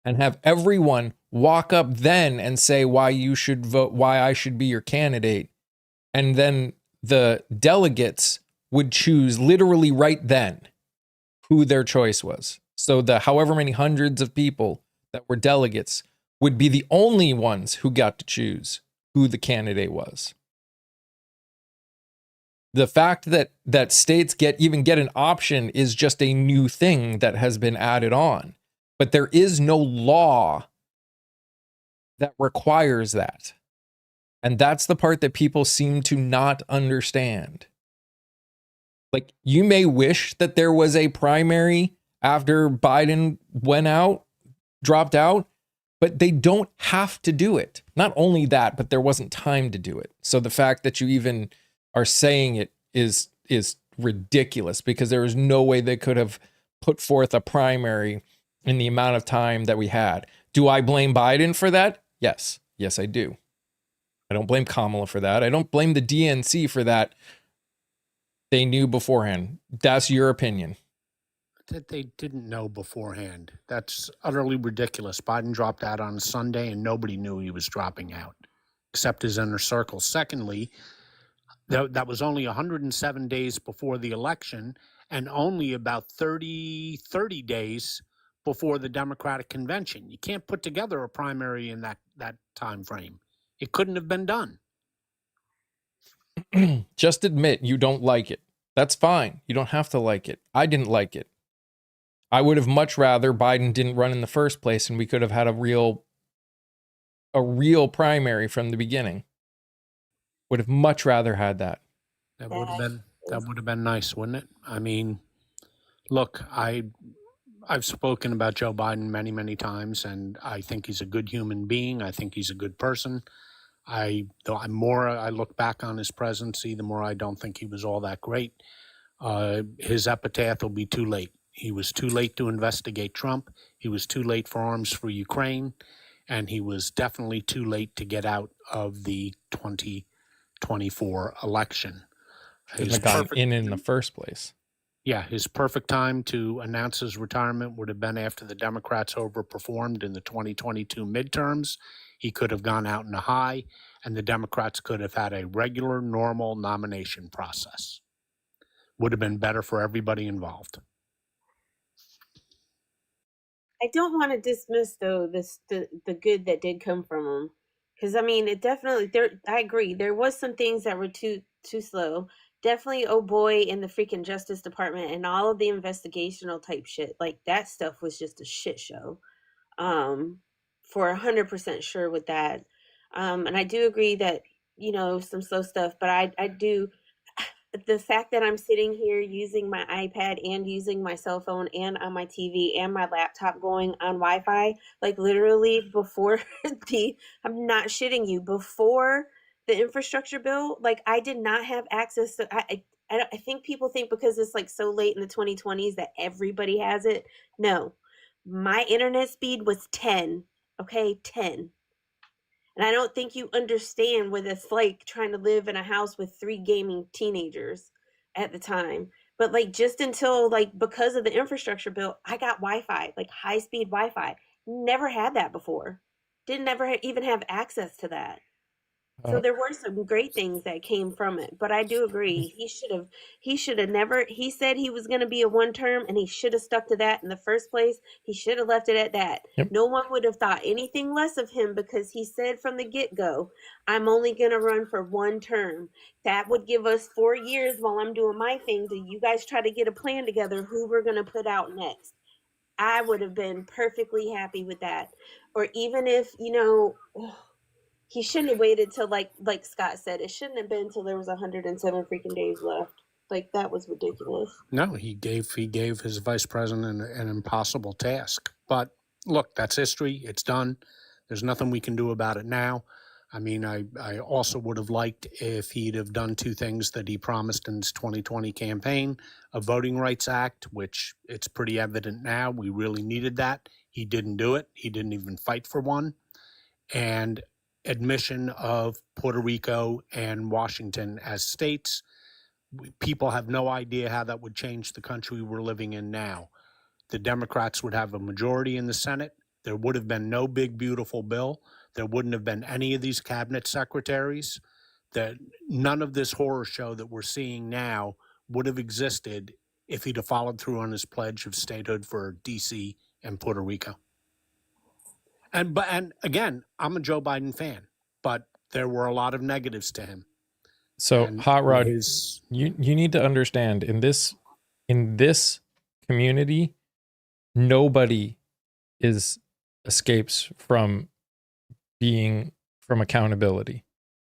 and have everyone walk up then and say why you should vote, why I should be your candidate. And then the delegates would choose literally right then who their choice was. So the however many hundreds of people that were delegates would be the only ones who got to choose who the candidate was. The fact that states get an option is just a new thing that has been added on. But there is no law that requires that. And that's the part that people seem to not understand. Like, you may wish that there was a primary after Biden dropped out, but they don't have to do it. Not only that, but there wasn't time to do it. So the fact that you even are saying it is ridiculous, because there is no way they could have put forth a primary in the amount of time that we had. Do I blame Biden for that? Yes. Yes, I do. I don't blame Kamala for that. I don't blame the DNC for that. They knew beforehand. That's your opinion. That they didn't know beforehand. That's utterly ridiculous. Biden dropped out on Sunday and nobody knew he was dropping out except his inner circle. Secondly, that was only 107 days before the election and only about 30 days before the Democratic convention. You can't put together a primary in that time frame. It couldn't have been done. Just admit you don't like it. That's fine. You don't have to like it. I didn't like it. I would have much rather Biden didn't run in the first place and we could have had a real primary from the beginning. Would have much rather had that. That would have been nice, wouldn't it? I mean, look, I've spoken about Joe Biden many, many times, and I think he's a good human being. I think he's a good person. The more I look back on his presidency, the more I don't think he was all that great. His epitaph will be too late. He was too late to investigate Trump. He was too late for arms for Ukraine. And he was definitely too late to get out of the 2024 election. Shouldn't have gotten in the first place. Yeah, his perfect time to announce his retirement would have been after the Democrats overperformed in the 2022 midterms. He could have gone out in a high, and the Democrats could have had a regular, normal nomination process. Would have been better for everybody involved. I don't want to dismiss though the good that did come from him, because I mean it definitely I agree there was some things that were too slow. Definitely, oh boy, in the freaking Justice Department and all of the investigational type shit, like that stuff was just a shit show. For 100% sure with that. And I do agree that some slow stuff, but I do. The fact that I'm sitting here using my iPad and using my cell phone and on my TV and my laptop going on Wi-Fi, like literally before I'm not shitting you, before the infrastructure bill, like I did not have access to, I think people think because it's like so late in the 2020s that everybody has it. No, my internet speed was 10. Okay, 10. And I don't think you understand what it's like trying to live in a house with 3 gaming teenagers at the time. But like just until like because of the infrastructure bill, I got Wi-Fi, like high speed Wi-Fi. Never had that before. Didn't ever even have access to that. So Uh, there were some great things that came from it, but I do agree. He should have never he said he was going to be a one term and he should have stuck to that in the first place. He should have left it at that. yep. No one would have thought anything less of him because he said from the get-go, I'm only going to run for one term. That would give us 4 years while I'm doing my thing to you guys try to get a plan together who we're going to put out next. I would have been perfectly happy with that. Or even if, he shouldn't have waited till like Scott said, it shouldn't have been till there was 107 freaking days left. Like that was ridiculous. No, he gave his vice president an impossible task. But look, that's history. It's done. There's nothing we can do about it now. I mean, I also would have liked if he'd have done 2 things that he promised in his 2020 campaign, a Voting Rights Act, which it's pretty evident now we really needed that. He didn't do it. He didn't even fight for one. And admission of Puerto Rico and Washington as states. People have no idea how that would change the country we're living in now. The Democrats would have a majority in the Senate. There would have been no big, beautiful bill. There wouldn't have been any of these cabinet secretaries. That none of this horror show that we're seeing now would have existed if he'd have followed through on his pledge of statehood for D.C. and Puerto Rico. And again, I'm a Joe Biden fan, but there were a lot of negatives to him. So And Hot Rod, his- you need to understand in this community, nobody escapes from accountability.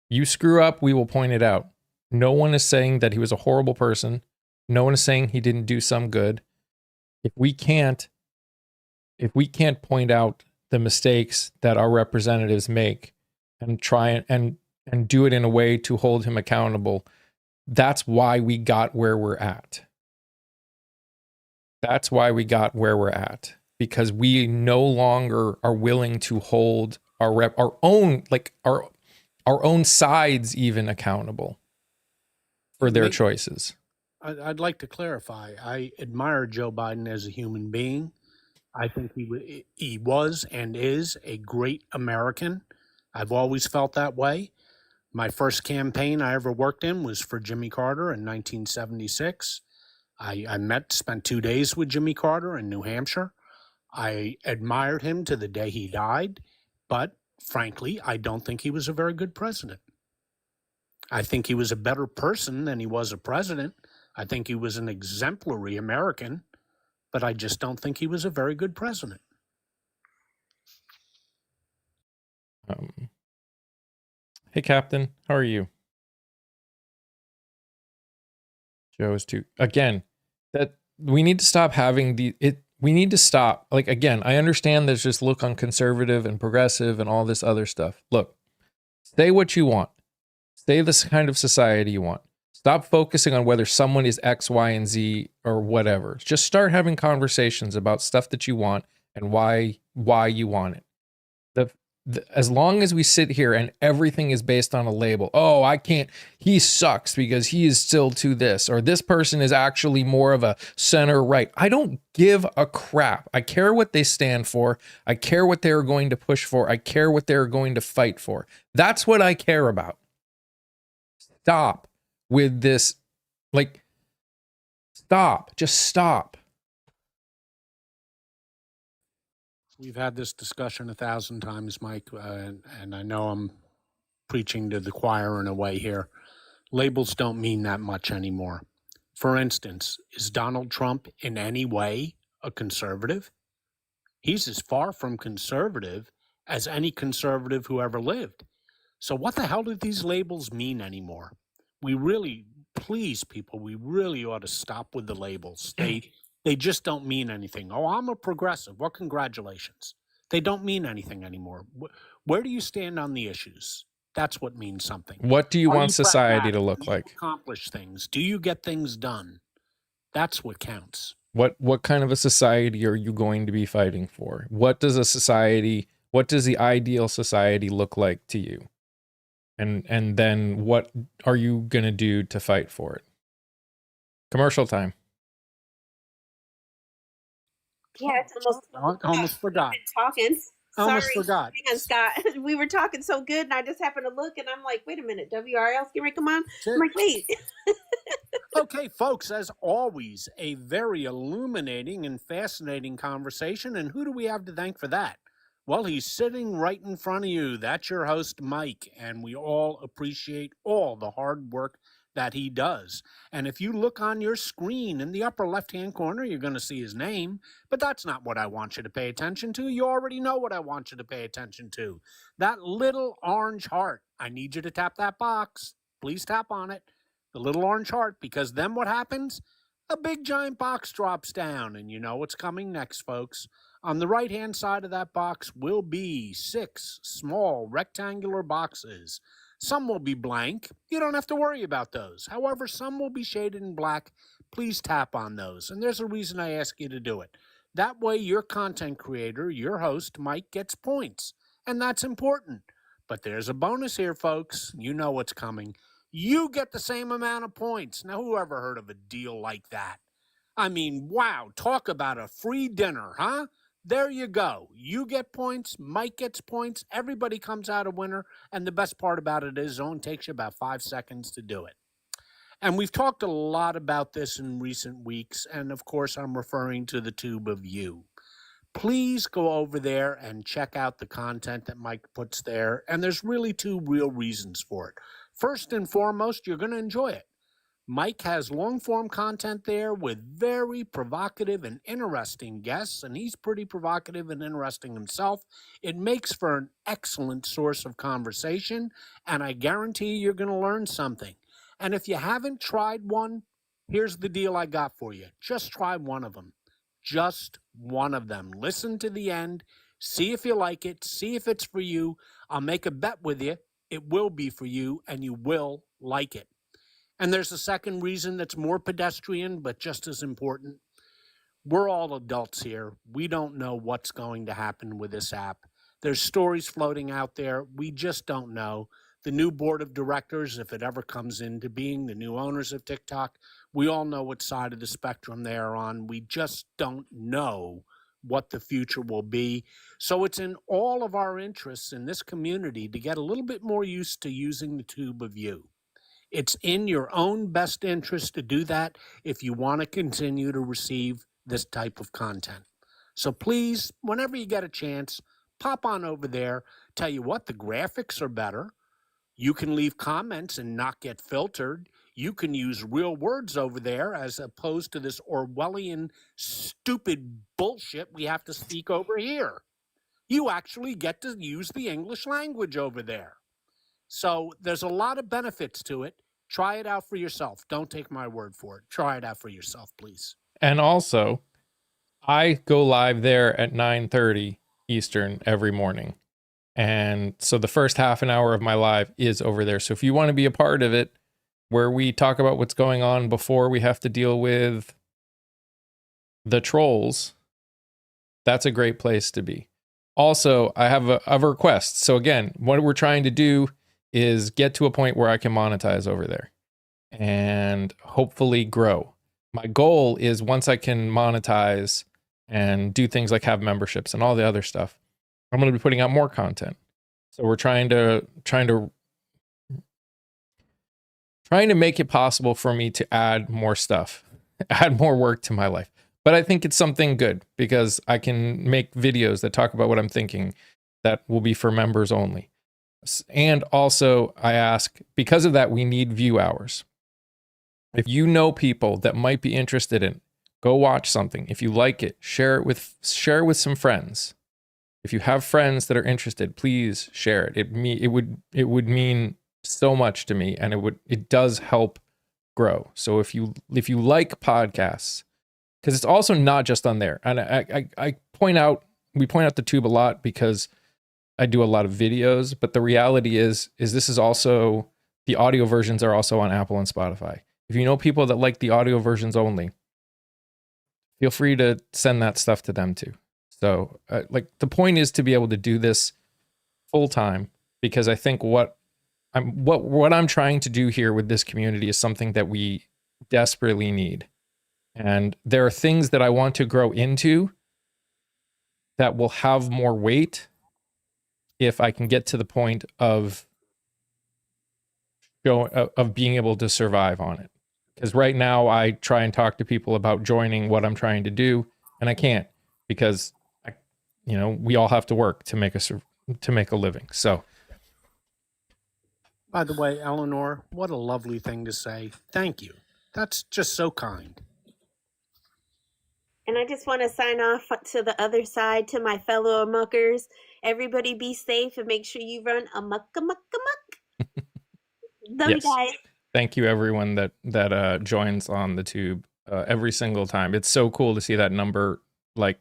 You screw up, we will point it out. No one is saying that he was a horrible person. No one is saying he didn't do some good. If we can't point out the mistakes that our representatives make and try and do it in a way to hold him accountable, that's why we got where we're at. That's why we got where we're at, because we no longer are willing to hold our own sides even accountable for their choices. I'd like to clarify. I admire Joe Biden as a human being. I think he was and is a great American. I've always felt that way. My first campaign I ever worked in was for Jimmy Carter in 1976. I spent 2 days with Jimmy Carter in New Hampshire. I admired him to the day he died, but frankly, I don't think he was a very good president. I think he was a better person than he was a president. I think he was an exemplary American, but I just don't think he was a very good president. Hey, Captain, how are you? Joe's too. Again, that we need to stop having we need to stop. Like, again, I understand there's just look on conservative and progressive and all this other stuff. Look, say what you want. Say this kind of society you want. Stop focusing on whether someone is X, Y, and Z or whatever. Just start having conversations about stuff that you want and why you want it. As long as we sit here and everything is based on a label, oh, I can't, he sucks because he is still to this, or this person is actually more of a center right. I don't give a crap. I care what they stand for. I care what they're going to push for. I care what they're going to fight for. That's what I care about. Stop with this. Like, stop. Just stop. We've had this discussion 1,000 times, Mike, and I know I'm preaching to the choir in a way here. Labels don't mean that much anymore. For instance, is Donald Trump in any way a conservative? He's as far from conservative as any conservative who ever lived. So what the hell do these labels mean anymore? Please, people, we really ought to stop with the labels. They just don't mean anything. Oh, I'm a progressive. Well, congratulations. They don't mean anything anymore. Where do you stand on the issues? That's what means something. What do you Are want society to pragmatic? look Do you like? accomplish things? Do you get things done? That's what counts. What kind of a society are you going to be fighting for? What does the ideal society look like to you? And then what are you going to do to fight for it? Commercial time. Yeah, it's Almost forgot. talking. Almost Sorry. forgot. Hang on, Scott. We were talking so good, and I just happened to look, and I'm like, wait a minute, WRL's getting ready to come on? I'm like, wait. Okay, folks, as always, a very illuminating and fascinating conversation. And who do we have to thank for that? Well, he's sitting right in front of you. That's your host, Mike, and we all appreciate all the hard work that he does. And if you look on your screen in the upper left-hand corner, you're going to see his name, but that's not what I want you to pay attention to. You already know what I want you to pay attention to. That little orange heart. I need you to tap that box. Please tap on it. The little orange heart, because then what happens? A big giant box drops down, and you know what's coming next, folks. On the right-hand side of that box will be 6 small rectangular boxes. Some will be blank. You don't have to worry about those. However, some will be shaded in black. Please tap on those, and there's a reason I ask you to do it. That way, your content creator, your host, Mike, gets points, and that's important. But there's a bonus here, folks. You know what's coming. You get the same amount of points. Now, who ever heard of a deal like that? I mean, wow, talk about a free dinner, huh? There you go. You get points, Mike gets points, everybody comes out a winner, and the best part about it is it only takes you about 5 seconds to do it. And we've talked a lot about this in recent weeks, and of course, I'm referring to the tube of you. Please go over there and check out the content that Mike puts there, and there's really 2 real reasons for it. First and foremost, you're going to enjoy it. Mike has long-form content there with very provocative and interesting guests, and he's pretty provocative and interesting himself. It makes for an excellent source of conversation, and I guarantee you're going to learn something. And if you haven't tried one, here's the deal I got for you. Just try one of them. Just one of them. Listen to the end. See if you like it. See if it's for you. I'll make a bet with you. It will be for you, and you will like it. And there's a second reason that's more pedestrian, but just as important. We're all adults here. We don't know what's going to happen with this app. There's stories floating out there. We just don't know. The new board of directors, if it ever comes into being, the new owners of TikTok, we all know what side of the spectrum they are on. We just don't know what the future will be. So it's in all of our interests in this community to get a little bit more used to using the tube of you. It's in your own best interest to do that if you want to continue to receive this type of content. So please, whenever you get a chance, pop on over there. Tell you what, the graphics are better. You can leave comments and not get filtered. You can use real words over there as opposed to this Orwellian stupid bullshit we have to speak over here. You actually get to use the English language over there. So there's a lot of benefits to it. Try it out for yourself. Don't take my word for it. Try it out for yourself, please. And also, I go live there at 9:30 Eastern every morning. And so the first half an hour of my live is over there. So if you want to be a part of it, where we talk about what's going on before we have to deal with the trolls, that's a great place to be. Also, I have a request. So again, what we're trying to do is get to a point where I can monetize over there and hopefully grow. My goal is once I can monetize and do things like have memberships and all the other stuff, I'm going to be putting out more content. So we're trying to make it possible for me to add more stuff, add more work to my life. But I think it's something good because I can make videos that talk about what I'm thinking that will be for members only. And also, I ask, because of that, we need view hours. If you know people that might be interested in, go watch something. If you like it, share it with some friends. If you have friends that are interested, please share it. It would mean so much to me, and it does help grow. So if you like podcasts, because it's also not just on there, and we point out the tube a lot because I do a lot of videos, but the reality is this is also, the audio versions are also on Apple and Spotify. If you know people that like the audio versions only, feel free to send that stuff to them too. So like the point is to be able to do this full time, because I think what I'm trying to do here with this community is something that we desperately need. And there are things that I want to grow into that will have more weight if I can get to the point of being able to survive on it. Because right now I try and talk to people about joining what I'm trying to do, and I can't, because we all have to work to make a living. So, By the way, Eleanor, what a lovely thing to say. Thank you. That's just so kind. And I just want to sign off to the other side, to my fellow amuckers. Everybody be safe and make sure you run amok, amok, amok. Love yes. you guys. Thank you everyone that joins on the tube every single time. It's so cool to see that number like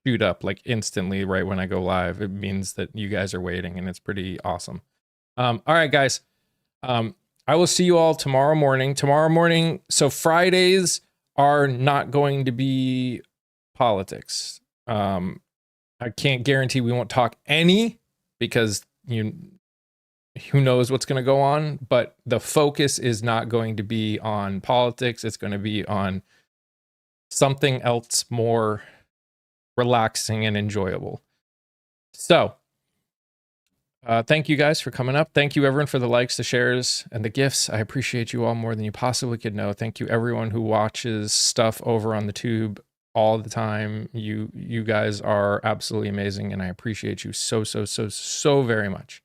shoot up like instantly right when I go live. It means that you guys are waiting, and it's pretty awesome. All right, guys. I will see you all tomorrow morning. So Fridays are not going to be politics. I can't guarantee we won't talk any, because who knows what's going to go on, but the focus is not going to be on politics. It's going to be on something else more relaxing and enjoyable. So, thank you guys for coming up. Thank you everyone for the likes, the shares, and the gifts. I appreciate you all more than you possibly could know. Thank you everyone who watches stuff over on the tube all the time. You guys are absolutely amazing, and I appreciate you so very much.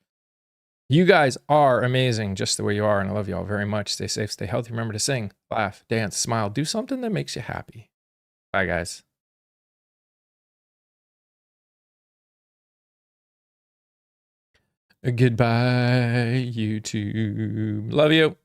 You guys are amazing just the way you are, and I love you all very much. Stay safe, stay healthy. Remember to sing, laugh, dance, smile, do something that makes you happy. Bye, guys. Goodbye, YouTube. Love you.